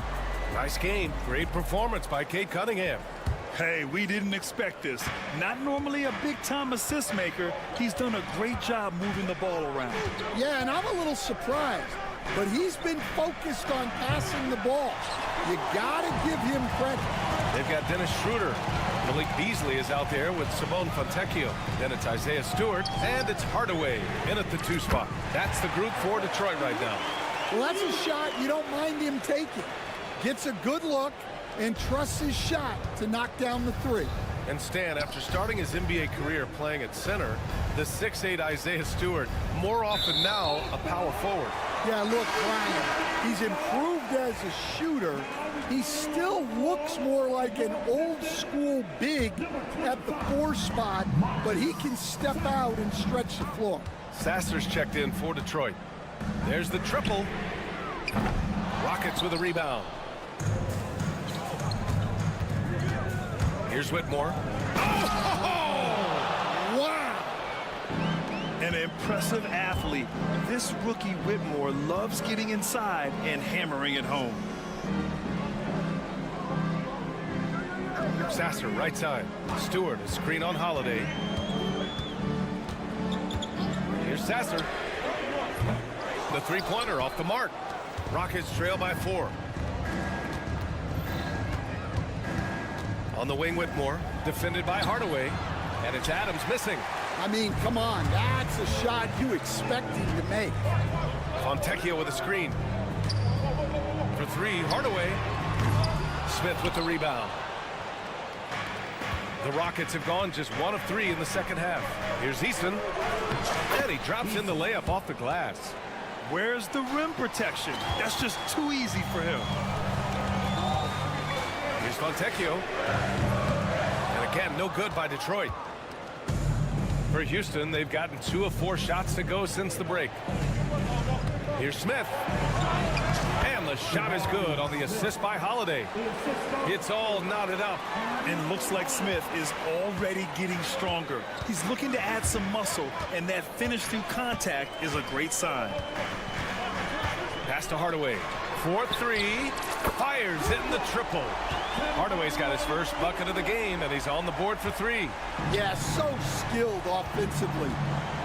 Nice game. Great performance by Cade Cunningham. Hey, we didn't expect this. Not normally a big-time assist maker. He's done a great job moving the ball around. Yeah, and I'm a little surprised, but he's been focused on passing the ball. You gotta give him credit. They've got Dennis Schroeder. Malik Beasley is out there with Simone Fontecchio. Then it's Isaiah Stewart, and it's Hardaway in at the 2 spot. That's the group for Detroit right now. Well, that's a shot you don't mind him taking. Gets a good look and trusts his shot to knock down the 3. And Stan, after starting his NBA career playing at center, the 6'8" Isaiah Stewart, more often now a power forward. Yeah, look, Brian, he's improved as a shooter. He still looks more like an old-school big at the 4 spot, but he can step out and stretch the floor. Sasser's checked in for Detroit. There's the triple. Rockets with a rebound. Here's Whitmore. Oh! Wow! An impressive athlete. This rookie Whitmore loves getting inside and hammering it home. Sasser, right side. Stewart, a screen on Holiday. Here's Sasser. The 3-pointer off the mark. Rockets trail by 4. On the wing, Whitmore, defended by Hardaway. And it's Adams missing. I mean, come on, that's a shot you expect him to make. Fontecchio with a screen. For 3, Hardaway. Smith with the rebound. The Rockets have gone just 1 of 3 in the second half. Here's Eason. And he drops in the layup off the glass. Where's the rim protection? That's just too easy for him. Here's Fontecchio. And again, no good by Detroit. For Houston, they've gotten 2 of 4 shots to go since the break. Here's Smith. And the shot is good on the assist by Holiday. It's all knotted up. And looks like Smith is already getting stronger. He's looking to add some muscle, and that finish through contact is a great sign. Pass to Hardaway. 4-3. Fires in the triple. Hardaway's got his first bucket of the game, and he's on the board for 3. Yeah, so skilled offensively.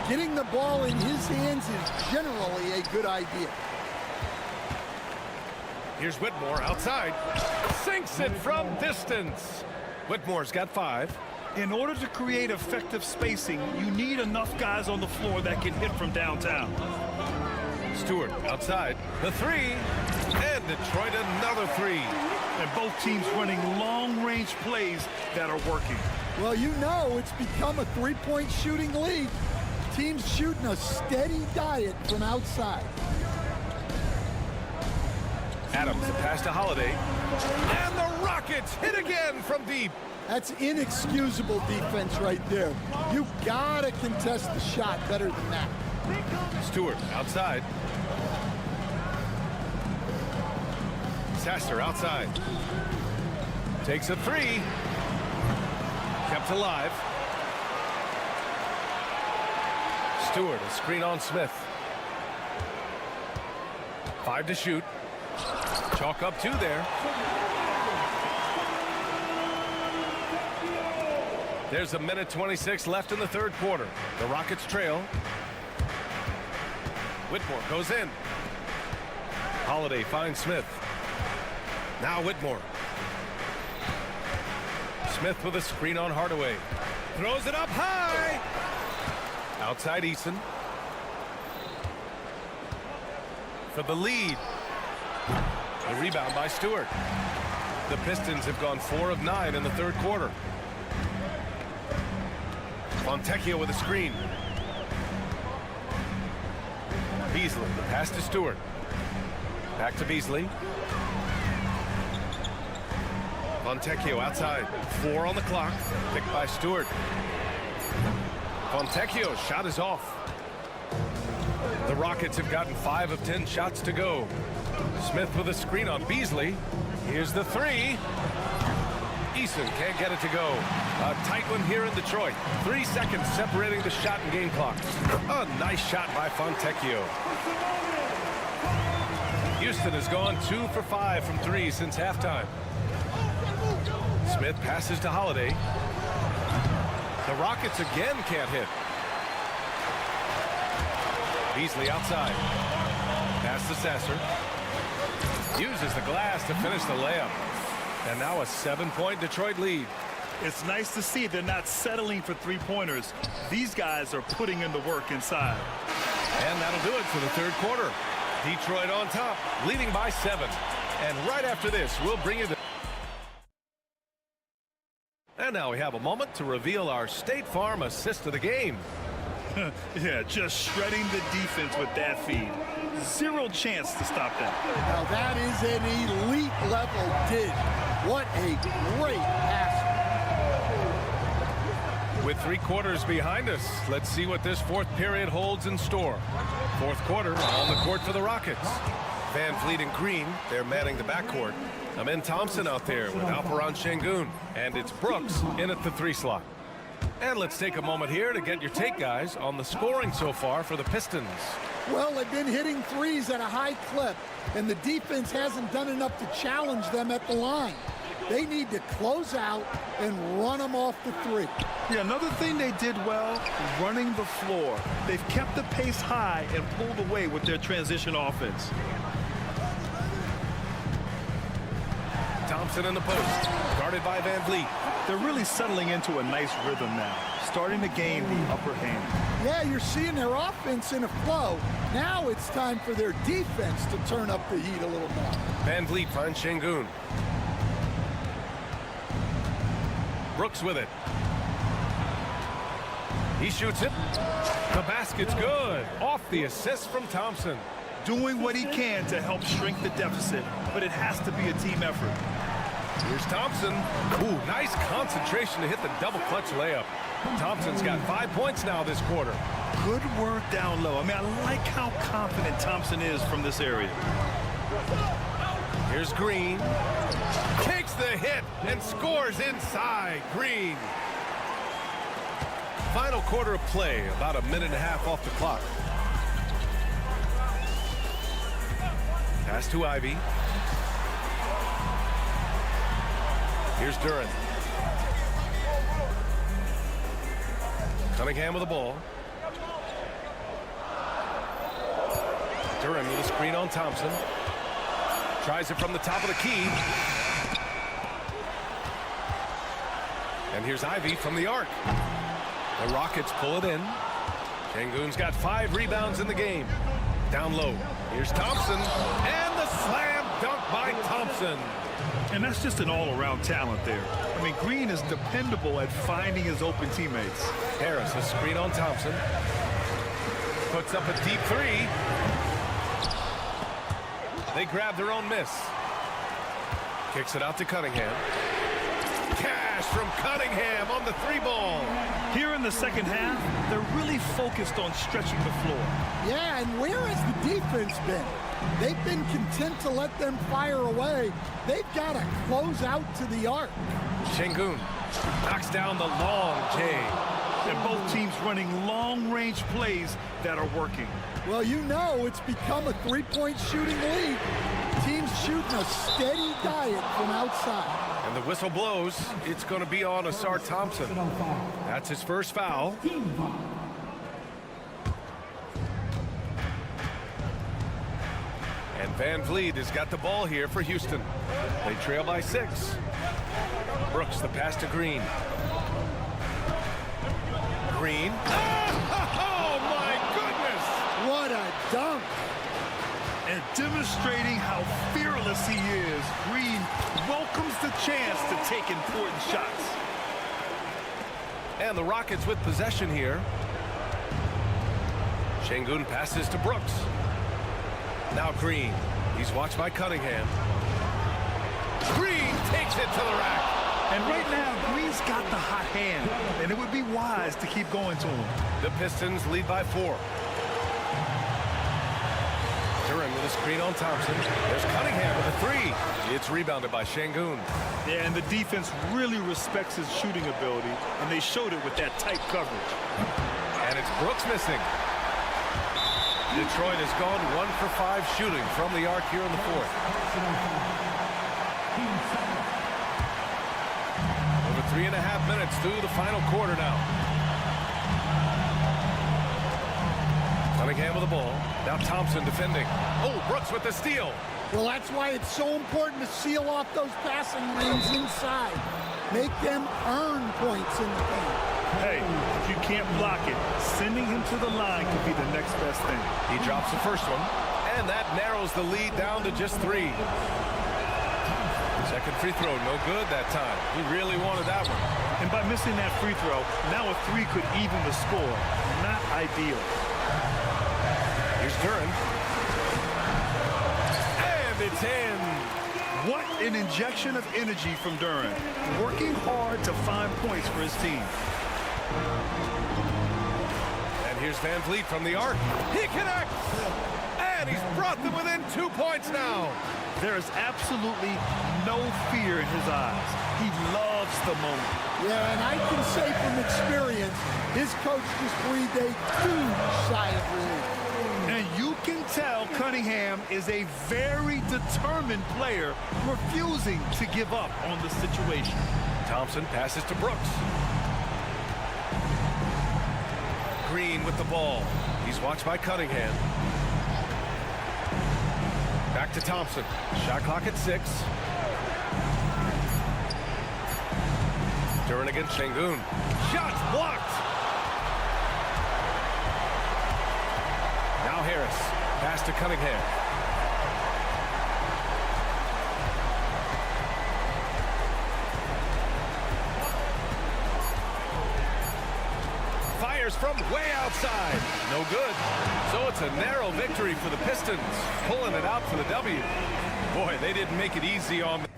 Getting the ball in his hands is generally a good idea. Here's Whitmore outside. Sinks it from distance. Whitmore's got 5. In order to create effective spacing, you need enough guys on the floor that can hit from downtown. Stewart outside. The 3. And Detroit another 3. And both teams running long-range plays that are working. Well, you know it's become a 3-point shooting league. Teams shooting a steady diet from outside. Adams, the pass to Holiday. And the Rockets hit again from deep. That's inexcusable defense right there. You gotta contest the shot better than that. Stewart outside. Sasser outside. Takes a three. Kept alive. Stewart, a screen on Smith. 5 to shoot. Chalk up 2 there. There's a minute 26 left in the third quarter. The Rockets trail. Whitmore goes in. Holiday finds Smith. Now Whitmore. Smith with a screen on Hardaway. Throws it up high. Outside Eason. For the lead. The rebound by Stewart. The Pistons have gone 4 of 9 in the third quarter. Fontecchio with a screen. Beasley, pass to Stewart. Back to Beasley. Fontecchio outside. 4 on the clock. Picked by Stewart. Fontecchio's shot is off. The Rockets have gotten 5 of 10 shots to go. Smith with a screen on Beasley. Here's the 3. Eason can't get it to go. A tight one here in Detroit. 3 seconds separating the shot and game clock. A nice shot by Fontecchio. Houston has gone 2 for 5 from 3 since halftime. Smith passes to Holiday. The Rockets again can't hit. Beasley outside. Pass to Sasser. Uses the glass to finish the layup. And now a 7-point Detroit lead. It's nice to see they're not settling for three-pointers. These guys are putting in the work inside. And that'll do it for the third quarter. Detroit on top, leading by 7. And right after this, we'll bring you the... And now we have a moment to reveal our State Farm assist of the game. Yeah, just shredding the defense with that feed. 0 chance to stop that. Now that is an elite level dig. What a great pass. With 3 quarters behind us, let's see what this fourth period holds in store. Fourth quarter on the court for the Rockets. Van Vliet and Green, they're manning the backcourt. Amen Thompson out there with Alperon Şengün. And it's Brooks in at the 3 slot. And let's take a moment here to get your take, guys, on the scoring so far for the Pistons. Well, they've been hitting threes at a high clip, and the defense hasn't done enough to challenge them at the line. They need to close out and run them off the 3. Yeah, another thing they did well, running the floor. They've kept the pace high and pulled away with their transition offense. Thompson in the post, guarded by Van Vliet. They're really settling into a nice rhythm now, starting to gain the upper hand. Yeah, you're seeing their offense in a flow. Now it's time for their defense to turn up the heat a little more. Van Vliet finds Şengün. Brooks with it. He shoots it. The basket's good. Off the assist from Thompson. Doing what he can to help shrink the deficit, but it has to be a team effort. Here's Thompson. Ooh, nice concentration to hit the double clutch layup. Thompson's got 5 points now this quarter. Good work down low. I mean, I like how confident Thompson is from this area. Here's Green. Takes the hit and scores inside. Green. Final quarter of play, about a minute and a half off the clock. Pass to Ivy. Here's Duren. Cunningham with the ball. Duren with a screen on Thompson. Tries it from the top of the key. And here's Ivy from the arc. The Rockets pull it in. Şengün's got 5 rebounds in the game. Down low. Here's Thompson. And the slam dunk by Thompson. And that's just an all-around talent there. I mean, Green is dependable at finding his open teammates. Harris, a screen on Thompson. Puts up a deep 3. They grab their own miss. Kicks it out to Cunningham. Cash from Cunningham on the 3-ball. Here in the second half, they're really focused on stretching the floor. Yeah, and where has the defense been? They've been content to let them fire away. They've got to close out to the arc. Şengün knocks down the long J. And both teams running long-range plays that are working. Well, you know it's become a three-point shooting league. Teams shooting a steady diet from outside. And the whistle blows. It's going to be on Asar Thompson. That's his first foul. And Van Vliet has got the ball here for Houston. They trail by 6. Brooks, the pass to Green. Green. Oh, my goodness! What a dunk! And demonstrating how fearless he is, Green welcomes the chance to take important shots. And the Rockets with possession here. Şengün passes to Brooks. Now Green. He's watched by Cunningham. Green takes it to the rack. And right now, Green's got the hot hand, and it would be wise to keep going to him. The Pistons lead by 4. Duran with a screen on Thompson. There's Cunningham with a 3. It's rebounded by Şengün. Yeah, and the defense really respects his shooting ability, and they showed it with that tight coverage. And it's Brooks missing. Detroit has gone 1 for 5 shooting from the arc here in the 4th. Over 3.5 minutes through the final quarter now. Cunningham with the ball. Now Thompson defending. Oh, Brooks with the steal. Well, that's why it's so important to seal off those passing lanes inside. Make them earn points in the game. Hey, if you can't block it, sending him to the line could be the next best thing. He drops the first one, and that narrows the lead down to just 3. Second free throw, no good that time. He really wanted that one. And by missing that free throw, now a 3 could even the score. Not ideal. Here's Duran. And it's in. What an injection of energy from Duran. Working hard to find points for his team. And here's Van Vliet from the arc. He connects! And he's brought them within 2 points now. There is absolutely no fear in his eyes. He loves the moment. Yeah, and I can say from experience, his coach just breathed a huge sigh of relief. And you can tell Cunningham is a very determined player, refusing to give up on the situation. Thompson passes to Brooks. Green with the ball. He's watched by Cunningham. Back to Thompson. Shot clock at 6. Duran against Şengün. Shots blocked. Now Harris. Pass to Cunningham. Fires from way outside. No good. So it's a narrow victory for the Pistons. Pulling it out for the W. Boy, they didn't make it easy on them.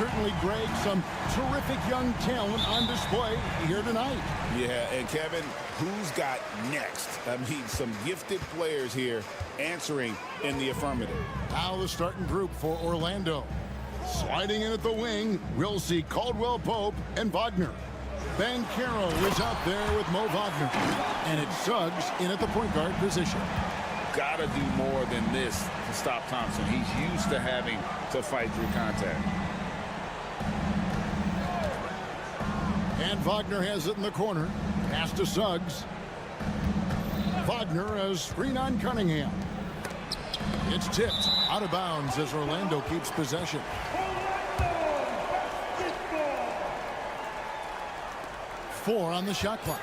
certainly, Greg, some terrific young talent on display here tonight. Yeah, and Kevin, who's got next? I mean, some gifted players here answering in the affirmative. Now the starting group for Orlando. Sliding in at the wing, we'll see Caldwell Pope and Wagner. Banchero is out there with Mo Wagner. And it's Suggs in at the point guard position. Gotta do more than this to stop Thompson. He's used to having to fight through contact. And Wagner has it in the corner. Pass to Suggs. Wagner, a screen on Cunningham. It's tipped out of bounds as Orlando keeps possession. Four on the shot clock.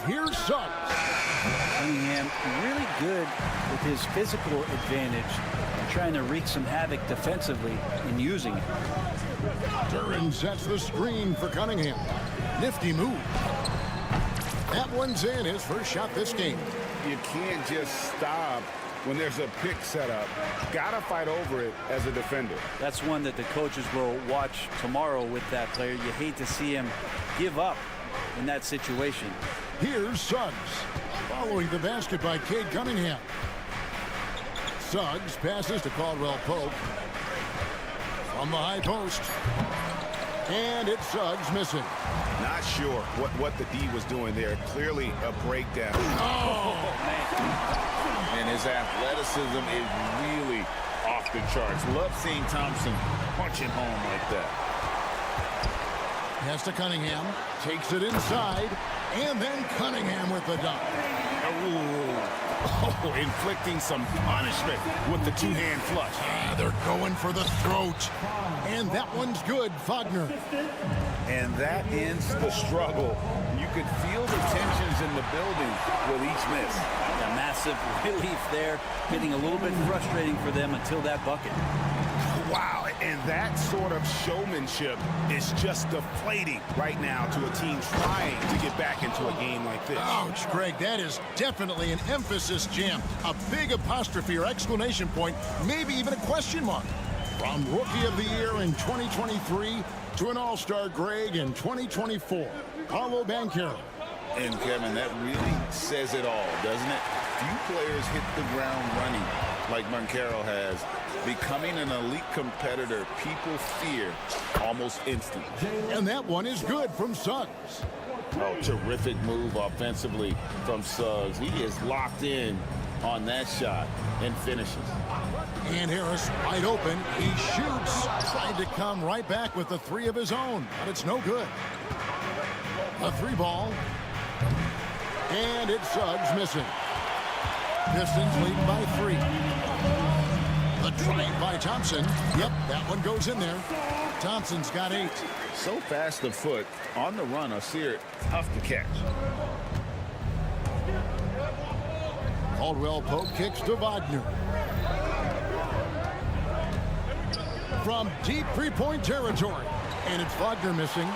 Here's Suggs. Cunningham really good with his physical advantage and trying to wreak some havoc defensively and using it. Duran sets the screen for Cunningham. Nifty move. That one's in, his first shot this game. You can't just stop when there's a pick set up. Gotta fight over it as a defender. That's one that the coaches will watch tomorrow with that player. You hate to see him give up in that situation. Here's Suggs. Following the basket by Cade Cunningham. Suggs passes to Caldwell Pope. From the high post. And it's Suggs missing. Not sure what the D was doing there. Clearly a breakdown. Oh, man. And his athleticism is really off the charts. Love seeing Thompson punching home like that. Pass to Cunningham. Takes it inside. And then Cunningham with the dunk. Oh, inflicting some punishment with the two-hand flush. They're going for the throat. And that one's good, Wagner. And that ends the struggle. You could feel the tensions in the building with each miss. A massive relief there, getting a little bit frustrating for them until that bucket. Wow, and that sort of showmanship is just deflating right now to a team trying to get back into a game like this. Ouch, Greg, that is definitely an emphasis jam. A big apostrophe or exclamation point, maybe even a question mark. From Rookie of the Year in 2023 to an All-Star Greg in 2024, Paolo Banchero. And Kevin, that really says it all, doesn't it? Few players hit the ground running like Banchero has. Becoming an elite competitor, people fear almost instantly. And that one is good from Suggs. Oh, terrific move offensively from Suggs. He is locked in on that shot and finishes. And Harris wide open. He shoots. Tried to come right back with the three of his own, but it's no good. A three ball. And it's Suggs missing. Pistons lead by 3. The drive by Thompson. Yep, that one goes in there. Thompson's got 8. So fast of foot. On the run, Asir, tough to catch. Caldwell Pope kicks to Wagner. From deep three-point territory. And it's Wagner missing.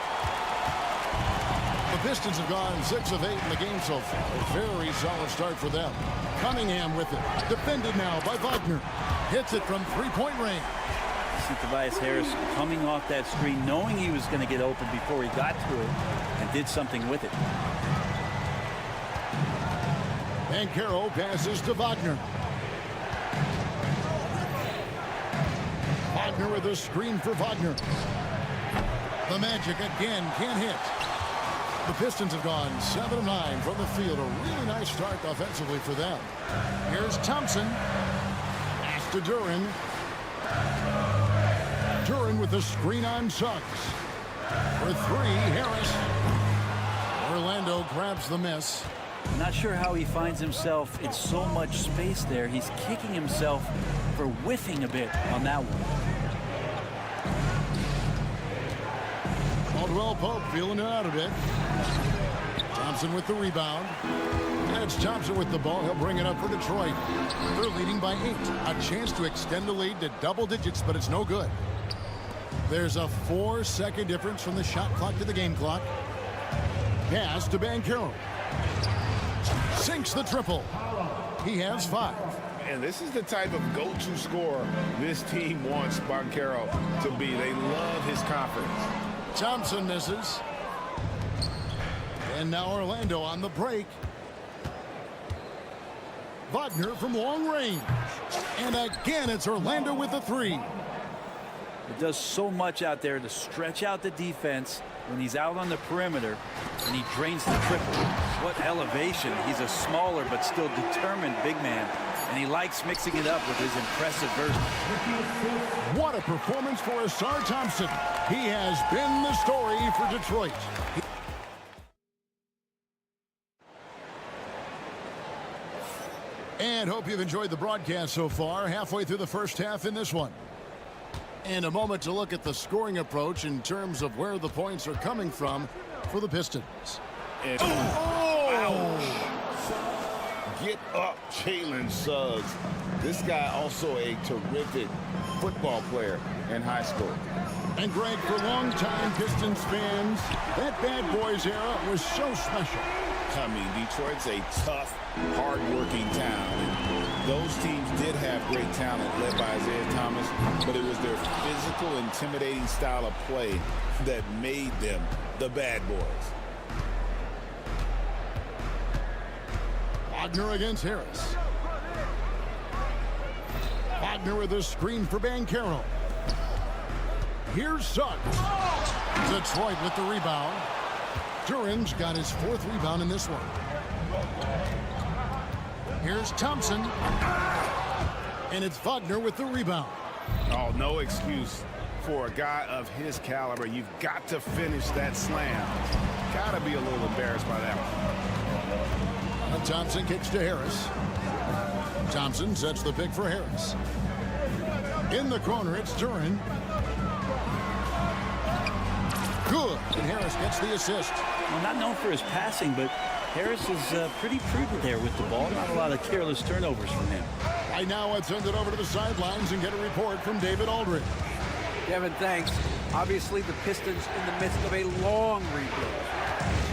The Pistons have gone 6 of 8 in the game so far. A very solid start for them. Cunningham with it. Defended now by Wagner. Hits it from three-point range. See Tobias Harris coming off that screen, knowing he was going to get open before he got to it, and did something with it. Banchero passes to Wagner. Wagner with a screen for Wagner. The Magic again can't hit. The Pistons have gone 7 of 9 from the field. A really nice start offensively for them. Here's Thompson. Pass to Duran. Duran with the screen on Suggs. For 3, Harris. Orlando grabs the miss. Not sure how he finds himself in so much space there. He's kicking himself for whiffing a bit on that one. Caldwell Pope feeling it out a bit. Thompson with the rebound. That's Thompson with the ball. He'll bring it up for Detroit. They're leading by 8. A chance to extend the lead to double digits, but it's no good. There's a 4-second difference from the shot clock to the game clock. Pass to Banchero. Sinks the triple. He has 5. And this is the type of go-to scorer this team wants Banchero to be. They love his confidence. Thompson misses. And now Orlando on the break. Wagner from long range. And again, it's Orlando with the three. He does so much out there to stretch out the defense when he's out on the perimeter, and he drains the triple. What elevation. He's a smaller but still determined big man, and he likes mixing it up with his impressive version. What a performance for Asar Thompson. He has been the story for Detroit. And hope you've enjoyed the broadcast so far. Halfway through the first half in this one. And a moment to look at the scoring approach in terms of where the points are coming from for the Pistons. Get up, Jalen Suggs. This guy also a terrific football player in high school. And Greg, for longtime Pistons fans, that Bad Boys era was so special. I mean, Detroit's a tough, hard-working town. And those teams did have great talent led by Isaiah Thomas, but it was their physical, intimidating style of play that made them the Bad Boys. Wagner against Harris. Wagner with a screen for Banchero. Here's Suggs. Detroit with the rebound. Duran's got his fourth rebound in this one. Here's Thompson. And it's Wagner with the rebound. Oh, no excuse for a guy of his caliber. You've got to finish that slam. Got to be a little embarrassed by that one. And Thompson kicks to Harris. Thompson sets the pick for Harris. In the corner, it's Duran. Good. And Harris gets the assist. Well, not known for his passing, but Harris is pretty prudent there with the ball. Not a lot of careless turnovers from him. Right now, let's send it over to the sidelines and get a report from David Aldridge. Kevin, thanks. Obviously, the Pistons in the midst of a long rebuild.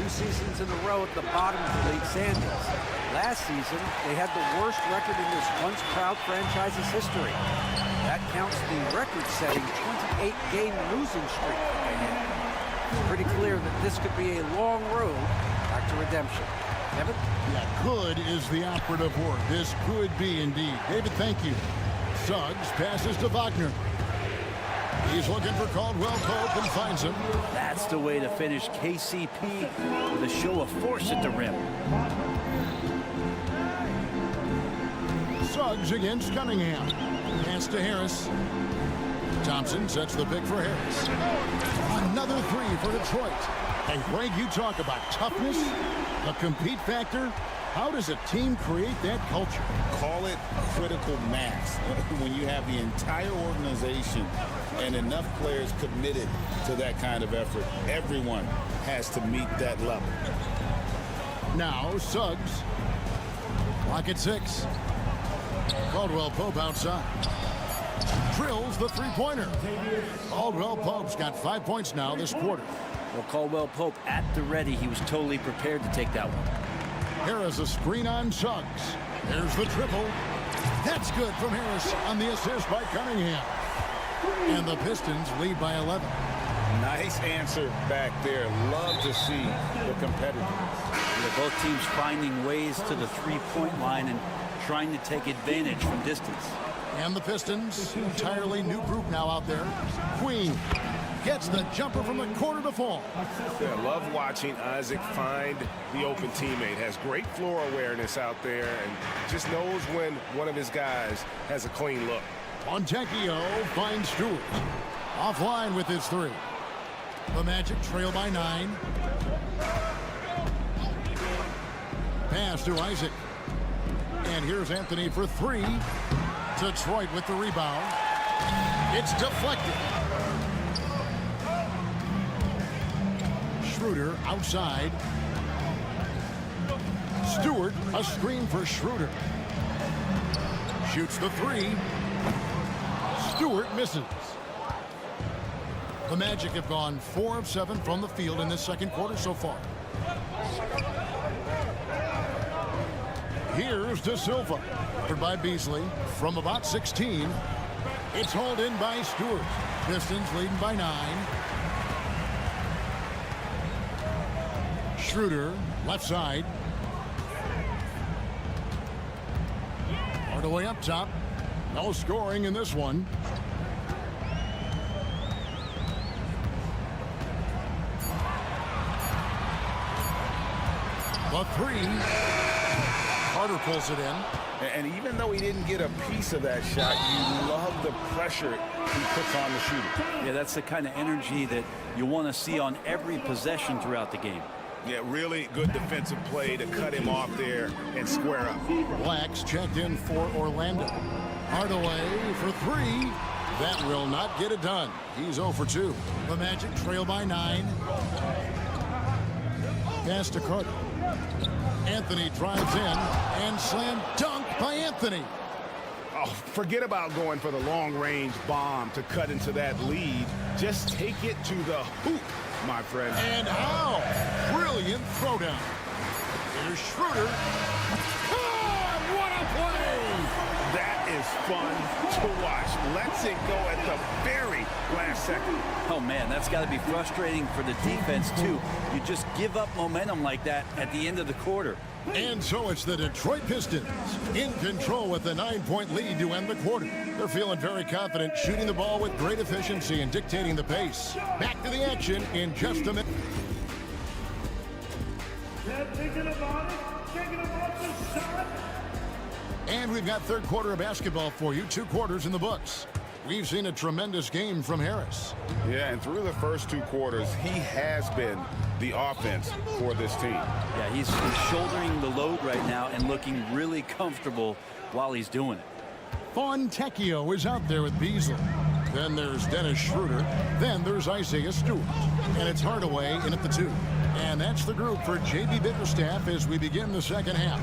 2 seasons in a row at the bottom of the league standings. Last season, they had the worst record in this once-proud franchise's history. That counts the record-setting 28-game losing streak that they had. It's pretty clear that this could be a long road back to redemption. Kevin? Yeah, good is the operative word. This could be indeed. David, thank you. Suggs passes to Wagner. He's looking for Caldwell Pope and finds him. That's the way to finish KCP with a show of force at the rim. Suggs against Cunningham. Pass to Harris. Thompson sets the pick for Harris. Another three for Detroit. And Greg, you talk about toughness, the compete factor. How does a team create that culture? Call it critical mass. When you have the entire organization and enough players committed to that kind of effort, everyone has to meet that level. Now Suggs. Clock at 6. Caldwell Pope outside. Drills the three-pointer. Caldwell Pope's got 5 points now this quarter. Well, Caldwell Pope at the ready. He was totally prepared to take that one. Harris a screen on Suggs. There's the triple. That's good from Harris on the assist by Cunningham. And the Pistons lead by 11. Nice answer back there. Love to see the competitiveness. Both teams finding ways to the three-point line and trying to take advantage from distance. And the Pistons, entirely new group now out there. Queen gets the jumper from the corner to fall. I love watching Isaac find the open teammate. Has great floor awareness out there and just knows when one of his guys has a clean look. Fontecchio finds Stewart. Offline with his three. The Magic trail by 9. Pass to Isaac. And here's Anthony for 3. Detroit with the rebound. It's deflected. Schroeder outside. Stewart, a screen for Schroeder. Shoots the 3. Stewart misses. The Magic have gone 4 of 7 from the field in this second quarter so far. Here's De Silva. Covered by Beasley from about 16. It's hauled in by Stewart. Pistons leading by 9. Schroeder, left side. Hardaway up top. No scoring in this one. The 3. Carter pulls it in. And even though he didn't get a piece of that shot, you love the pressure he puts on the shooter. Yeah, that's the kind of energy that you want to see on every possession throughout the game. Yeah, really good defensive play to cut him off there and square up. Blacks checked in for Orlando. Hardaway for 3. That will not get it done. He's 0 for 2. The Magic trail by 9. Pass to Carter. Anthony drives in and slam dunk by Anthony. Oh, forget about going for the long-range bomb to cut into that lead. Just take it to the hoop, my friend. And how? Brilliant throwdown. Here's Schroeder. God, what a play! That is fun to watch. Lets it go at the very last second. Oh, man, that's got to be frustrating for the defense, too. You just give up momentum like that at the end of the quarter. And so it's the Detroit Pistons in control with the 9-point lead to end the quarter. They're feeling very confident, shooting the ball with great efficiency and dictating the pace. Back to the action in just a minute. And we've got third quarter of basketball for you. 2 quarters in the books. We've seen a tremendous game from Harris. Yeah, and through the first 2 quarters, he has been the offense for this team. Yeah, he's shouldering the load right now and looking really comfortable while he's doing it. Fontecchio is out there with Beasley. Then there's Dennis Schroeder. Then there's Isaiah Stewart. And it's Hardaway in at the 2. And that's the group for J.B. Bickerstaff as we begin the second half.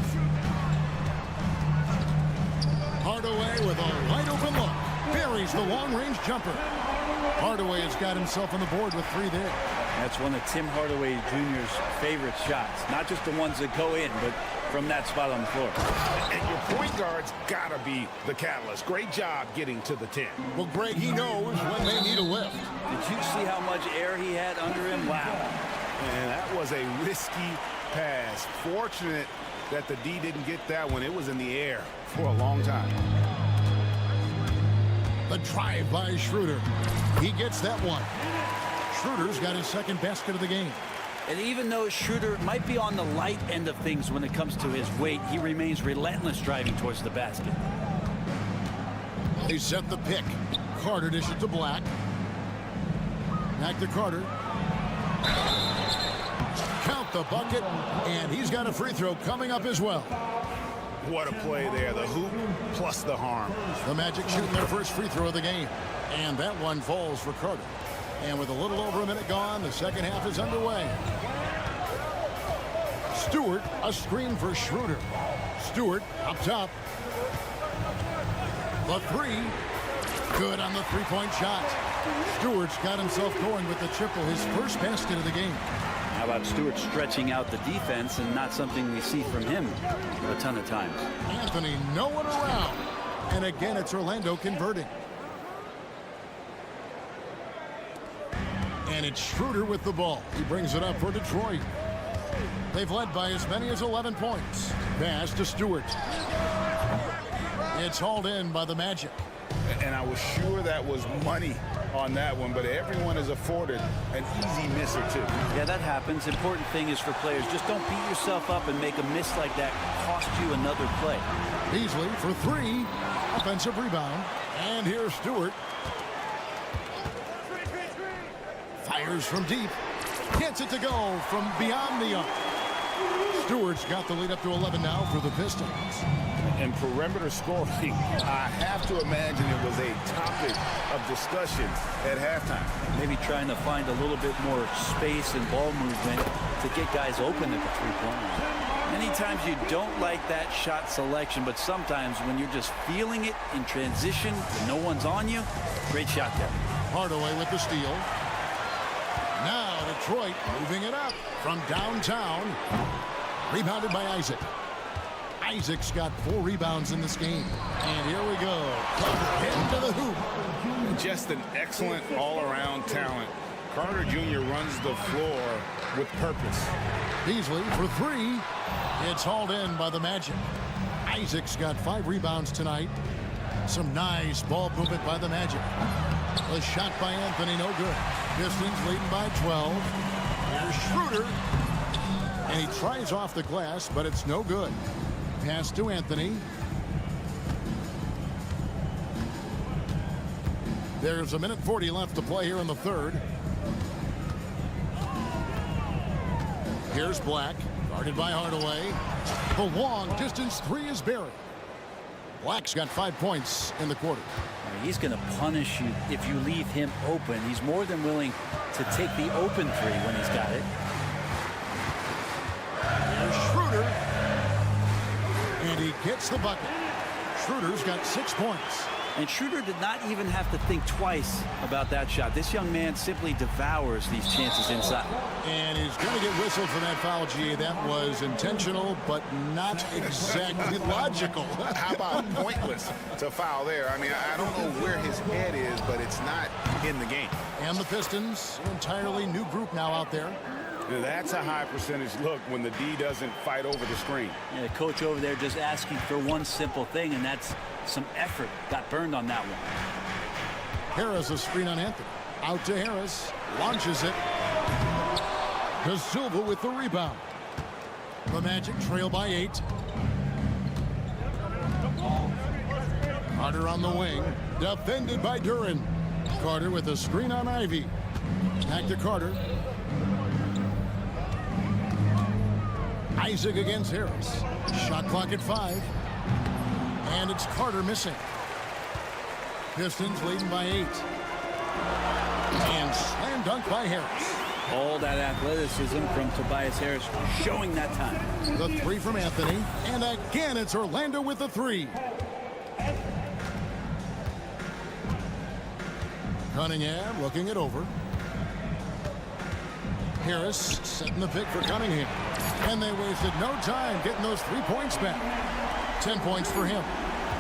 Hardaway with a wide open look. Buries the long-range jumper. Hardaway has got himself on the board with 3 there. That's one of Tim Hardaway Jr.'s favorite shots. Not just the ones that go in, but from that spot on the floor. And your point guard's got to be the catalyst. Great job getting to the 10. Well, Greg, he knows when they need a lift. Did you see how much air he had under him? Wow. And that was a risky pass. Fortunate that the D didn't get that one. It was in the air for a long time. The drive by Schroeder. He gets that one. Schroeder's got his second basket of the game. And even though Schroeder might be on the light end of things when it comes to his weight, he remains relentless driving towards the basket. They set the pick. Carter dishes to Black. Back to Carter. Count the bucket, and he's got a free throw coming up as well. What a play there. The hoop plus the harm. The Magic shooting their first free throw of the game. And that one falls for Carter. And with a little over a minute gone, the second half is underway. Stewart, a screen for Schroeder. Stewart up top. The 3. Good on the 3-point shot. Stewart's got himself going with the triple, his first basket of the game. How about Stewart stretching out the defense, and not something we see from him a ton of times. Anthony no one around. And again, it's Orlando converting. And it's Schroeder with the ball. He brings it up for Detroit. They've led by as many as 11 points. Pass to Stewart. It's hauled in by the Magic. And I was sure that was money on that one, but everyone is afforded an easy miss or 2. Yeah, that happens. Important thing is for players, just don't beat yourself up and make a miss like that cost you another play. Beasley for 3. Offensive rebound. And here's Stewart. Fires from deep. Gets it to go from beyond the arc. Stewart's got the lead up to 11 now for the Pistons. And perimeter scoring, I have to imagine it was a topic of discussion at halftime. Maybe trying to find a little bit more space and ball movement to get guys open at the three-point line. Many times you don't like that shot selection, but sometimes when you're just feeling it in transition, and no one's on you, great shot there. Hardaway with the steal. Now Detroit moving it up from downtown. Rebounded by Isaac. Isaac's got 4 rebounds in this game. And here we go. Into the hoop. Just an excellent all-around talent. Carter Jr. runs the floor with purpose. Beasley for 3. It's hauled in by the Magic. Isaac's got 5 rebounds tonight. Some nice ball movement by the Magic. A shot by Anthony, no good. Pistons leading by 12. Here's Schroeder. And he tries off the glass, but it's no good. Pass to Anthony. There's 1:40 left to play here in the third. Here's Black, guarded by Hardaway. The long distance 3 is buried. Black's got 5 points in the quarter. He's going to punish you if you leave him open. He's more than willing to take the open 3 when he's got it. Here's Schroeder. And he gets the bucket. Schroeder's got 6 points. And Schroeder did not even have to think twice about that shot. This young man simply devours these chances inside. And he's going to get whistled for that foul, G. That was intentional, but not exactly logical. How about pointless to foul there? I mean, I don't know where his head is, but it's not in the game. And the Pistons, an entirely new group now out there. That's a high percentage look when the D doesn't fight over the screen. Yeah, the coach over there just asking for one simple thing, and that's some effort. Got burned on that one. Harris a screen on Anthony. Out to Harris. Launches it. De Silva with the rebound. The Magic trail by 8. Carter on the wing. Defended by Duran. Carter with a screen on Ivy. Back to Carter. Isaac against Harris. Shot clock at 5. And it's Carter missing. Pistons leading by 8. And slam dunk by Harris. All that athleticism from Tobias Harris showing that time. The 3 from Anthony. And again, it's Orlando with the 3. Cunningham looking it over. Harris setting the pick for Cunningham. And they wasted no time getting those 3 points back. 10 points for him.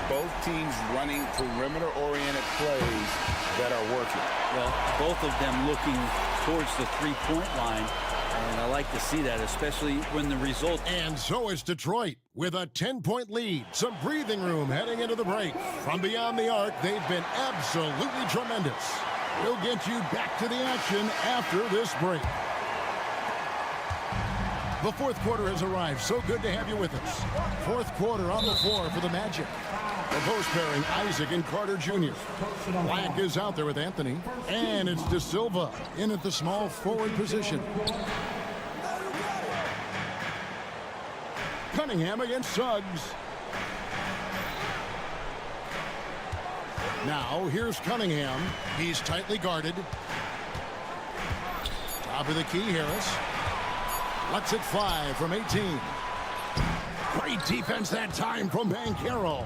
Both teams running perimeter-oriented plays that are working. Well, both of them looking towards the 3-point line. And I like to see that, especially when the result. And so is Detroit with a 10-point lead. Some breathing room heading into the break. From beyond the arc, they've been absolutely tremendous. We'll get you back to the action after this break. The fourth quarter has arrived. So good to have you with us. Fourth quarter on the floor for the Magic. The post pairing, Isaac and Carter Jr. Black is out there with Anthony. And it's De Silva in at the small forward position. Cunningham against Suggs. Now, here's Cunningham. He's tightly guarded. Top of the key, Harris. Lets it fly from 18. Great defense that time from Banchero.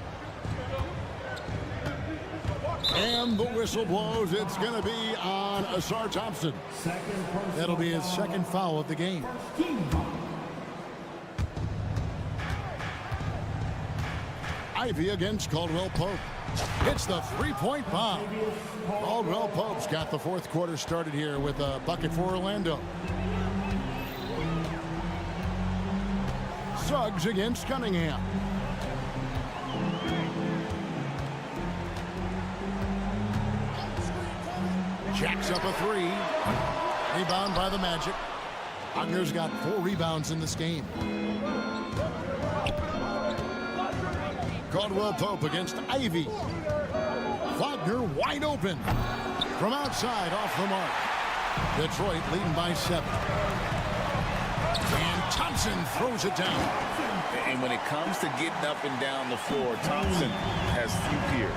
And the whistle blows. It's going to be on Asar Thompson. That'll be his second foul of the game. Ivy against Caldwell Pope. It's the 3-point bomb. Caldwell Pope's got the fourth quarter started here with a bucket for Orlando. Suggs against Cunningham. Jacks up a 3. Rebound by the Magic. Wagner's got 4 rebounds in this game. Caldwell Pope against Ivy. Wagner wide open. From outside off the mark. Detroit leading by 7. And Thompson throws it down. And when it comes to getting up and down the floor, Thompson has few peers.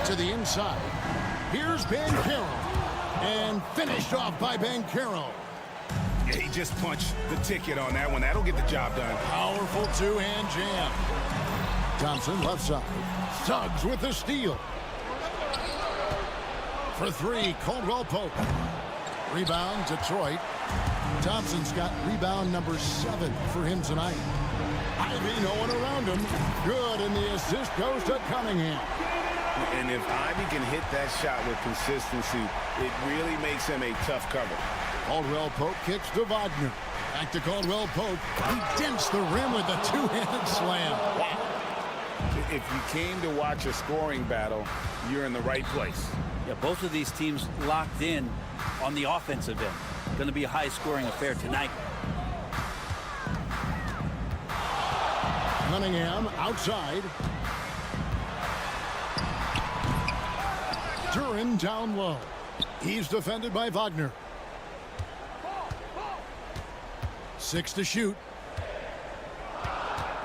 To the inside. Here's Banchero. And finished off by Banchero. He just punched the ticket on that one. That'll get the job done. Powerful 2-hand jam. Thompson left side. Suggs with the steal. For 3, Caldwell Pope. Rebound, Detroit. Thompson's got rebound number 7 for him tonight. Ivy, no one around him. Good, and the assist goes to Cunningham. And if Ivy can hit that shot with consistency, it really makes him a tough cover. Caldwell Pope kicks to Wagner. Back to Caldwell Pope. He dents the rim with a two-handed slam. Wow. If you came to watch a scoring battle, you're in the right place. Yeah, both of these teams locked in on the offensive end. Going to be a high-scoring affair tonight. Cunningham outside. Duren down low. He's defended by Wagner. 6 to shoot.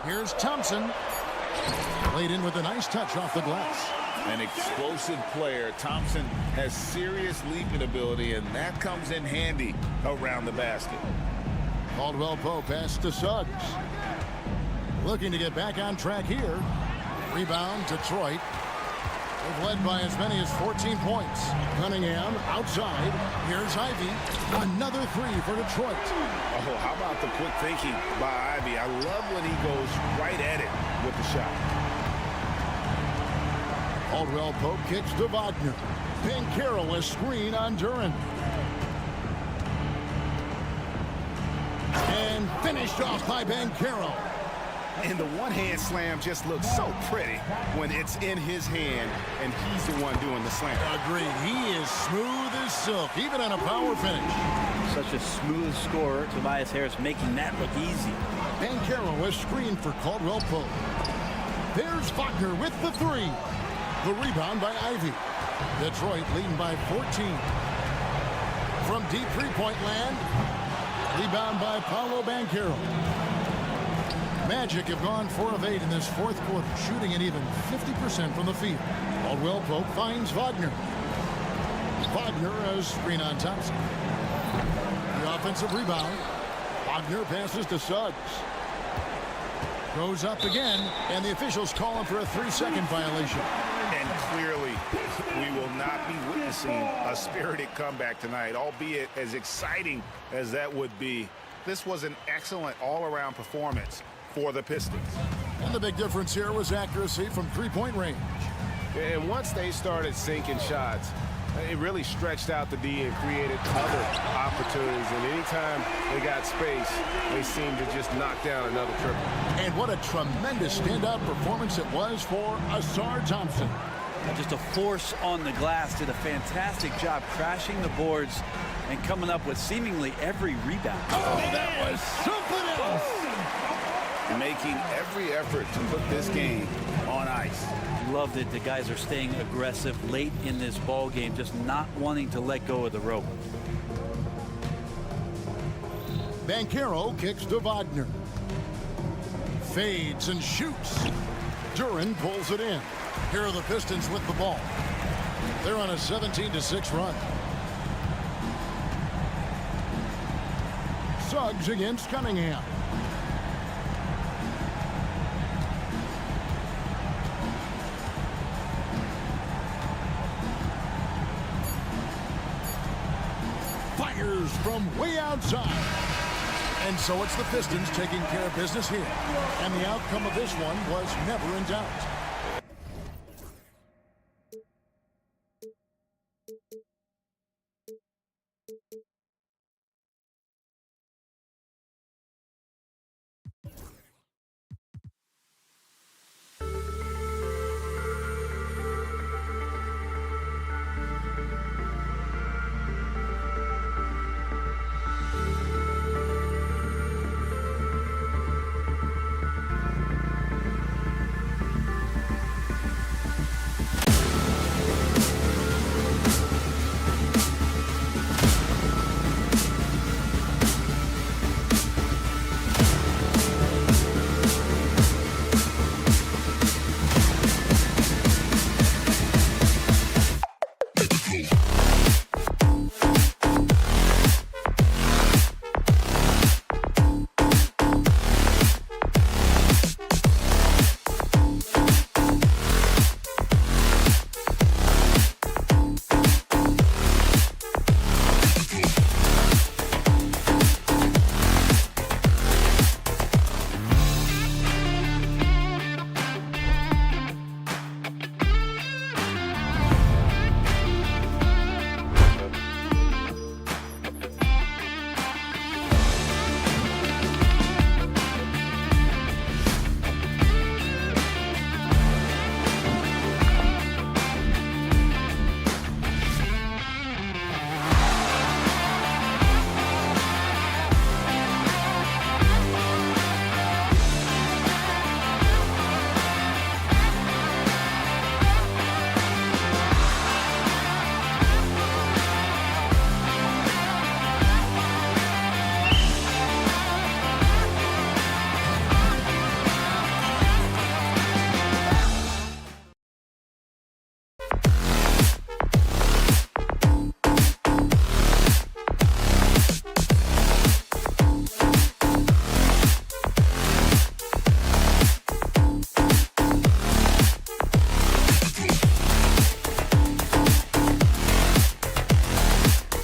Here's Thompson. Laid in with a nice touch off the glass. An explosive player. Thompson has serious leaping ability, and that comes in handy around the basket. Caldwell Pope pass to Suggs. Looking to get back on track here. Rebound, Detroit. They've led by as many as 14 points. Cunningham outside. Here's Ivy. Another three for Detroit. Oh, how about the quick thinking by Ivy? I love when he goes right at it with the shot. Caldwell Pope kicks to Wagner. Banchero a screen on Duren. And finished off by Banchero. And the one-hand slam just looks so pretty when it's in his hand and he's the one doing the slam. Agreed. He is smooth as silk, even on a power finish. Such a smooth scorer. Tobias Harris making that look easy. Banchero a screen for Caldwell Pope. There's Wagner with the three. The rebound by Ivy. Detroit leading by 14. From deep three-point land, rebound by Paolo Banchero. Magic have gone 4 of 8 in this fourth quarter, shooting an even 50% from the field. Caldwell Pope finds Wagner. Wagner a screen on Thompson. The offensive rebound. Wagner passes to Suggs. Goes up again, and the officials call him for a 3-second violation. And clearly, we will not be witnessing a spirited comeback tonight, albeit as exciting as that would be. This was an excellent all-around performance for the Pistons. And the big difference here was accuracy from three-point range. And once they started sinking shots, it really stretched out the D and created other opportunities. And anytime they got space, they seemed to just knock down another triple. And what a tremendous standout performance it was for Asar Thompson. Just a force on the glass. Did a fantastic job crashing the boards and coming up with seemingly every rebound. Oh, that was something else. Making every effort to put this game on ice. Love that the guys are staying aggressive late in this ball game, just not wanting to let go of the rope. Banchero kicks to Wagner. Fades and shoots. Duren pulls it in. Here are the Pistons with the ball. They're on a 17-6 run. Suggs against Cunningham. Fires from way outside. And so it's the Pistons taking care of business here. And the outcome of this one was never in doubt.